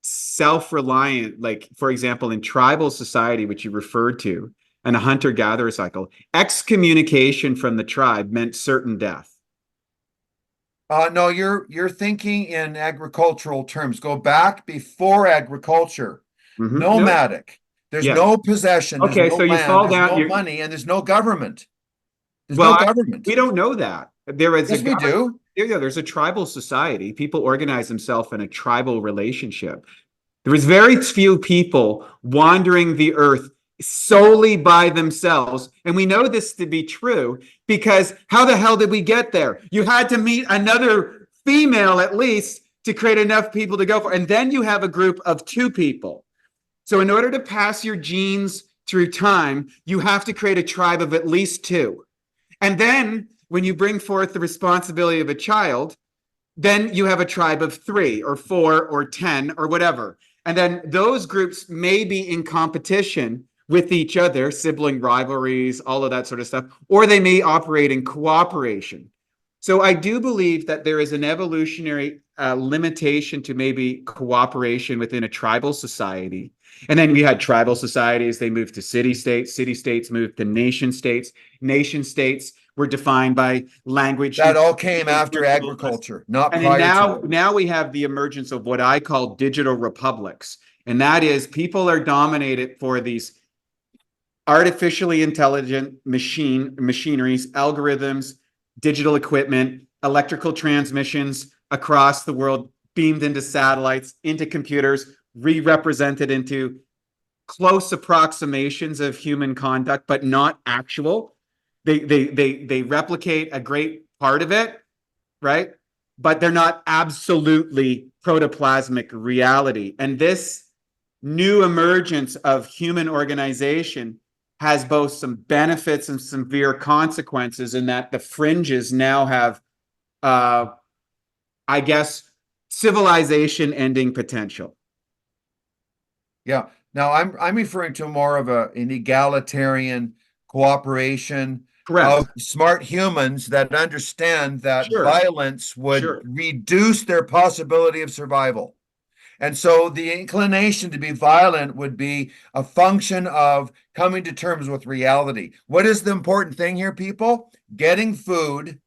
self-reliant, like, for example, in tribal society, which you referred to, and a hunter-gatherer cycle, excommunication from the tribe meant certain death. No, you're thinking in agricultural terms. Go back before agriculture. Nomadic. There's no possession. There's no so you land, fall there's down. no money, and there's no government. There's Well, no government. we don't know that. There is Yes, we do. Yeah, there's a tribal society. People organize themselves in a tribal relationship. There was very few people wandering the earth solely by themselves. And we know this to be true because how the hell did we get there? You had to meet another female at least to create enough people to go for. And then you have a group of two people. So in order to pass your genes through time, you have to create a tribe of at least two. And then when you bring forth the responsibility of a child, then you have a tribe of 3 or 4 or 10 or whatever. And then those groups may be in competition with each other, sibling rivalries, all of that sort of stuff, or they may operate in cooperation. So I do believe that there is an evolutionary limitation to maybe cooperation within a tribal society. And then we had tribal societies, they moved to city-states moved to nation-states. Nation-states were defined by language. That all came after agriculture, not and prior then to. Now we have the emergence of what I call digital republics. And that is people are dominated for these artificially intelligent machineries, algorithms, digital equipment, electrical transmissions across the world, beamed into satellites, into computers, re-represented into close approximations of human conduct, but not actual. They replicate a great part of it, right? But they're not absolutely protoplasmic reality. And this new emergence of human organization has both some benefits and severe consequences in that the fringes now have, I guess, civilization ending potential. Yeah. Now I'm referring to more of an egalitarian cooperation of smart humans that understand that violence would reduce their possibility of survival. And so the inclination to be violent would be a function of coming to terms with reality. What is the important thing here, people? Getting food,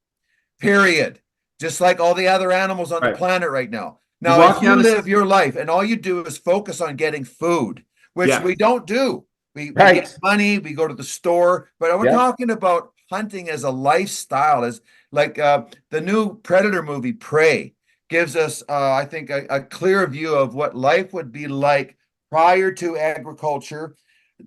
period. Just like all the other animals on the planet right now. Now, if you live your life and all you do is focus on getting food, which we don't do. We get money, we go to the store, but we're talking about hunting as a lifestyle, as like the new Predator movie, Prey, gives us, I think, a clear view of what life would be like prior to agriculture,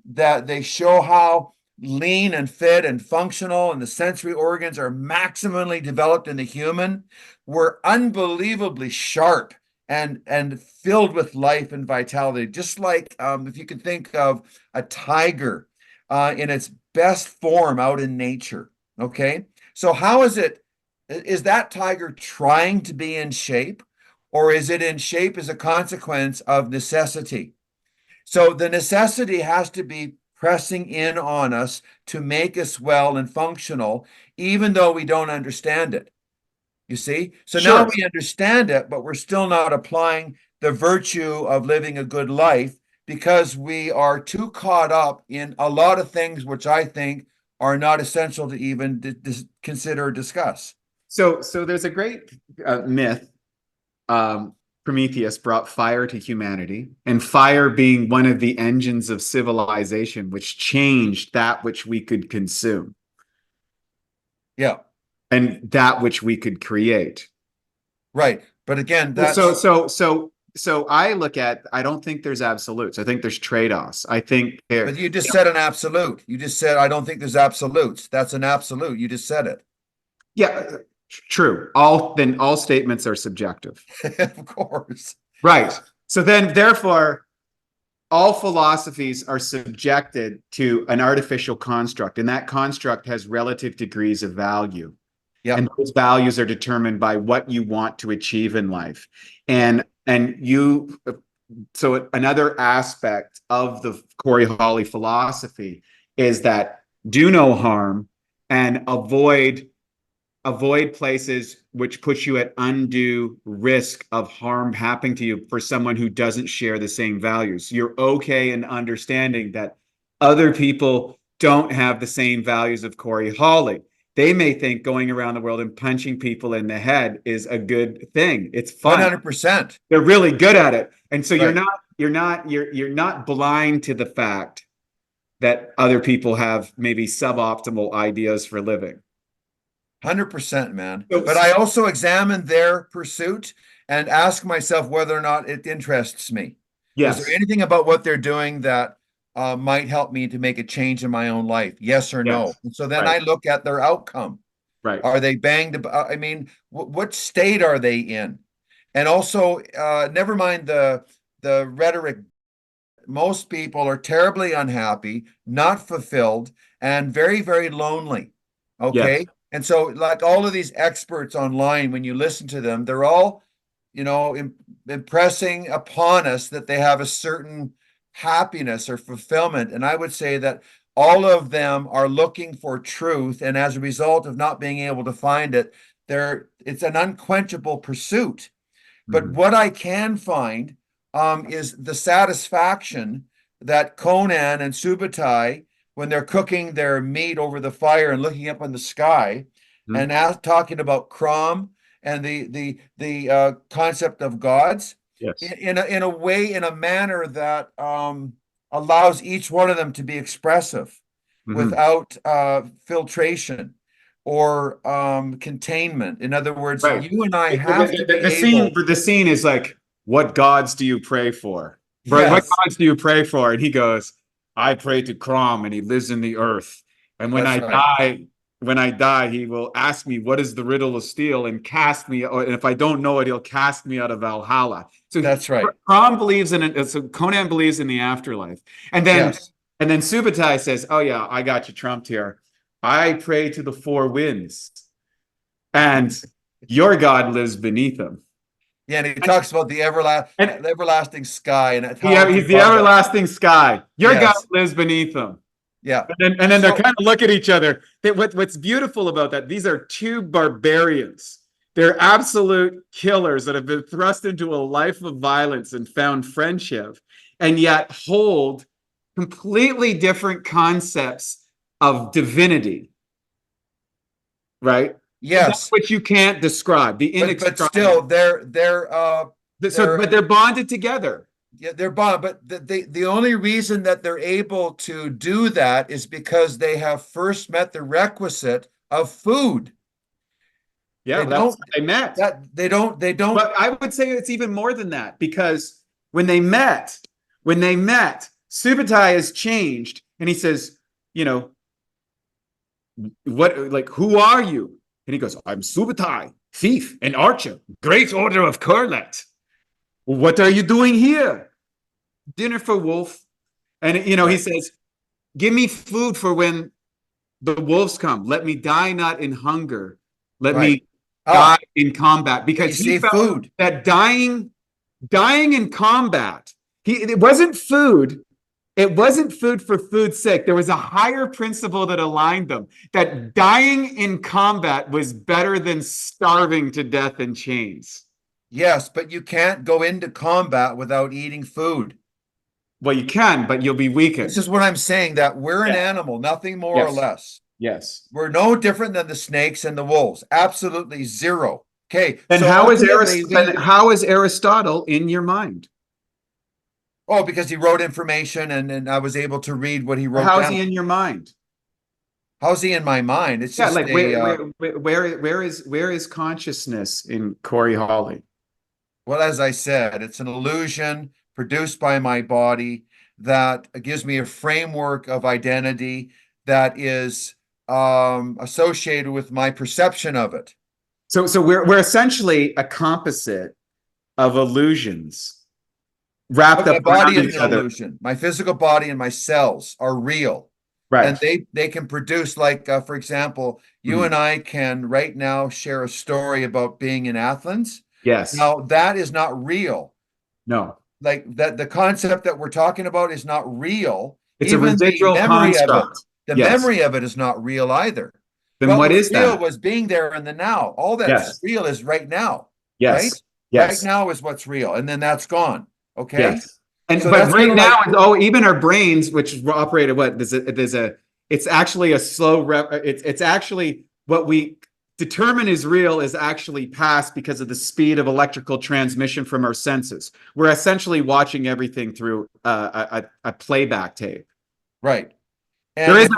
that they show how lean and fit and functional and the sensory organs are maximally developed in the human. We're unbelievably sharp and filled with life and vitality, just like if you can think of a tiger in its best form out in nature. Okay, so how is that tiger trying to be in shape, or is it in shape as a consequence of necessity? So the necessity has to be pressing in on us to make us well and functional, even though we don't understand it. You see? So now we understand it, but we're still not applying the virtue of living a good life because we are too caught up in a lot of things which I think are not essential to even consider or discuss. So there's a great myth. Prometheus brought fire to humanity, and fire being one of the engines of civilization, which changed that which we could consume. Yeah. And that which we could create. Right. But again, that's so I look at, I don't think there's absolutes. I think there's trade-offs. I think But you just said an absolute. You just said, I don't think there's absolutes. That's an absolute. You just said it. Yeah, true. All statements are subjective. Of course. Right. So then therefore, all philosophies are subjected to an artificial construct, and that construct has relative degrees of value. Yeah. And those values are determined by what you want to achieve in life. So another aspect of the Cory Holly philosophy is that do no harm and avoid places which put you at undue risk of harm happening to you for someone who doesn't share the same values. You're okay in understanding that other people don't have the same values of Cory Holly. They may think going around the world and punching people in the head is a good thing. It's fun. 100%. They're really good at it. And so you're not blind to the fact that other people have maybe suboptimal ideas for living. 100%, man. But I also examine their pursuit and ask myself whether or not it interests me. Yes. Is there anything about what they're doing that might help me to make a change in my own life? Yes or no? And so then I look at their outcome. Right. Are they banged? I mean, what state are they in? And also, never mind the rhetoric. Most people are terribly unhappy, not fulfilled, and very, very lonely. Okay. Yes. And so, like all of these experts online, when you listen to them, they're all, impressing upon us that they have a certain happiness or fulfillment. And I would say that all of them are looking for truth. And as a result of not being able to find it, it's an unquenchable pursuit. But what I can find is the satisfaction that Conan and Subutai, when they're cooking their meat over the fire and looking up in the sky and talking about Crom and the concept of gods, in a way, in a manner that allows each one of them to be expressive without filtration or containment. In other words, you and I have to be able. The scene is like, what gods do you pray for? Yes. What gods do you pray for? And he goes, I pray to Crom, and he lives in the earth. And when I die, he will ask me, what is the riddle of steel, and cast me, and if I don't know it, he'll cast me out of Valhalla. So that's right. Crom believes in it. So Conan believes in the afterlife. And then Subutai says, oh yeah, I got you trumped here. I pray to the four winds, and your God lives beneath them. Yeah, and he talks about the everlasting sky. And he's the everlasting sky. Your God lives beneath them. Yeah. And then they kind of look at each other. What's beautiful about that, these are two barbarians They're absolute killers that have been thrust into a life of violence and found friendship, and yet hold completely different concepts of divinity, right? Yes, Which you can't describe, the but still, inexpressible. But they're bonded together. yeah, they're bond. But the only reason that they're able to do that is because they have first met the requisite of food. Yeah, They well, that's don't how they met. they don't. But I would say it's even more than that, because when they met, Subutai has changed, and he says, you know, who are you? And he goes, I'm Subutai, thief and archer, great order of Kurlet. What are you doing here? Dinner for Wolf. And, he says, give me food for when the wolves come. Let me die not in hunger. Let me die in combat. Because he felt food. that dying in combat, it wasn't food. It wasn't food for food's sake. There was a higher principle that aligned them, that dying in combat was better than starving to death in chains. Yes, but you can't go into combat without eating food. Well, you can, but you'll be weakened. This is what I'm saying, that we're an animal, nothing more or less. Yes. We're no different than the snakes and the wolves. Absolutely zero. Okay. And so how is Aristotle in your mind? Oh, because he wrote information and I was able to read what he wrote How down. is he in your mind? How's he in my mind? It's just where is consciousness in Cory Holly? Well, as I said, it's an illusion produced by my body that gives me a framework of identity that is associated with my perception of it. So we're essentially a composite of illusions wrapped up body around is each an other. illusion. My physical body and my cells are real. Right. And they can produce, like, for example, you and I can right now share a story about being in Athens. Yes. Now, that is not real. No. Like that, the concept that we're talking about is not real. It's Even a residual the memory construct. of it, the memory of it is not real either. Then what is real that? was being there in the now. All that's real is right now. Yes. Right? Yes. Right now is what's real, and then that's gone. Okay. Yes. And So but right now, like, even our brains, which operate at what it's actually a slow it's actually what we determine is real is actually past because of the speed of electrical transmission from our senses. We're essentially watching everything through a playback tape. Right. And there is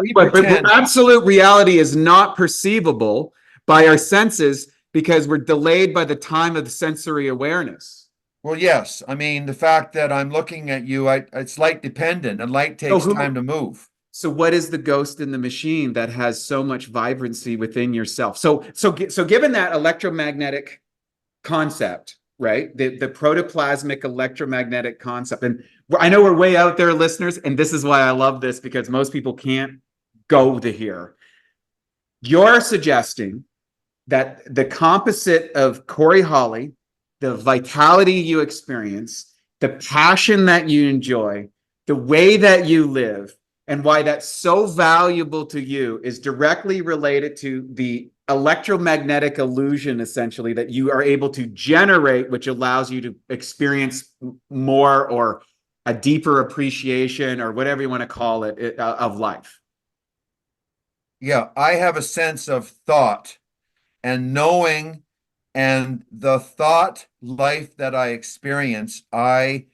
absolute reality is not perceivable by our senses because we're delayed by the time of the sensory awareness. Well, yes. I mean, the fact that I'm looking at you, it's light dependent, and light takes time to move. So what is the ghost in the machine that has so much vibrancy within yourself? So given that electromagnetic concept, right? The protoplasmic electromagnetic concept. And I know we're way out there, listeners, and this is why I love this, because most people can't go to here. You're suggesting that the composite of Cory Holly, the vitality you experience, the passion that you enjoy, the way that you live, and why that's so valuable to you is directly related to the electromagnetic illusion, essentially, that you are able to generate, which allows you to experience more or a deeper appreciation or whatever you want to call it of life. Yeah, I have a sense of thought and knowing, and the thought life that I experience, I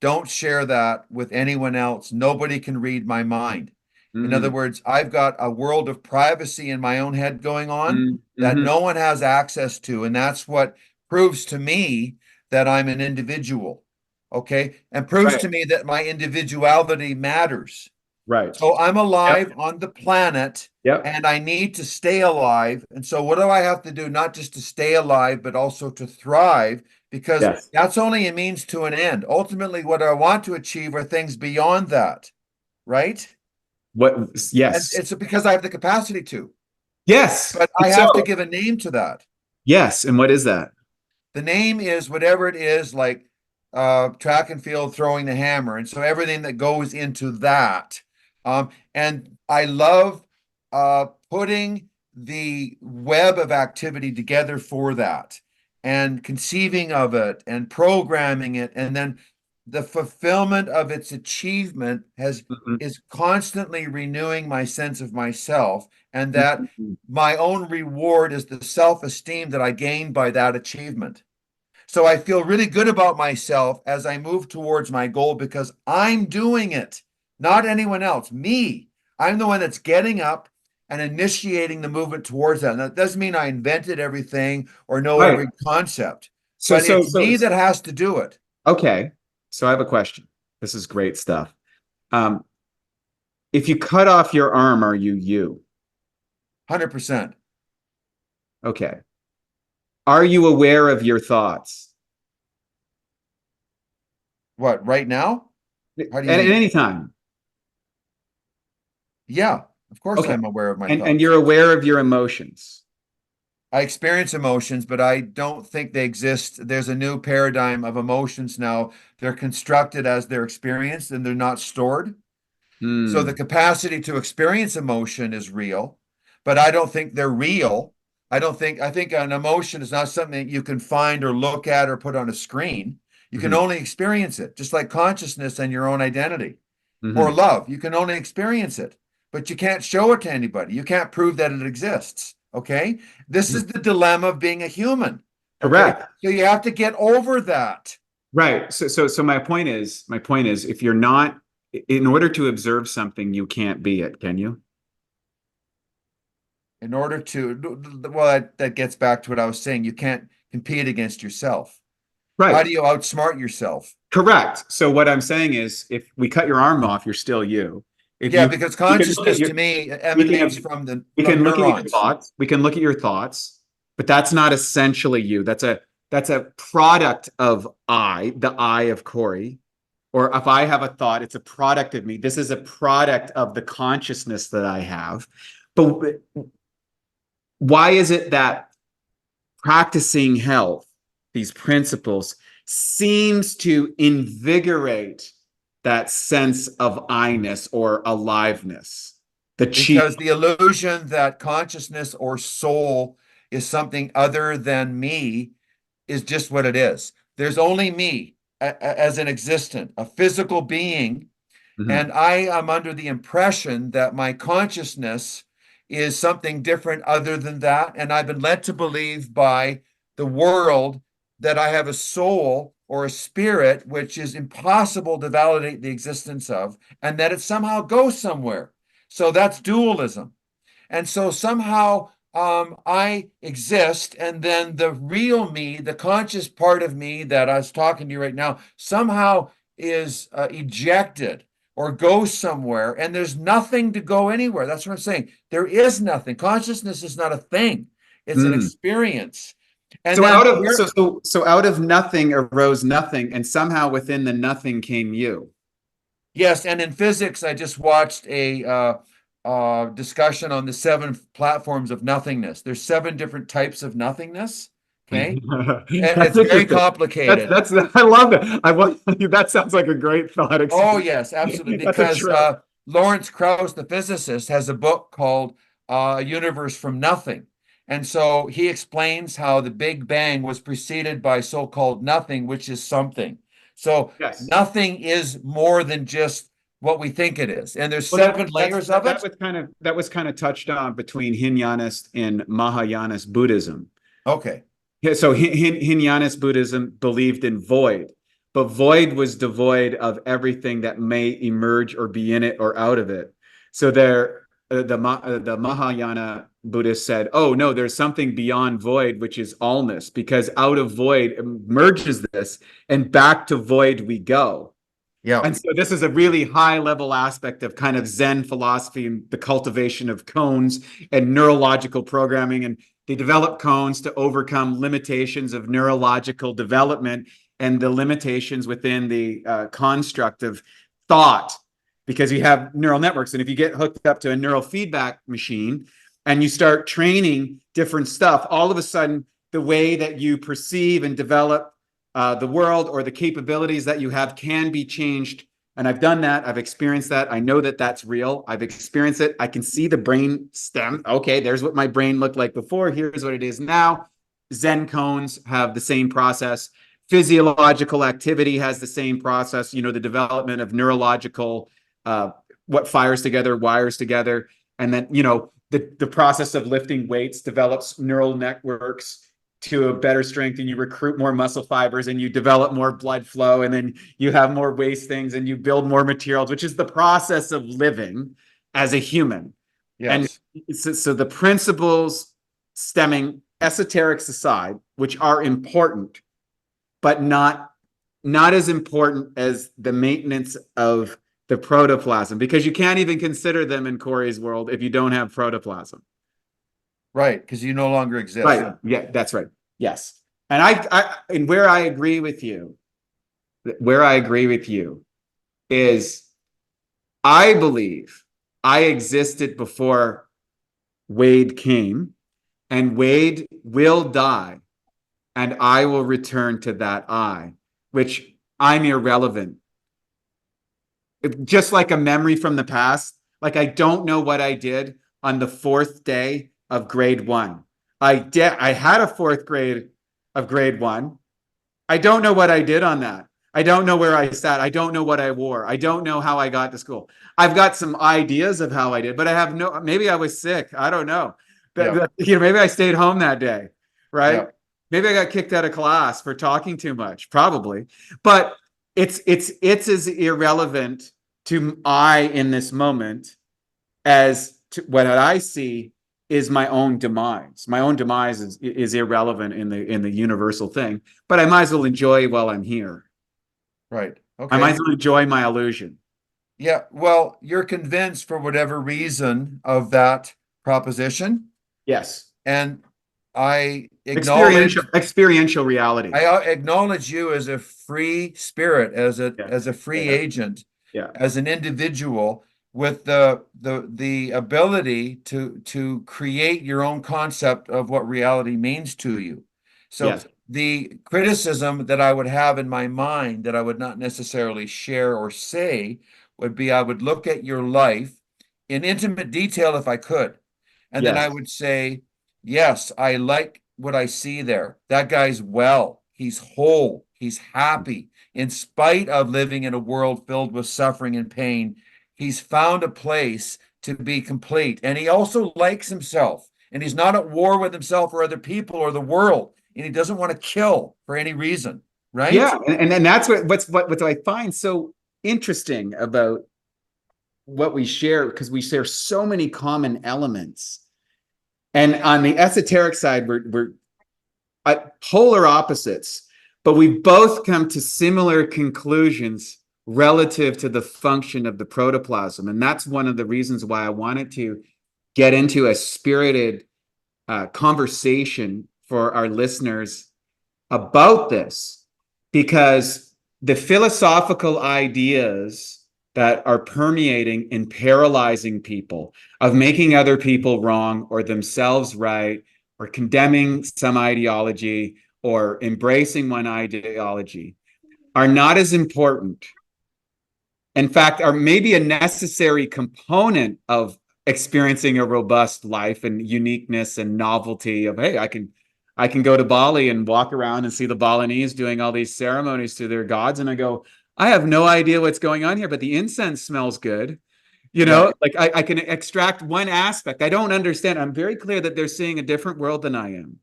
don't share that with anyone else. Nobody can read my mind. In other words, I've got a world of privacy in my own head going on that no one has access to. And that's what proves to me that I'm an individual. Okay. And proves to me that my individuality matters. Right. So I'm alive on the planet and I need to stay alive. And so what do I have to do? Not just to stay alive, but also to thrive, because that's only a means to an end. Ultimately, what I want to achieve are things beyond that. Right? Yes. And it's because I have the capacity to. Yes. But I have to give a name to that. Yes. And what is that? The name is whatever it is, like track and field, throwing the hammer. And so everything that goes into that. And I love putting the web of activity together for that, and conceiving of it and programming it, and then the fulfillment of its achievement is constantly renewing my sense of myself, and that my own reward is the self-esteem that I gain by that achievement. So I feel really good about myself as I move towards my goal because I'm doing it, not anyone else. Me. I'm the one that's getting up and initiating the movement towards that. And that doesn't mean I invented everything or know Right. every concept, So, but it's me that has to do it. okay. So I have a question. This is great stuff. If you cut off your arm, are you? 100%. Okay. Are you aware of your thoughts? What, right now? How do you At mean? any time? Yeah, of course Okay. I'm aware of my And thoughts. you're aware of your emotions? I experience emotions, but I don't think they exist. There's a new paradigm of emotions now. They're constructed as they're experienced and they're not stored. So the capacity to experience emotion is real, but I don't think they're real. I think an emotion is not something that you can find or look at or put on a screen. You can only experience it, just like consciousness and your own identity or love. You can only experience it, but you can't show it to anybody. You can't prove that it exists. Okay. This is the dilemma of being a human. Okay? Correct. So you have to get over that. Right. So my point is, if you're not, in order to observe something, you can't be it, can you? In order to, well, that gets back to what I was saying. You can't compete against yourself. Right. How do you outsmart yourself? Correct. So what I'm saying is, if we cut your arm off, you're still you. Because consciousness to me emanates from the neurons. We can look at your thoughts, but that's not essentially you. That's a product of the I of Cory. Or if I have a thought, it's a product of me. This is a product of the consciousness that I have. But why is it that practicing health, these principles, seems to invigorate that sense of I-ness or aliveness? Because the illusion that consciousness or soul is something other than me is just what it is. There's only me as an existent, a physical being. And I am under the impression that my consciousness is something different other than that. And I've been led to believe by the world that I have a soul or a spirit, which is impossible to validate the existence of, and that it somehow goes somewhere. So that's dualism. And so somehow I exist, and then the real me, the conscious part of me that I was talking to you right now, somehow is ejected or goes somewhere, and there's nothing to go anywhere. That's what I'm saying. There is nothing. Consciousness is not a thing. It's an experience. And so then so out of nothing arose nothing, and somehow within the nothing came you. Yes, and in physics, I just watched a discussion on the 7 platforms of nothingness. There's 7 different types of nothingness. Okay, and it's very complicated. That's I love it. That sounds like a great thought. Oh yes, absolutely. Because Lawrence Krauss, the physicist, has a book called "A Universe from Nothing," and so he explains how the Big Bang was preceded by so-called nothing, which is something. So nothing is more than just what we think it is, and there's 7 layers of it. That was kind of touched on between Hinyanist and Mahayanist Buddhism. Okay. Yeah, so Hinyanist Buddhism believed in void, but void was devoid of everything that may emerge or be in it or out of it. So the Mahayana Buddhists said, oh no, there's something beyond void, which is allness, because out of void emerges this, and back to void we go. Yeah. And so this is a really high level aspect of kind of Zen philosophy and the cultivation of cones and neurological programming. And they develop cones to overcome limitations of neurological development and the limitations within the construct of thought, because you have neural networks. And if you get hooked up to a neural feedback machine and you start training different stuff, all of a sudden, the way that you perceive and develop the world or the capabilities that you have can be changed And I've done that. I've experienced that. I know that that's real. I've experienced it. I can see the brain stem. Okay, there's what my brain looked like before. Here's what it is now. Zen cones have the same process. Physiological activity has the same process. You know, the development of neurological, what fires together, wires together. And then, you know, the process of lifting weights develops neural networks to a better strength, and you recruit more muscle fibers, and you develop more blood flow, and then you have more waste things, and you build more materials, which is the process of living as a human. Yes. And so the principles stemming esoterics aside, which are important, but not as important as the maintenance of the protoplasm, because you can't even consider them in Cory's world if you don't have protoplasm. Right, because you no longer exist. Right. Yeah, that's right. Yes. And and where I agree with you is I believe I existed before Wade came, and Wade will die, and I will return to that I, which I'm irrelevant. Just like a memory from the past. Like, I don't know what I did on the 4th day of grade 1. I had a 4th grade of grade 1. I don't know what I did on that. I don't know where I sat. I don't know what I wore. I don't know how I got to school. I've got some ideas of how I did, but I have no, maybe I was sick. I don't know. You know, maybe I stayed home that day, right? Yeah. Maybe I got kicked out of class for talking too much, probably. But it's as irrelevant to I in this moment as to what I see is my own demise. My own demise is irrelevant in the universal thing, but I might as well enjoy while I'm here. Right. Okay. I might as well enjoy my illusion. Yeah. Well, you're convinced for whatever reason of that proposition. Yes. And I acknowledge experiential reality. I acknowledge you as a free spirit, as a free agent, as an individual with the ability to create your own concept of what reality means to you. So the criticism that I would have in my mind that I would not necessarily share or say would be, I would look at your life in intimate detail if I could. And then I would say, yes, I like what I see there. That guy's well, he's whole, he's happy. In spite of living in a world filled with suffering and pain, he's found a place to be complete. And he also likes himself. And he's not at war with himself or other people or the world. And he doesn't want to kill for any reason. Right? Yeah. And that's what I find so interesting about what we share, because we share so many common elements. And on the esoteric side, we're polar opposites, but we both come to similar conclusions relative to the function of the protoplasm. And that's one of the reasons why I wanted to get into a spirited conversation for our listeners about this, because the philosophical ideas that are permeating and paralyzing people of making other people wrong or themselves right, or condemning some ideology or embracing one ideology, are not as important. In fact, are maybe a necessary component of experiencing a robust life and uniqueness and novelty of, hey, I can go to Bali and walk around and see the Balinese doing all these ceremonies to their gods, and I go, I have no idea what's going on here, but the incense smells good. You know, like I can extract one aspect. I don't understand. I'm very clear that they're seeing a different world than I am.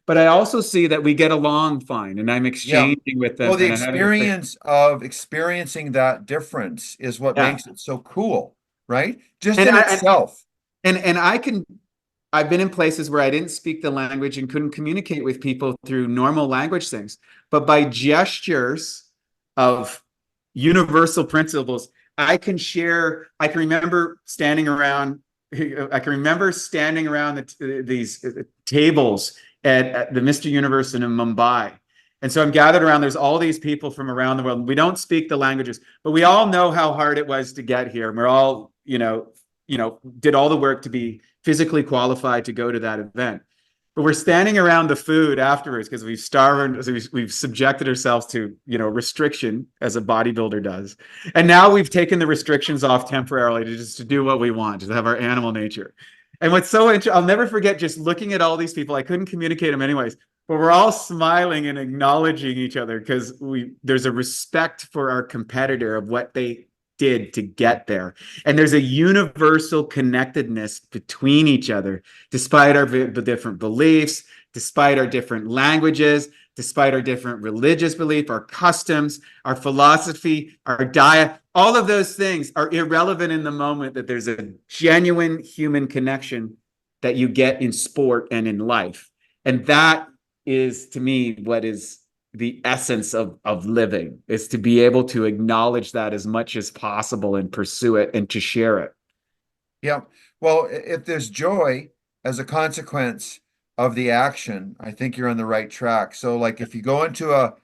But I also see that we get along fine, and I'm exchanging with them. Well, the experience of experiencing that difference is what makes it so cool, right? Just in itself. And I've been in places where I didn't speak the language and couldn't communicate with people through normal language things, but by gestures of universal principles, I can remember standing around these tables at the Mr. Universe in Mumbai. And so I'm gathered around, there's all these people from around the world. We don't speak the languages, but we all know how hard it was to get here. And we're all, did all the work to be physically qualified to go to that event. but we're standing around the food afterwards because we've starved, so we've subjected ourselves to, restriction as a bodybuilder does. And now we've taken the restrictions off temporarily to do what we want, to have our animal nature. And what's so interesting, I'll never forget just looking at all these people. I couldn't communicate them anyways, but we're all smiling and acknowledging each other because there's a respect for our competitor of what they did to get there. And there's a universal connectedness between each other, despite our different beliefs, despite our different languages, despite our different religious belief, our customs, our philosophy, our diet. All of those things are irrelevant in the moment that there's a genuine human connection that you get in sport and in life. And that is, to me, what is the essence of living, is to be able to acknowledge that as much as possible and pursue it and to share it. Yeah. Well, if there's joy as a consequence of the action, I think you're on the right track. So like if you go into a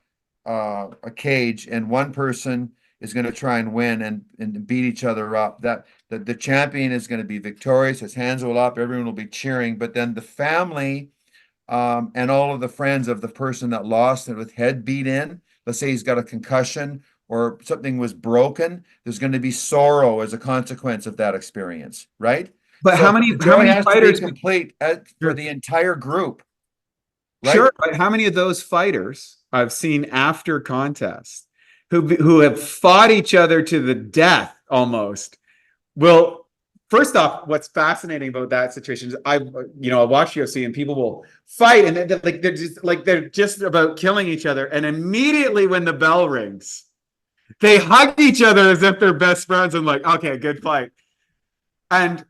cage and one person is going to try and win and beat each other up, that the champion is going to be victorious, his hands will up, everyone will be cheering, but then the family and all of the friends of the person that lost and with head beat in, let's say he's got a concussion or something was broken, there's going to be sorrow as a consequence of that experience, right? But So how many has fighters to be complete for the entire group, right? Sure, but how many of those fighters I've seen after contests who have fought each other to the death almost? Well, first off, what's fascinating about that situation is I watch UFC and people will fight and they're just about killing each other, and immediately when the bell rings, they hug each other as if they're best friends and like, okay, good fight. And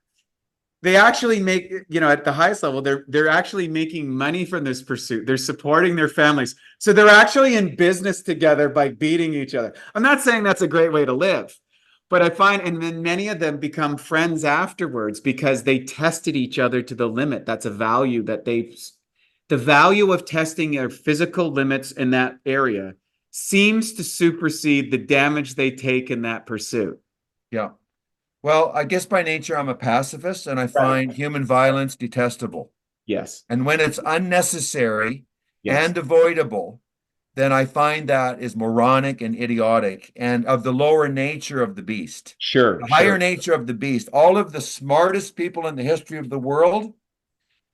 they actually make, at the highest level, they're actually making money from this pursuit. They're supporting their families. So they're actually in business together by beating each other. I'm not saying that's a great way to live, but I find, and then many of them become friends afterwards because they tested each other to the limit. That's a value that the value of testing their physical limits in that area seems to supersede the damage they take in that pursuit. Yeah. Well, I guess by nature I'm a pacifist and I find human violence detestable. Yes. And when it's unnecessary Yes. and avoidable, then I find that is moronic and idiotic and of the lower nature of the beast. Sure. The higher nature of the beast. All of the smartest people in the history of the world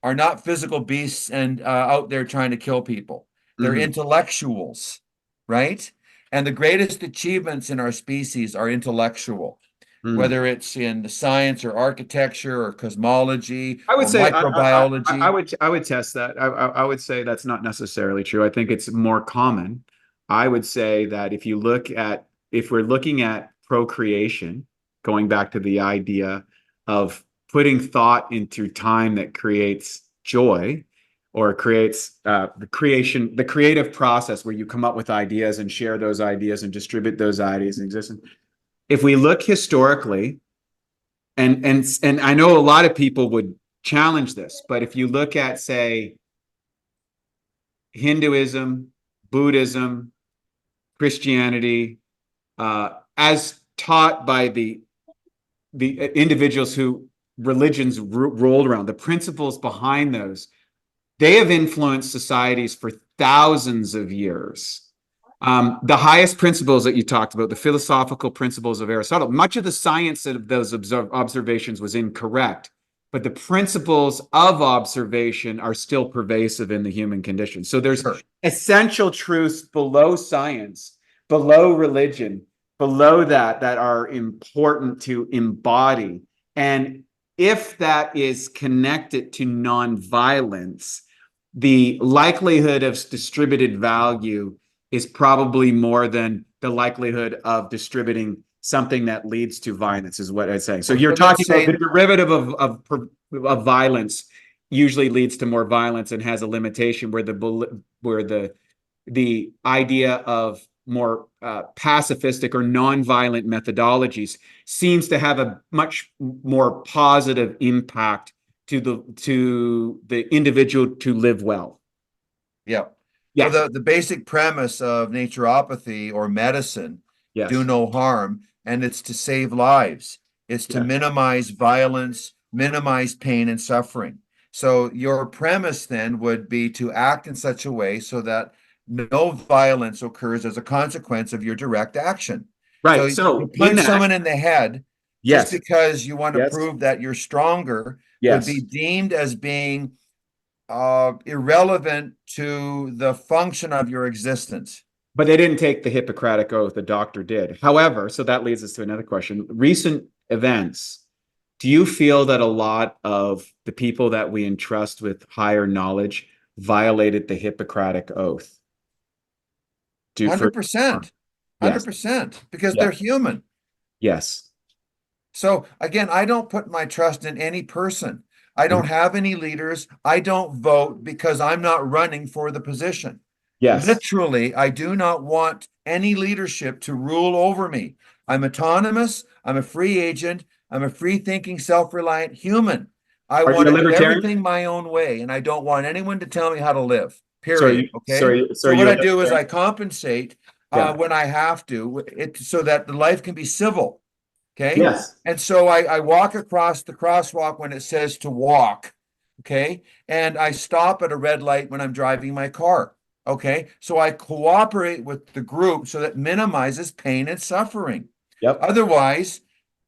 are not physical beasts and out there trying to kill people. They're intellectuals, right? And the greatest achievements in our species are intellectual. Whether it's in science or architecture or cosmology I would or say microbiology. I would test that. I would say that's not necessarily true. I think it's more common. I would say that if we're looking at procreation, going back to the idea of putting thought into time that creates joy or creates the creative process where you come up with ideas and share those ideas and distribute those ideas in existence. If we look historically, and I know a lot of people would challenge this, but if you look at, say, Hinduism, Buddhism, Christianity, as taught by the individuals who religions rolled around, the principles behind those, they have influenced societies for thousands of years. The highest principles that you talked about, the philosophical principles of Aristotle, much of the science of those observations was incorrect, but the principles of observation are still pervasive in the human condition. So there's essential truths below science, below religion, below that are important to embody. And if that is connected to nonviolence, the likelihood of distributed value is probably more than the likelihood of distributing something that leads to violence, is what I'd say. So you're talking about the derivative of violence usually leads to more violence and has a limitation where the idea of more pacifistic or nonviolent methodologies seems to have a much more positive impact to the individual to live well. Yeah. Yes. So the basic premise of naturopathy or medicine, do no harm, and it's to save lives. It's to minimize violence, minimize pain and suffering. So your premise then would be to act in such a way so that no violence occurs as a consequence of your direct action. So Right. you So in punch that, someone in the head just yes, because you want to yes, prove that you're stronger would be yes. deemed as being irrelevant to the function of your existence. But they didn't take the Hippocratic Oath, the doctor did. However, so that leads us to another question. Recent events, do you feel that a lot of the people that we entrust with higher knowledge violated the Hippocratic Oath? Do for 100%. Yes, 100%, because yeah, they're human. yes. So again, I don't put my trust in any person. I don't Mhm. have any leaders. I don't vote because I'm not running for the position. Yes, Literally, I do not want any leadership to rule over me. I'm autonomous. I'm a free agent. I'm a free thinking, self reliant human. I are you want a to do libertarian? everything my own way, and I don't want anyone to tell me how to live, So are period. you, Okay. so So are what you a I do is libertarian? I compensate Yeah. when I have to, so that the life can be civil. Okay. Yes. And so I walk across the crosswalk when it says to walk. Okay. And I stop at a red light when I'm driving my car. Okay. So I cooperate with the group so that minimizes pain and suffering. Yep. Otherwise,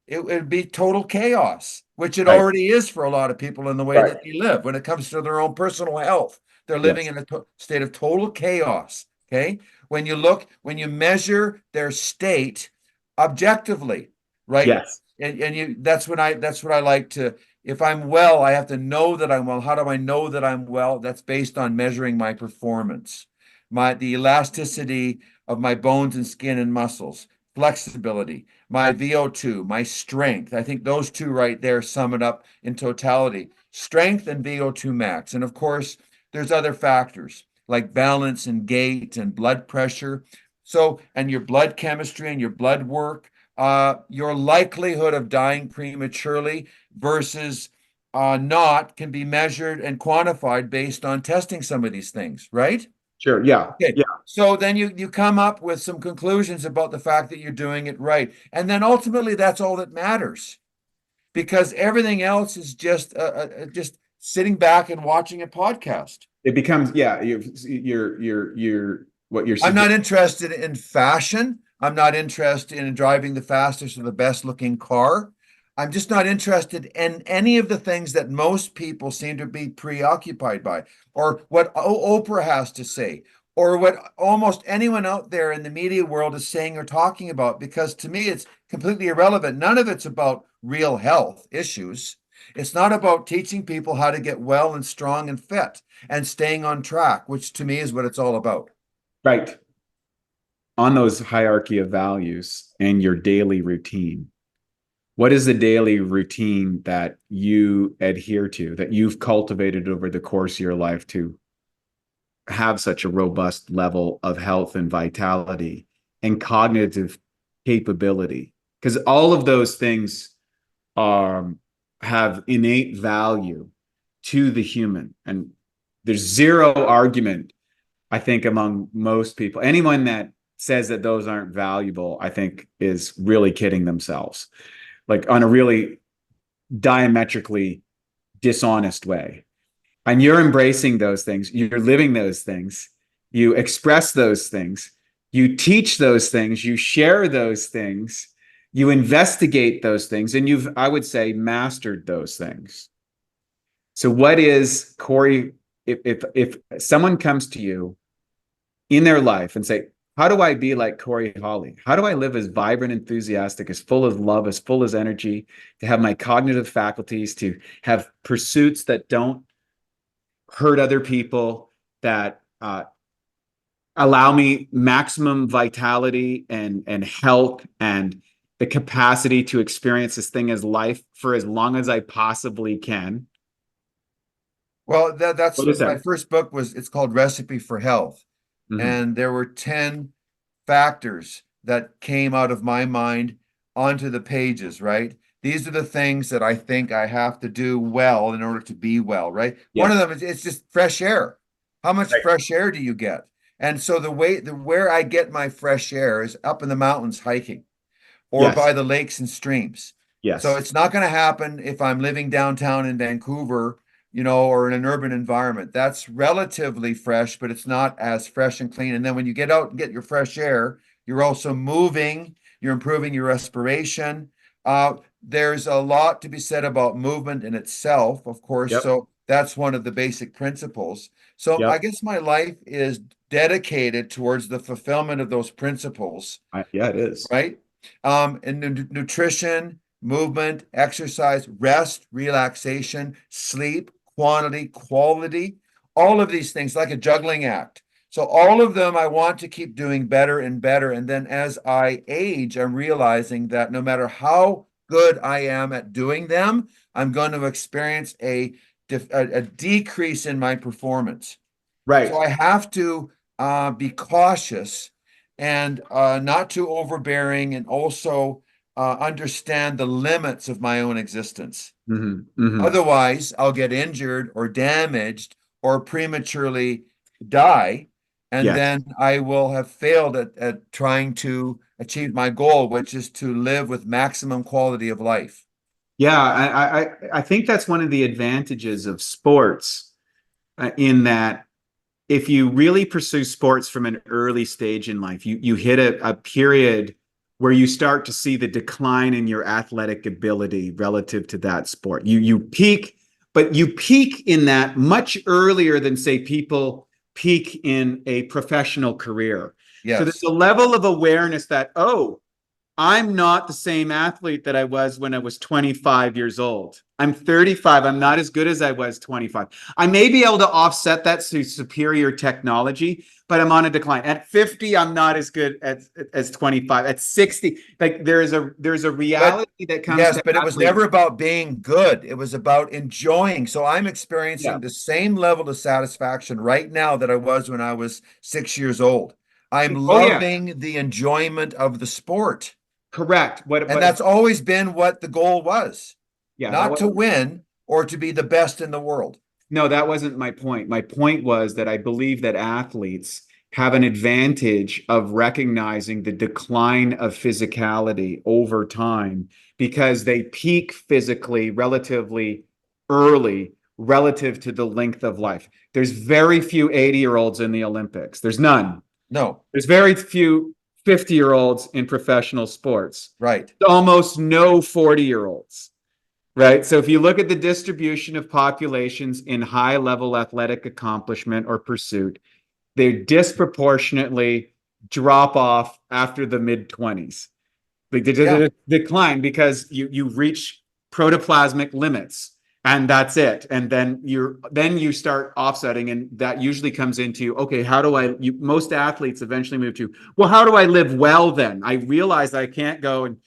it would be total chaos, which it Right. already is for a lot of people in the way Right. that they live when it comes to their own personal health. They're living Yes. in a state of total chaos. Okay. When you measure their state objectively, right? Yes. And that's what I like to, if I'm well, I have to know that I'm well. How do I know that I'm well? That's based on measuring my performance, the elasticity of my bones and skin and muscles, flexibility, my VO2, my strength. I think those two right there sum it up in totality. Strength and VO2 max. And of course, there's other factors like balance and gait and blood pressure. So, and your blood chemistry and your blood work, your likelihood of dying prematurely versus not can be measured and quantified based on testing some of these things, right? Sure. Yeah. Okay. Yeah. So then you come up with some conclusions about the fact that you're doing it right. And then ultimately that's all that matters because everything else is just sitting back and watching a podcast. It becomes, yeah, what you're I'm suggesting. not interested in fashion. I'm not interested in driving the fastest or the best looking car. I'm just not interested in any of the things that most people seem to be preoccupied by, or what Oprah has to say, or what almost anyone out there in the media world is saying or talking about, because to me, it's completely irrelevant. None of it's about real health issues. It's not about teaching people how to get well and strong and fit and staying on track, which to me is what it's all about. Right. On those hierarchy of values and your daily routine, what is the daily routine that you adhere to, that you've cultivated over the course of your life to have such a robust level of health and vitality and cognitive capability? Because all of those things have innate value to the human. And there's zero argument, I think, among most people. Anyone that says that those aren't valuable, I think, is really kidding themselves, like on a really diametrically dishonest way. And you're embracing those things, you're living those things, you express those things, you teach those things, you share those things, you investigate those things, and you've, I would say, mastered those things. So what is, Cory, if someone comes to you in their life and say, how do I be like Cory Holly? How do I live as vibrant, enthusiastic, as full of love, as full as energy, to have my cognitive faculties, to have pursuits that don't hurt other people, that allow me maximum vitality and health and the capacity to experience this thing as life for as long as I possibly can? Well, that's What is my that? first book it's called Recipe for Health. Mm-hmm. And there were 10 factors that came out of my mind onto the pages, right? These are the things that I think I have to do well in order to be well, right? One of Yes. them is it's just fresh air. How much Right. fresh air do you get? And so where I get my fresh air is up in the mountains hiking or Yes. by the lakes and streams. So Yes. it's not going to happen if I'm living downtown in Vancouver or in an urban environment. That's relatively fresh, but it's not as fresh and clean. And then when you get out and get your fresh air, you're also moving, you're improving your respiration. There's a lot to be said about movement in itself, of course. Yep. So that's one of the basic principles. So I Yep. guess my life is dedicated towards the fulfillment of those principles, Yeah, it is. right? And nutrition, movement, exercise, rest, relaxation, sleep, quantity, quality, all of these things, like a juggling act. So all of them, I want to keep doing better and better. And then as I age, I'm realizing that no matter how good I am at doing them, I'm going to experience a decrease in my performance. Right. So I have to be cautious and not too overbearing, and also understand the limits of my own existence. Otherwise, I'll get injured or damaged or prematurely die. And Yes. then I will have failed at trying to achieve my goal, which is to live with maximum quality of life. Yeah, I think that's one of the advantages of sports, in that if you really pursue sports from an early stage in life, you hit a period where you start to see the decline in your athletic ability relative to that sport. You peak, but you peak in that much earlier than, say, people peak in a professional career. Yes. So there's a level of awareness that, oh, I'm not the same athlete that I was when I was 25 years old. I'm 35. I'm not as good as I was 25. I may be able to offset that through superior technology, but I'm on a decline. At 50, I'm not as good as 25. At 60, like there's a reality that comes. Yes, to but it was athletes. never about being good. It was about enjoying. So I'm experiencing the same level of satisfaction right now that I was when I was 6 years old. I'm loving the enjoyment of the sport. Correct. And that's always been what the goal was. Yeah, not to win or to be the best in the world. No, that wasn't my point. My point was that I believe that athletes have an advantage of recognizing the decline of physicality over time because they peak physically relatively early relative to the length of life. There's very few 80-year-olds in the Olympics. There's none. No. There's very few 50-year-olds in professional sports. Right. Almost no 40-year-olds. Right. So if you look at the distribution of populations in high level athletic accomplishment or pursuit, they disproportionately drop off after the mid-20s. They decline because you reach protoplasmic limits, and that's it. And then you start offsetting, and that usually comes into, okay, how do most athletes eventually move to, well, how do I live well then? I realize I can't go and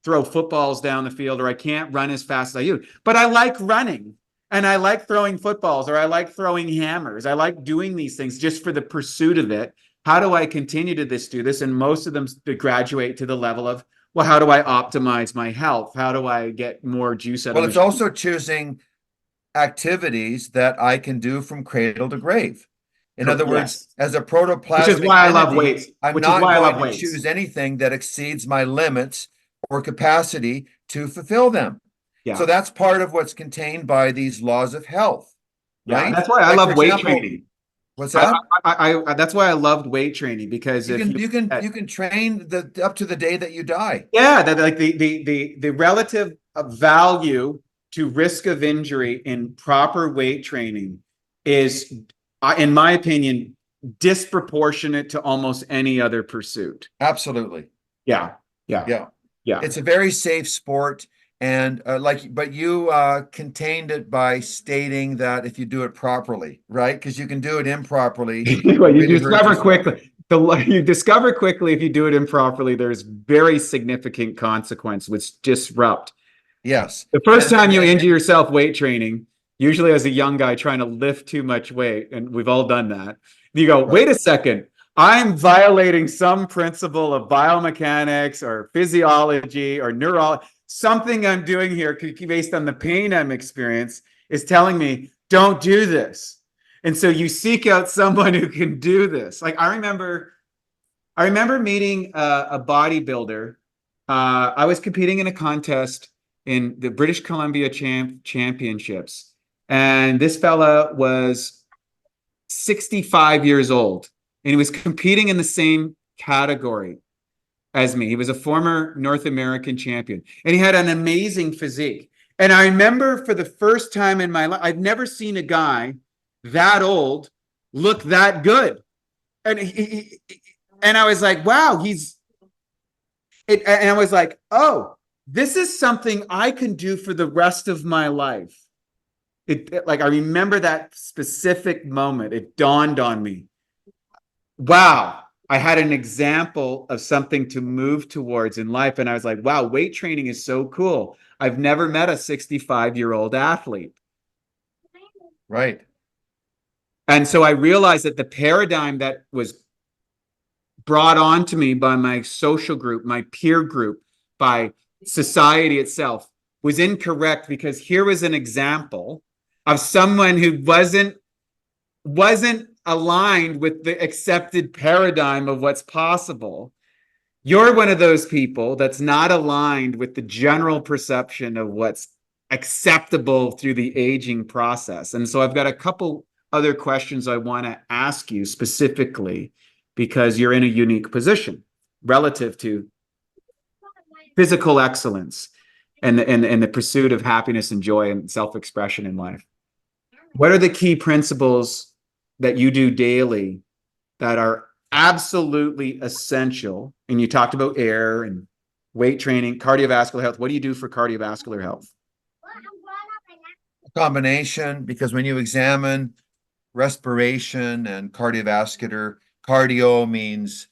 throw footballs down the field, or I can't run as fast as I used, but I like running, and I like throwing footballs, or I like throwing hammers. I like doing these things just for the pursuit of it. How do I continue to do this? And most of them graduate to the level of, well, how do I optimize my health? How do I get more juice out of it? Well, it's also choosing activities that I can do from cradle to grave. In other words, as a protoplasmic which is why I love entity, weights. I'm not going to choose anything that exceeds my limits or capacity to fulfill them. So that's part of what's contained by these laws of health. Right? That's why I love weight training. What's that? That's why I loved weight training, because you can train up to the day that you die. Yeah, that like the relative value to risk of injury in proper weight training is, in my opinion, disproportionate to almost any other pursuit. Absolutely. Yeah. It's a very safe sport. And but you contained it by stating that if you do it properly, right? Because you can do it improperly. Well, you discover quickly. You discover quickly if you do it improperly, there's very significant consequence which disrupt. Yes. The first time you injure yourself weight training, usually as a young guy trying to lift too much weight, and we've all done that, you go, wait a second, I'm violating some principle of biomechanics or physiology or neurology. Something I'm doing here, based on the pain I'm experiencing, is telling me, don't do this. And so you seek out someone who can do this. Like I remember meeting a bodybuilder. I was competing in a contest in the British Columbia Championships, And this fella was 65 years old, and he was competing in the same category as me. He was a former North American champion, and he had an amazing physique. And I remember for the first time in my life, I've never seen a guy that old look that good. And and I was like, wow, and I was like, oh, this is something I can do for the rest of my life. Like, I remember that specific moment. It dawned on me. Wow, I had an example of something to move towards in life. And I was like, wow, weight training is so cool. I've never met a 65-year-old athlete. Right. And so I realized that the paradigm that was brought on to me by my social group, my peer group, by society itself was incorrect, because here was an example of someone who wasn't aligned with the accepted paradigm of what's possible. You're one of those people that's not aligned with the general perception of what's acceptable through the aging process. And so I've got a couple other questions I want to ask you specifically, because you're in a unique position relative to physical excellence and the pursuit of happiness and joy and self-expression in life. What are the key principles that you do daily that are absolutely essential? And you talked about air and weight training, cardiovascular health. What do you do for cardiovascular health? A combination, because when you examine respiration and cardiovascular, cardio means,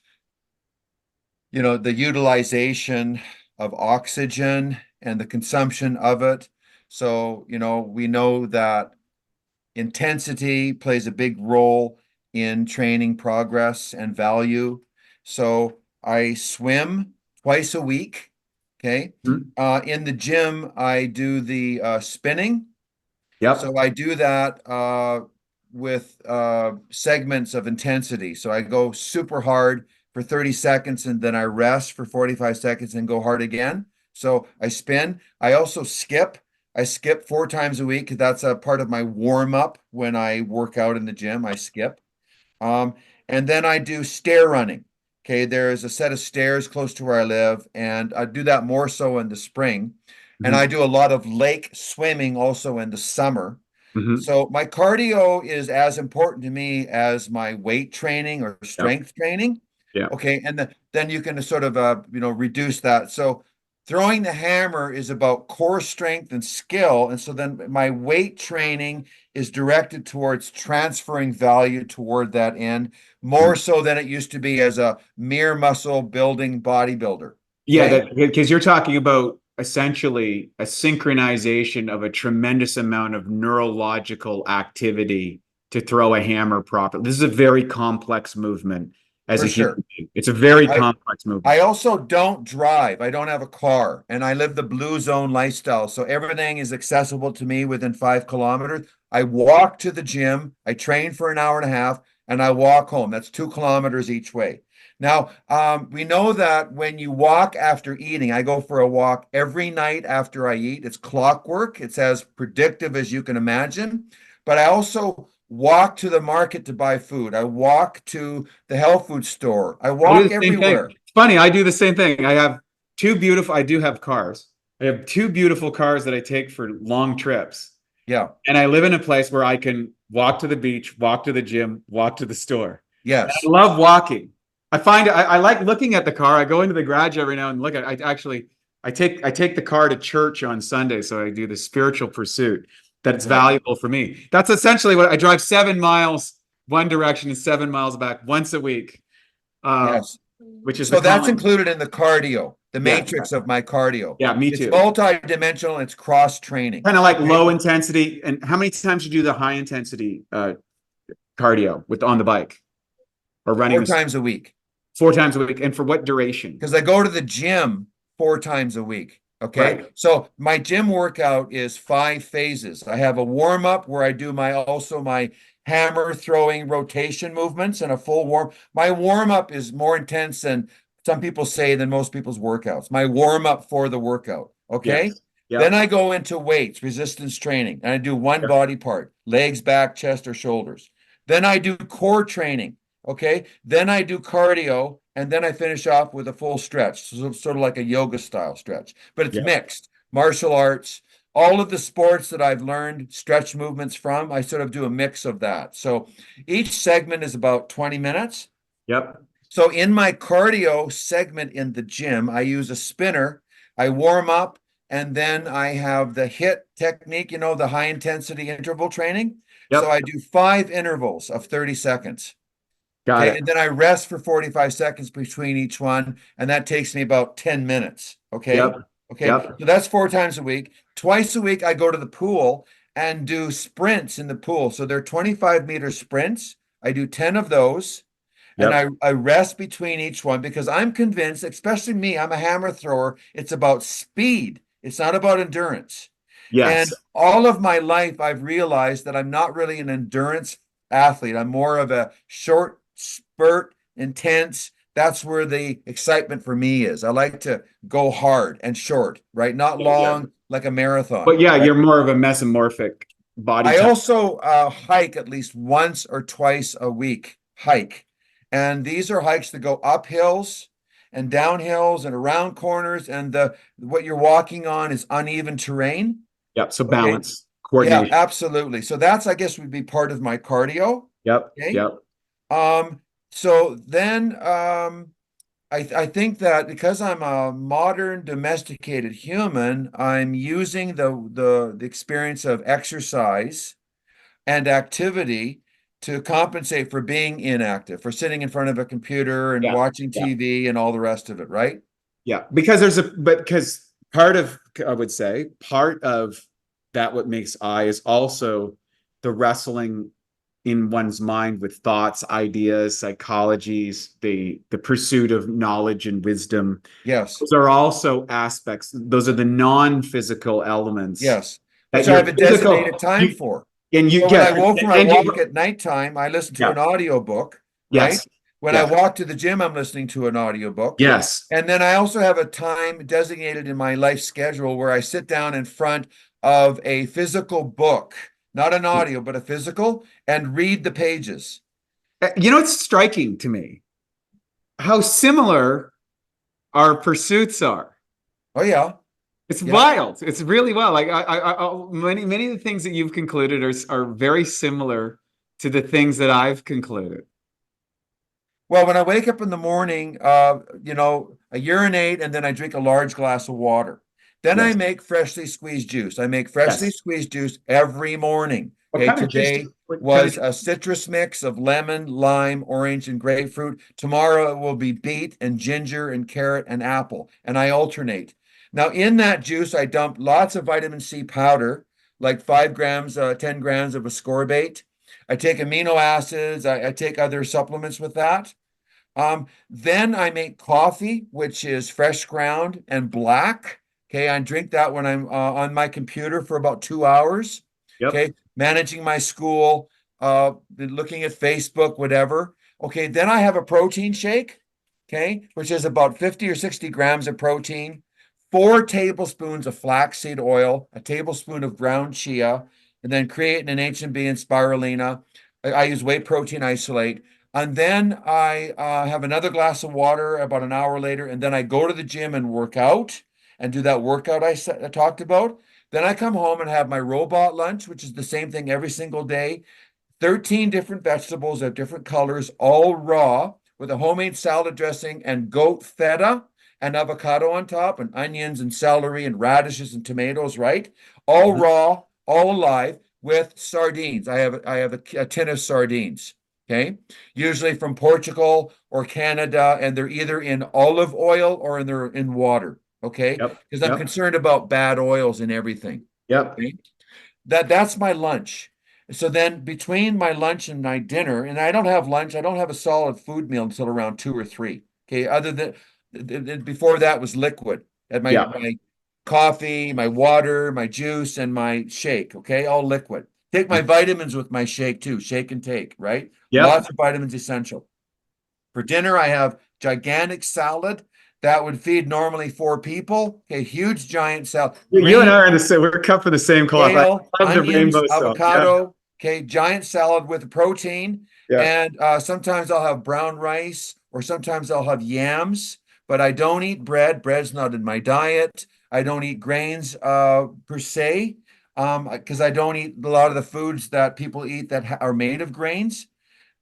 the utilization of oxygen and the consumption of it. So, we know that intensity plays a big role in training progress and value. So I swim twice a week. Okay. Mm-hmm. In the gym, I do the spinning. Yep. So I do that with segments of intensity. So I go super hard for 30 seconds and then I rest for 45 seconds and go hard again. So I spin. I also skip. I skip 4 times a week. That's a part of my warm up when I work out in the gym. I skip. And then I do stair running. Okay, there is a set of stairs close to where I live, and I do that more so in the spring. Mm-hmm. And I do a lot of lake swimming also in the summer. Mm-hmm. So my cardio is as important to me as my weight training or strength training. Yeah. Okay, and then you can sort of reduce that. So throwing the hammer is about core strength and skill. And so then my weight training is directed towards transferring value toward that end, more so than it used to be as a mere muscle building bodybuilder. Yeah, because you're talking about essentially a synchronization of a tremendous amount of neurological activity to throw a hammer properly. This is a very complex movement. As a human being. It's a very complex movement. I also don't drive. I don't have a car, and I live the blue zone lifestyle. So everything is accessible to me within 5 kilometers. I walk to the gym. I train for an hour and a half, and I walk home. That's 2 kilometers each way. Now, we know that when you walk after eating, I go for a walk every night after I eat. It's clockwork. It's as predictive as you can imagine. But I also walk to the market to buy food. I walk to the health food store. I walk everywhere. It's funny. I do the same thing. I do have cars. I have 2 beautiful cars that I take for long trips. Yeah. And I live in a place where I can walk to the beach, walk to the gym, walk to the store. Yes. And I love walking. I find I like looking at the car. I go into the garage every now and look at it. I take the car to church on Sunday. So I do the spiritual pursuit. That's valuable for me. That's essentially what I drive 7 miles one direction and 7 miles back once a week. Yes. Which is so that's included in the cardio, the matrix of my cardio. Yeah, me too. It's multi-dimensional. It's cross training. Kind of like low intensity. And how many times do you do the high intensity cardio on the bike or running? 4 times a week. 4 times a week. And for what duration? Because I go to the gym 4 times a week. Okay. Right. So my gym workout is 5 phases. I have a warm up where I do my hammer throwing rotation movements and a full warm. My warm up is more intense than some people say than most people's workouts. My warm up for the workout. Okay. Yes. Then I go into weights, resistance training, and I do one body part, legs, back, chest, or shoulders. Then I do core training. Okay. Then I do cardio, and then I finish off with a full stretch. So sort of like a yoga style stretch, but it's mixed. Martial arts, all of the sports that I've learned stretch movements from, I sort of do a mix of that. So each segment is about 20 minutes. Yep. So in my cardio segment in the gym, I use a spinner. I warm up, and then I have the HIIT technique, the high intensity interval training. Yep. So I do 5 intervals of 30 seconds. Got it. And then I rest for 45 seconds between each one, and that takes me about 10 minutes. Okay. Yep. Okay. Yep. So that's 4 times a week. Twice a week, I go to the pool and do sprints in the pool. So they're 25-meter sprints. I do 10 of those. Yep. And I rest between each one because I'm convinced, especially me, I'm a hammer thrower. It's about speed. It's not about endurance. Yes. And all of my life, I've realized that I'm not really an endurance athlete. I'm more of a short spurt, intense. That's where the excitement for me is. I like to go hard and short, right? Not long like a marathon. But right? you're more of a mesomorphic body I type. also hike at least once or twice a week. Hike. And these are hikes that go up hills and down hills and around corners. And what you're walking on is uneven terrain. Yep. So balance, coordination. Yeah, absolutely. So that's, I guess, would be part of my cardio. Yep. Okay. Yep. So then I think that because I'm a modern domesticated human, I'm using the experience of exercise and activity to compensate for being inactive, for sitting in front of a computer and watching TV and all the rest of it, right? Yeah, because part of, I would say, part of that what makes I is also the wrestling in one's mind with thoughts, ideas, psychologies, the pursuit of knowledge and wisdom. Yes. Those are also aspects. Those are the non-physical elements. Yes. Which I have a designated time for. And so when I woke from my walk at nighttime, I listened to an audiobook, right? Yes. When I walk to the gym, I'm listening to an audiobook. Yes. And then I also have a time designated in my life schedule where I sit down in front of a physical book, not an audio, but a physical, and read the pages. It's striking to me how similar our pursuits are. Oh, yeah. It's wild. It's really wild. Like many of the things that you've concluded are very similar to the things that I've concluded. Well, when I wake up in the morning, I urinate and then I drink a large glass of water. Then I make freshly squeezed juice. I make freshly squeezed juice every morning. Okay, today was a citrus mix of lemon, lime, orange, and grapefruit. Tomorrow it will be beet and ginger and carrot and apple, and I alternate. Now, in that juice, I dump lots of vitamin C powder, like 5 grams, 10 grams of ascorbate. I take amino acids. I take other supplements with that. Then I make coffee, which is fresh ground and black. Okay, I drink that when I'm on my computer for about 2 hours. Yep. Okay, managing my school, looking at Facebook, whatever. Okay, then I have a protein shake, okay, which is about 50 or 60 grams of protein, 4 tablespoons of flaxseed oil, a tablespoon of ground chia, and then creatine and H&B and spirulina. I use whey protein isolate. And then I have another glass of water about an hour later, and then I go to the gym and work out and do that workout I talked about. Then I come home and have my robot lunch, which is the same thing every single day. 13 different vegetables of different colors, all raw, with a homemade salad dressing and goat feta and avocado on top, and onions and celery and radishes and tomatoes, right? All raw, all alive, with sardines. I have a tin of sardines, okay? Usually from Portugal or Canada, and they're either in olive oil or they're in water, okay? Because I'm concerned about bad oils and everything. Okay? That's my lunch. So then between my lunch and my dinner, and I don't have lunch, I don't have a solid food meal until around 2 or 3. Okay, other than before that was liquid. At my coffee, my water, my juice, and my shake. Okay, all liquid. Take my vitamins with my shake too. Shake and take, right? Lots of vitamins essential. For dinner, I have gigantic salad that would feed normally 4 people. Okay, huge giant salad. You and I are in the same. We're cut from the same cloth. Kale, I love the onions, rainbow salad. Yeah. avocado. Okay, giant salad with protein. Yeah. And sometimes I'll have brown rice, or sometimes I'll have yams. But I don't eat bread. Bread's not in my diet. I don't eat grains per se, because I don't eat a lot of the foods that people eat that are made of grains.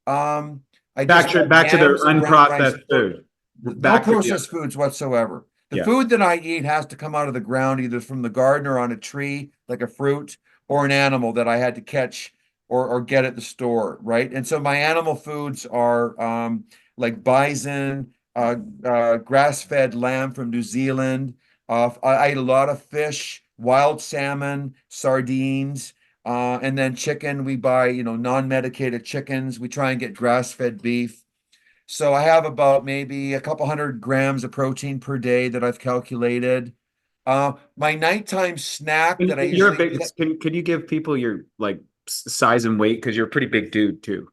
I Back just to have the yams and brown rice. unprocessed food. No Back to the processed foods whatsoever. The Yeah. food that I eat has to come out of the ground, either from the garden or on a tree, like a fruit, or an animal that I had to catch or get at the store, right? And so my animal foods are like bison, grass-fed lamb from New Zealand. I eat a lot of fish, wild salmon, sardines, and then chicken. We buy, non-medicated chickens. We try and get grass-fed beef. So I have about maybe a couple 100 grams of protein per day that I've calculated. My nighttime snack that I You're a usually big. Can you give people your like size and weight, because you're a pretty big dude too?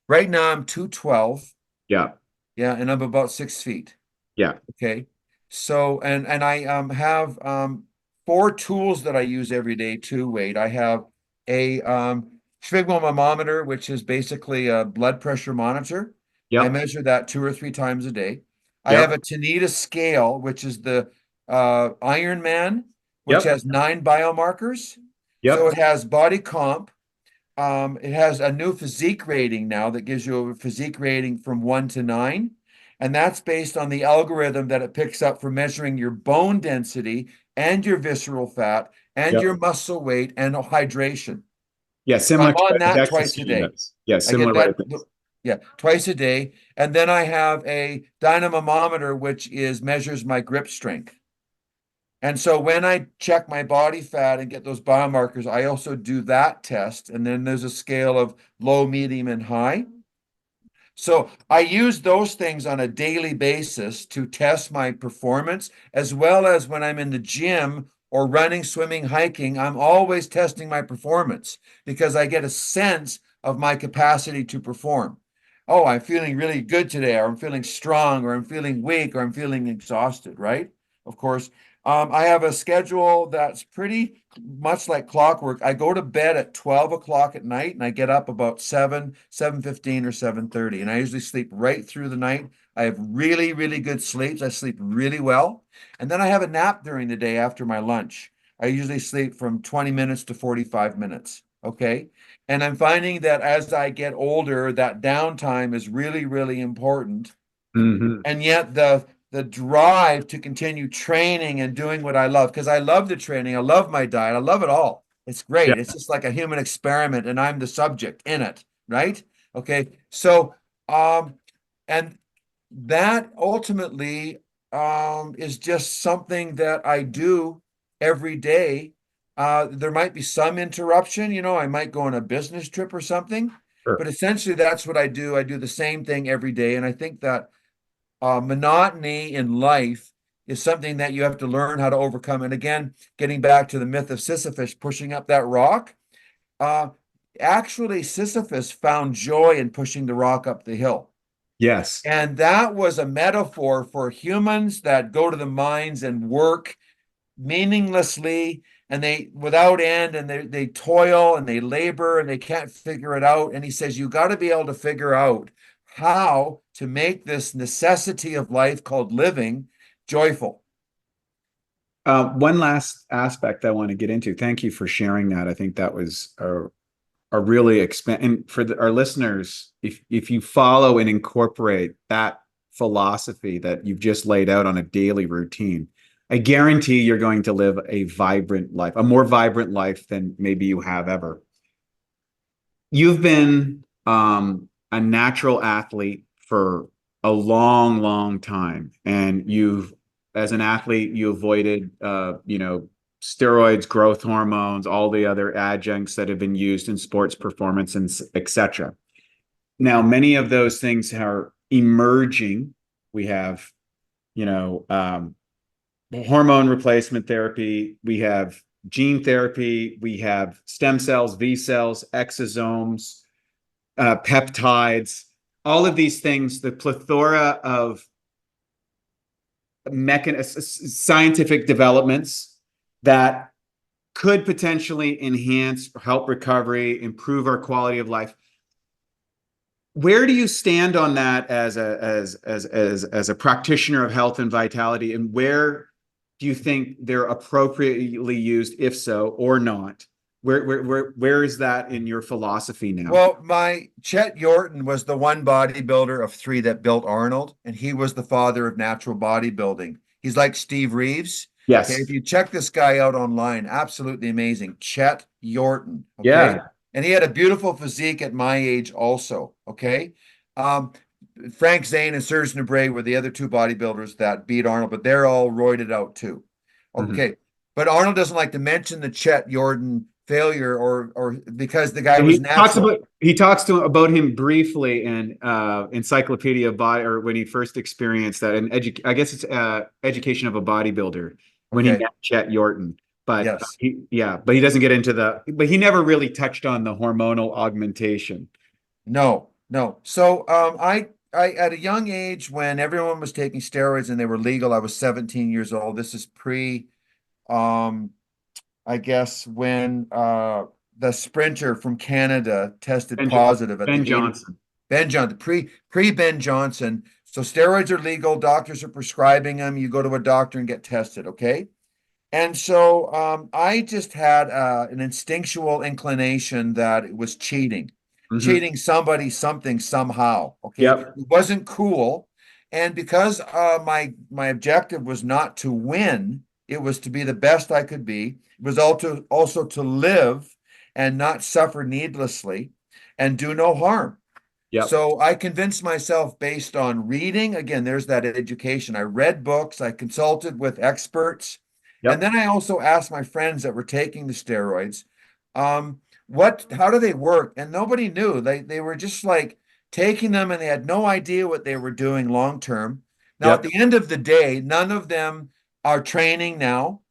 right now I'm 212. Yeah. Yeah, and I'm about 6 feet. Yeah. Okay. So and I have 4 tools that I use every day to weight. I have a sphygmomanometer, which is basically a blood pressure monitor. I Yep. measure that 2 or 3 times a day. I Yep. have a Tanita scale, which is the Iron Man, which Yep. has 9 biomarkers. Yep. So it has body comp. It has a new physique rating now that gives you a physique rating from 1 to 9. And that's based on the algorithm that it picks up for measuring your bone density and your visceral fat and Yep. your muscle weight and hydration. Yeah. So Similar I'm to on what that DEXA twice a scan day. does. Yeah. I Similar get what that, it does. yeah, twice a day. And then I have a dynamometer, which measures my grip strength. And so when I check my body fat and get those biomarkers, I also do that test. And then there's a scale of low, medium, and high. So I use those things on a daily basis to test my performance, as well as when I'm in the gym or running, swimming, hiking, I'm always testing my performance because I get a sense of my capacity to perform. Oh, I'm feeling really good today, or I'm feeling strong, or I'm feeling weak, or I'm feeling exhausted, right? Of course. I have a schedule that's pretty much like clockwork. I go to bed at 12 o'clock at night and I get up about 7:15 or 7:30. And I usually sleep right through the night. I have really, really good sleeps. I sleep really well. And then I have a nap during the day after my lunch. I usually sleep from 20 minutes to 45 minutes. Okay. And I'm finding that as I get older, that downtime is really, really important. Mm-hmm. And yet the drive to continue training and doing what I love, because I love the training, I love my diet, I love it all. It's great. Yeah. It's just like a human experiment, and I'm the subject in it, right? Okay. So and that ultimately is just something that I do every day. There might be some interruption, I might go on a business trip or something, Sure. but essentially that's what I do. I do the same thing every day, and I think that monotony in life is something that you have to learn how to overcome. And again, getting back to the myth of Sisyphus pushing up that rock, actually, Sisyphus found joy in pushing the rock up the hill. Yes. And that was a metaphor for humans that go to the mines and work meaninglessly and they without end, and they toil and they labor and they can't figure it out. And he says, you got to be able to figure out how to make this necessity of life called living joyful. One last aspect I want to get into. Thank you for sharing that. I think that was a really and for our listeners, if you follow and incorporate that philosophy that you've just laid out on a daily routine, I guarantee you're going to live a vibrant life, a more vibrant life than maybe you have ever. You've been a natural athlete for a long, long time, and as an athlete, you avoided, steroids, growth hormones, all the other adjuncts that have been used in sports performance, and etc. Now, many of those things are emerging. We have, hormone replacement therapy. We have gene therapy. We have stem cells, V cells, exosomes, peptides, all of these things, the plethora of scientific developments that could potentially enhance or help recovery, improve our quality of life. Where do you stand on that as a practitioner of health and vitality, and where do you think they're appropriately used, if so, or not? Where is that in your philosophy now? Well, my Chet Yorton was the one bodybuilder of three that built Arnold, and he was the father of natural bodybuilding. He's like Steve Reeves. Yes. Okay, if you check this guy out online, absolutely amazing. Chet Yorton. Okay. Yeah. And he had a beautiful physique at my age also. Okay. Frank Zane and Serge Nubret were the other two bodybuilders that beat Arnold, but they're all roided out too. Okay. But Arnold doesn't like to mention the Chet Yorton failure or because the guy was natural. He talks about him briefly in Encyclopedia of Body, or when he first experienced that, and I guess it's Education of a Bodybuilder, when he met Chet Yorton. But yes. But he doesn't get into but he never really touched on the hormonal augmentation. No. So I at a young age, when everyone was taking steroids and they were legal, I was 17 years old. This is I guess when the sprinter from Canada tested positive at Ben Johnson. Ben Johnson, pre Ben Johnson. So steroids are legal. Doctors are prescribing them. You go to a doctor and get tested. Okay. And so I just had an instinctual inclination that it was cheating, cheating somebody, something, somehow. Okay. Yep. It wasn't cool. And because my objective was not to win, it was to be the best I could be. It was also to live and not suffer needlessly and do no harm. Yep. So I convinced myself based on reading. Again, there's that education. I read books. I consulted with experts. Yep. And then I also asked my friends that were taking the steroids, how do they work? And nobody knew. They were just like taking them and they had no idea what they were doing long term. Now, at the end of the day, none of them are training now.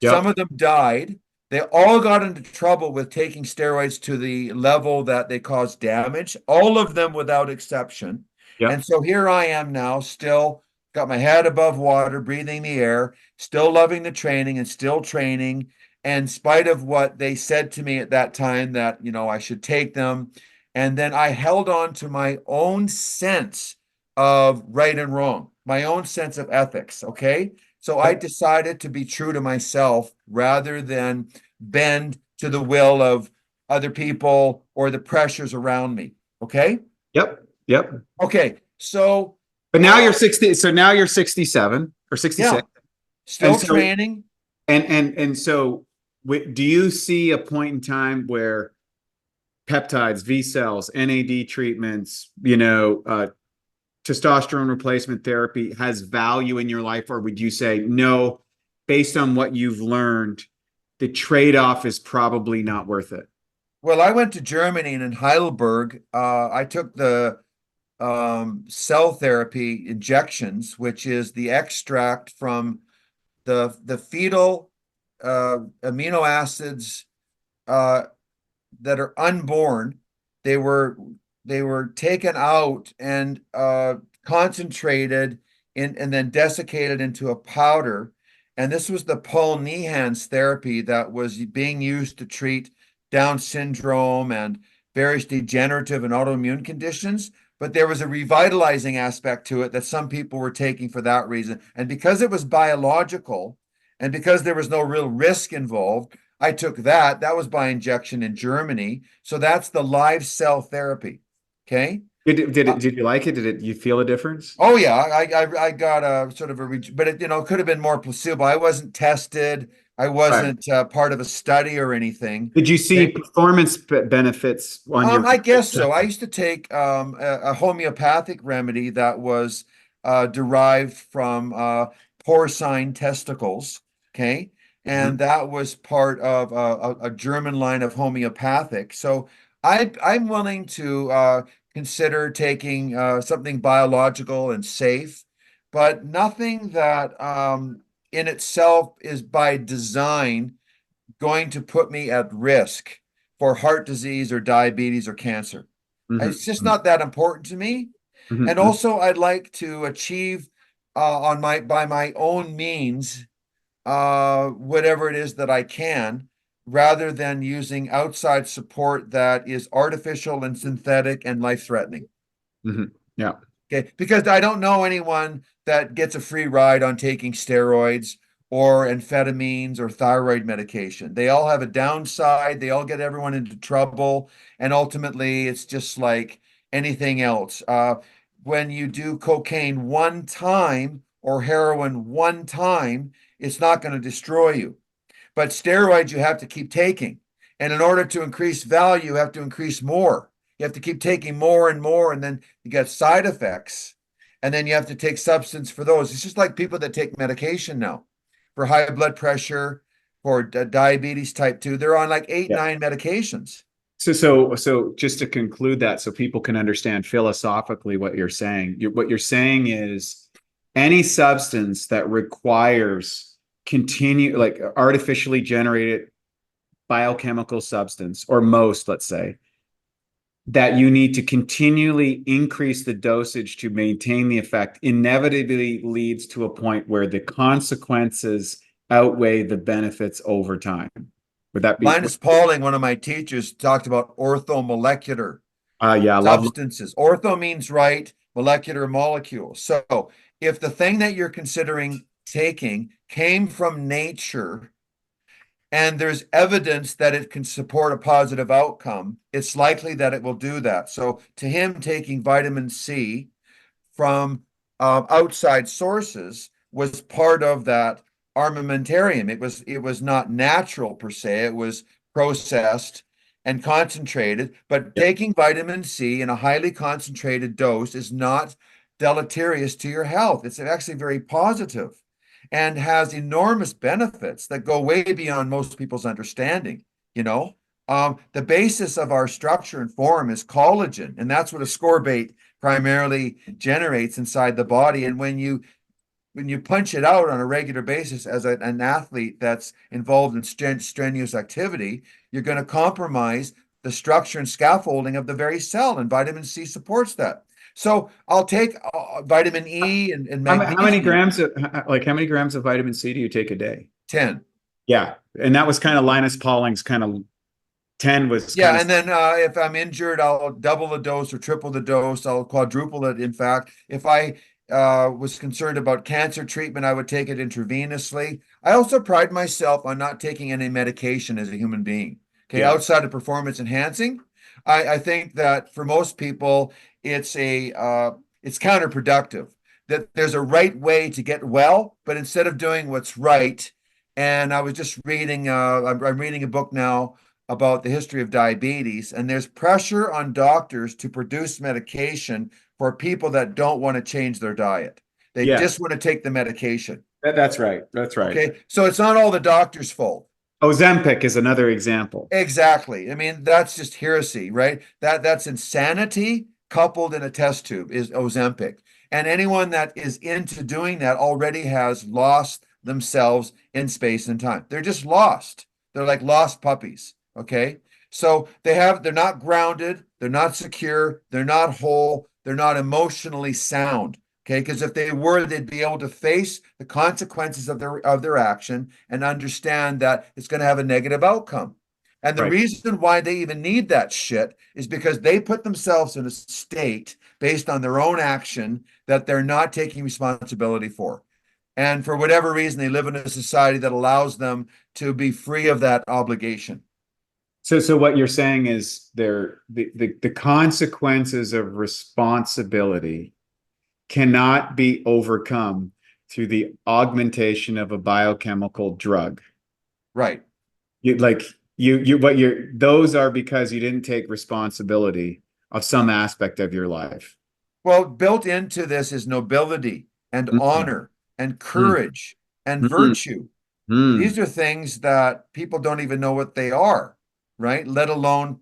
Some of them died. They all got into trouble with taking steroids to the level that they caused damage, all of them without exception. And so here I am now, still got my head above water, breathing the air, still loving the training and still training. And in spite of what they said to me at that time that, I should take them. And then I held on to my own sense of right and wrong, my own sense of ethics. Okay. So I decided to be true to myself rather than bend to the will of other people or the pressures around me. Okay. Yep. Okay. So, but now you're 60. So now you're 67 or 66. Yeah, still training. And so do you see a point in time where peptides, V cells, NAD treatments, testosterone replacement therapy has value in your life? Or would you say, no, based on what you've learned, the trade-off is probably not worth it? Well, I went to Germany, and in Heidelberg, I took the cell therapy injections, which is the extract from the fetal amino acids that are unborn. They were taken out and concentrated and then desiccated into a powder. And this was the Paul Niehan's therapy that was being used to treat Down syndrome and various degenerative and autoimmune conditions. But there was a revitalizing aspect to it that some people were taking for that reason. And because it was biological and because there was no real risk involved, I took that. That was by injection in Germany. So that's the live cell therapy. Okay. Did you like it? Did you feel a difference? Oh yeah, I got a sort of but it could have been more placebo. I wasn't tested. I wasn't part of a study or anything. Did you see performance benefits on your? I guess so. I used to take a homeopathic remedy that was derived from porcine testicles. Okay. And that was part of a German line of homeopathic. So I'm willing to consider taking something biological and safe, but nothing that in itself is by design going to put me at risk for heart disease or diabetes or cancer. It's just not that important to me. And also, I'd like to achieve by my own means, whatever it is that I can, rather than using outside support that is artificial and synthetic and life-threatening. Yeah. Okay, because I don't know anyone that gets a free ride on taking steroids or amphetamines or thyroid medication. They all have a downside. They all get everyone into trouble. And ultimately, it's just like anything else. When you do cocaine one time or heroin one time, it's not going to destroy you. But steroids, you have to keep taking. And in order to increase value, you have to increase more. You have to keep taking more and more, and then you get side effects. And then you have to take substance for those. It's just like people that take medication now for high blood pressure, for diabetes type 2. They're on like 8, 9 medications. So just to conclude that, so people can understand philosophically what you're saying. What you're saying is any substance that requires like artificially generated biochemical substance, or most, let's say, that you need to continually increase the dosage to maintain the effect, inevitably leads to a point where the consequences outweigh the benefits over time. Would that be? Linus Pauling, one of my teachers, talked about orthomolecular Yeah, substances. Ortho means right, molecular molecules. So if the thing that you're considering taking came from nature and there's evidence that it can support a positive outcome, it's likely that it will do that. So to him, taking vitamin C from outside sources was part of that armamentarium. It was not natural per se. It was processed and concentrated. But taking vitamin C in a highly concentrated dose is not deleterious to your health. It's actually very positive and has enormous benefits that go way beyond most people's understanding. You know, the basis of our structure and form is collagen, and that's what ascorbate primarily generates inside the body. And when you punch it out on a regular basis as an athlete that's involved in strenuous activity, you're going to compromise the structure and scaffolding of the very cell, and vitamin C supports that. So I'll take vitamin E and magnesium. How many grams of vitamin C do you take a day? 10. Yeah, and that was kind of Linus Pauling's kind of 10 was. Yeah, and then if I'm injured, I'll double the dose or triple the dose. I'll quadruple it. In fact, if I was concerned about cancer treatment, I would take it intravenously. I also pride myself on not taking any medication as a human being. Okay, outside of performance enhancing, I think that for most people, it's counterproductive. That there's a right way to get well, but instead of doing what's right, and I was just reading, I'm reading a book now about the history of diabetes, and there's pressure on doctors to produce medication for people that don't want to change their diet. They just want to take the medication. That's right. Okay, so it's not all the doctor's fault. Ozempic is another example. Exactly. I mean, that's just heresy, right? That's insanity coupled in a test tube is Ozempic. And anyone that is into doing that already has lost themselves in space and time. They're just lost. They're like lost puppies. Okay. So they're not grounded. They're not secure. They're not whole. They're not emotionally sound. Okay. Because if they were, they'd be able to face the consequences of their action and understand that it's going to have a negative outcome. And the reason why they even need that shit is because they put themselves in a state based on their own action that they're not taking responsibility for. And for whatever reason, they live in a society that allows them to be free of that obligation. So what you're saying is the consequences of responsibility cannot be overcome through the augmentation of a biochemical drug. Right. Those are because you didn't take responsibility of some aspect of your life. Well, built into this is nobility and honor and courage and virtue. These are things that people don't even know what they are, right? Let alone,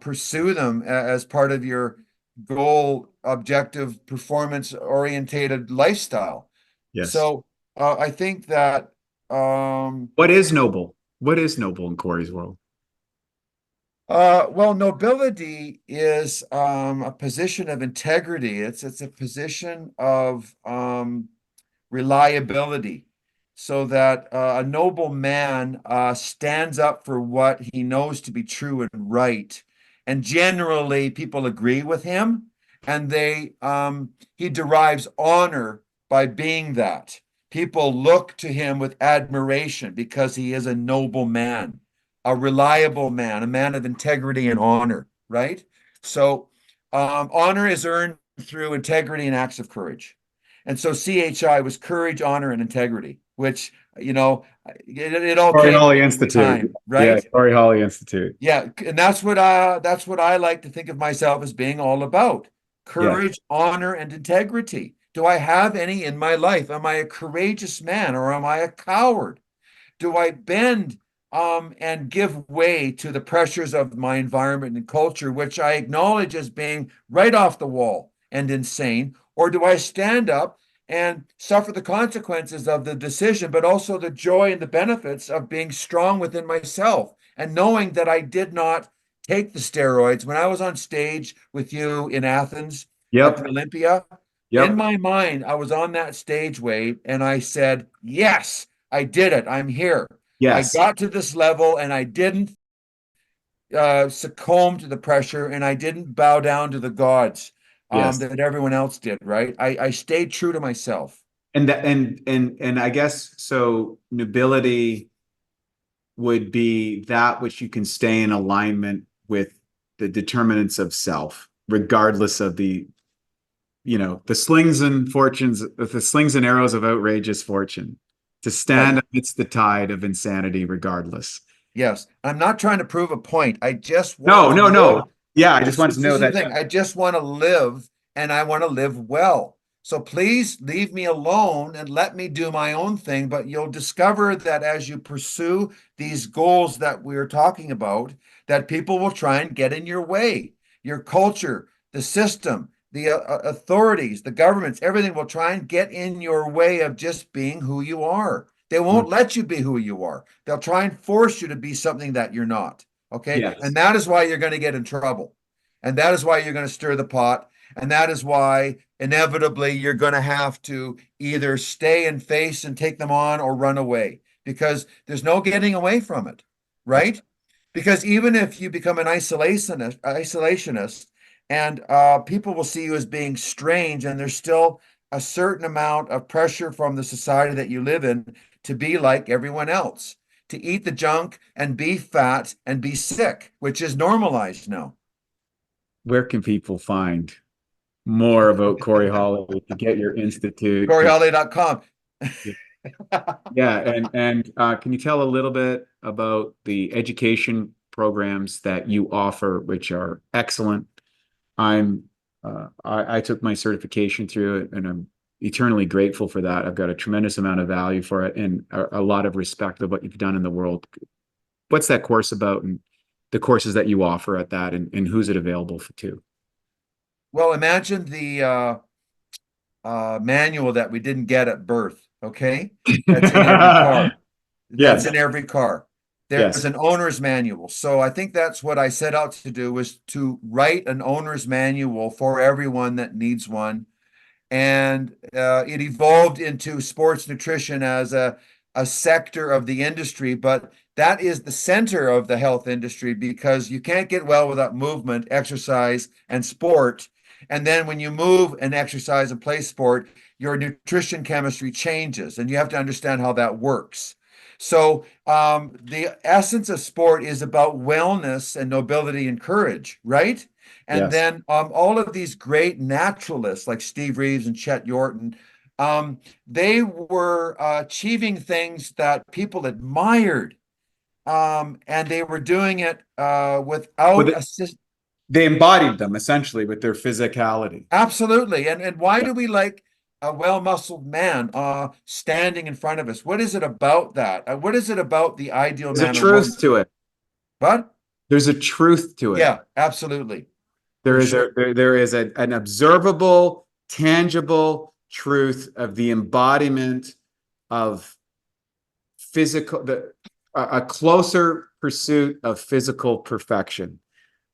pursue them as part of your goal, objective, performance-orientated lifestyle. Yes. So I think that what is noble? What is noble in Cory's world? Well, nobility is a position of integrity. It's a position of reliability, so that a noble man stands up for what he knows to be true and right. And generally, people agree with him, and he derives honor by being that. People look to him with admiration because he is a noble man, a reliable man, a man of integrity and honor, right? So honor is earned through integrity and acts of courage. And so CHI was courage, honor, and integrity, which, it all Cory came Holly at the Institute. time, Yeah, right? Cory Holly Institute. Yeah, and that's what I like to think of myself as being all about. Yeah. Courage, honor, and integrity. Do I have any in my life? Am I a courageous man or am I a coward? Do I bend and give way to the pressures of my environment and culture, which I acknowledge as being right off the wall and insane? Or do I stand up and suffer the consequences of the decision, but also the joy and the benefits of being strong within myself and knowing that I did not take the steroids when I was on stage with you in Athens at the Yep. Olympia? In Yep. my mind, I was on that stage, Wade, and I said, yes, I did it. I'm here. I Yes. got to this level and I didn't succumb to the pressure and I didn't bow down to the gods Yes. that everyone else did, right? I stayed true to myself. And that, and I guess so nobility would be that which you can stay in alignment with the determinants of self, regardless of the slings and arrows of outrageous fortune, to stand amidst the tide of insanity regardless. Yes. I'm not trying to prove a point. I just No, want to no, live. no. Yeah, I just want This to know is the that. thing. I just want to live and I want to live well. So please leave me alone and let me do my own thing. But you'll discover that as you pursue these goals that we're talking about, that people will try and get in your way. Your culture, the system, the authorities, the governments, everything will try and get in your way of just being who you are. They won't let you be who you are. They'll try and force you to be something that you're not. Okay. Yes. And that is why you're going to get in trouble. And that is why you're going to stir the pot. And that is why inevitably you're going to have to either stay and face and take them on or run away, because there's no getting away from it. Right. Because even if you become an isolationist and people will see you as being strange, and there's still a certain amount of pressure from the society that you live in to be like everyone else, to eat the junk and be fat and be sick, which is normalized now. Where can people find more about Cory Holly to get your institute? CoryHolly.com. Yeah, and can you tell a little bit about the education programs that you offer, which are excellent? I took my certification through it, and I'm eternally grateful for that. I've got a tremendous amount of value for it and a lot of respect of what you've done in the world. What's that course about, and the courses that you offer at that, and who's it available to? Well, imagine the manual that we didn't get at birth. Okay, that's in every car. That's Yes. in every car. There's Yes. an owner's manual. So I think that's what I set out to do, was to write an owner's manual for everyone that needs one. And it evolved into sports nutrition as a sector of the industry, but that is the center of the health industry, because you can't get well without movement, exercise, and sport. And then when you move and exercise and play sport, your nutrition chemistry changes, and you have to understand how that works. So the essence of sport is about wellness and nobility and courage, right? And Yes. then all of these great naturalists like Steve Reeves and Chet Yorton, they were achieving things that people admired, and they were doing it without assist. They embodied them essentially with their physicality. Absolutely. And why do we like a well-muscled man standing in front of us? What is it about that? What is it about the ideal There's man a or woman? truth to it. But There's a truth to it. yeah, absolutely. There For is sure. there is an observable, tangible truth of the embodiment of a closer pursuit of physical perfection,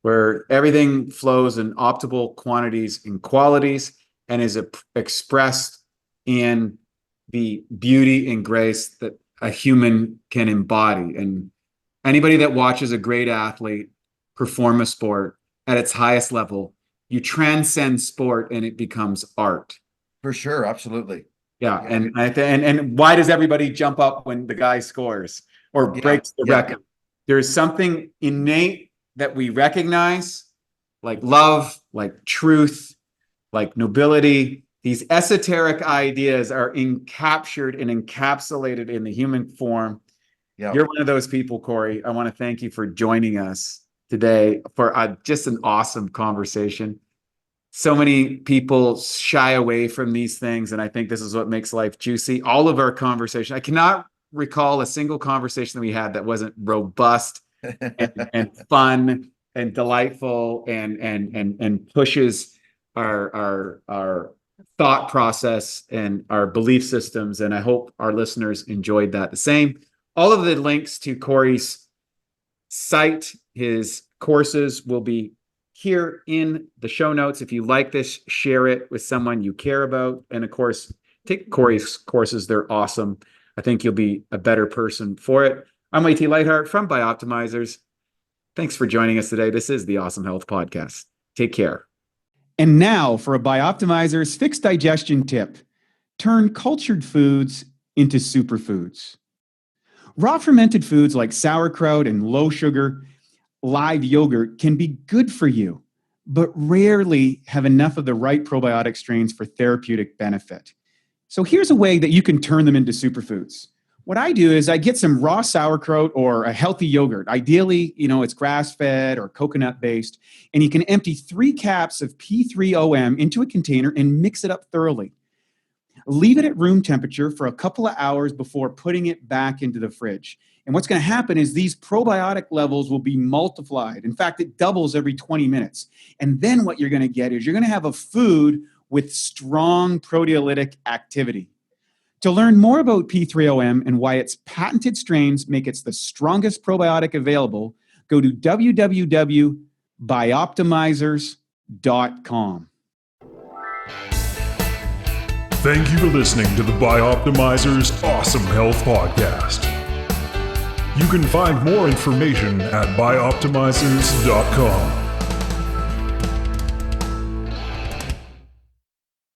where everything flows in optimal quantities and qualities and is expressed in the beauty and grace that a human can embody. And anybody that watches a great athlete perform a sport at its highest level, you transcend sport and it becomes art. For sure, absolutely. Yeah, and why does everybody jump up when the guy scores or breaks the record? There's something innate that we recognize, like love, like truth, like nobility. These esoteric ideas are captured and encapsulated in the human form. Yeah. You're one of those people, Cory. I want to thank you for joining us today for just an awesome conversation. So many people shy away from these things, and I think this is what makes life juicy. All of our conversation, I cannot recall a single conversation that we had that wasn't robust and fun and delightful and pushes our thought process and our belief systems. And I hope our listeners enjoyed that the same. All of the links to Cory's site, his courses will be here in the show notes. If you like this, share it with someone you care about. And of course, take Cory's courses. They're awesome. I think you'll be a better person for it. I'm A.T. Lightheart from Bioptimizers. Thanks for joining us today. This is the Awesome Health Podcast. Take care. And now for a Bioptimizers fixed digestion tip. Turn cultured foods into superfoods. Raw fermented foods like sauerkraut and low sugar live yogurt can be good for you, but rarely have enough of the right probiotic strains for therapeutic benefit. So here's a way that you can turn them into superfoods. What I do is I get some raw sauerkraut or a healthy yogurt. Ideally, it's grass-fed or coconut-based, and you can empty 3 caps of P3OM into a container and mix it up thoroughly. Leave it at room temperature for a couple of hours before putting it back into the fridge. And what's going to happen is these probiotic levels will be multiplied. In fact, it doubles every 20 minutes. And then what you're going to get is you're going to have a food with strong proteolytic activity. To learn more about P3OM and why its patented strains make it the strongest probiotic available, go to www.bioptimizers.com. Thank you for listening to the Bioptimizers Awesome Health Podcast. You can find more information at bioptimizers.com.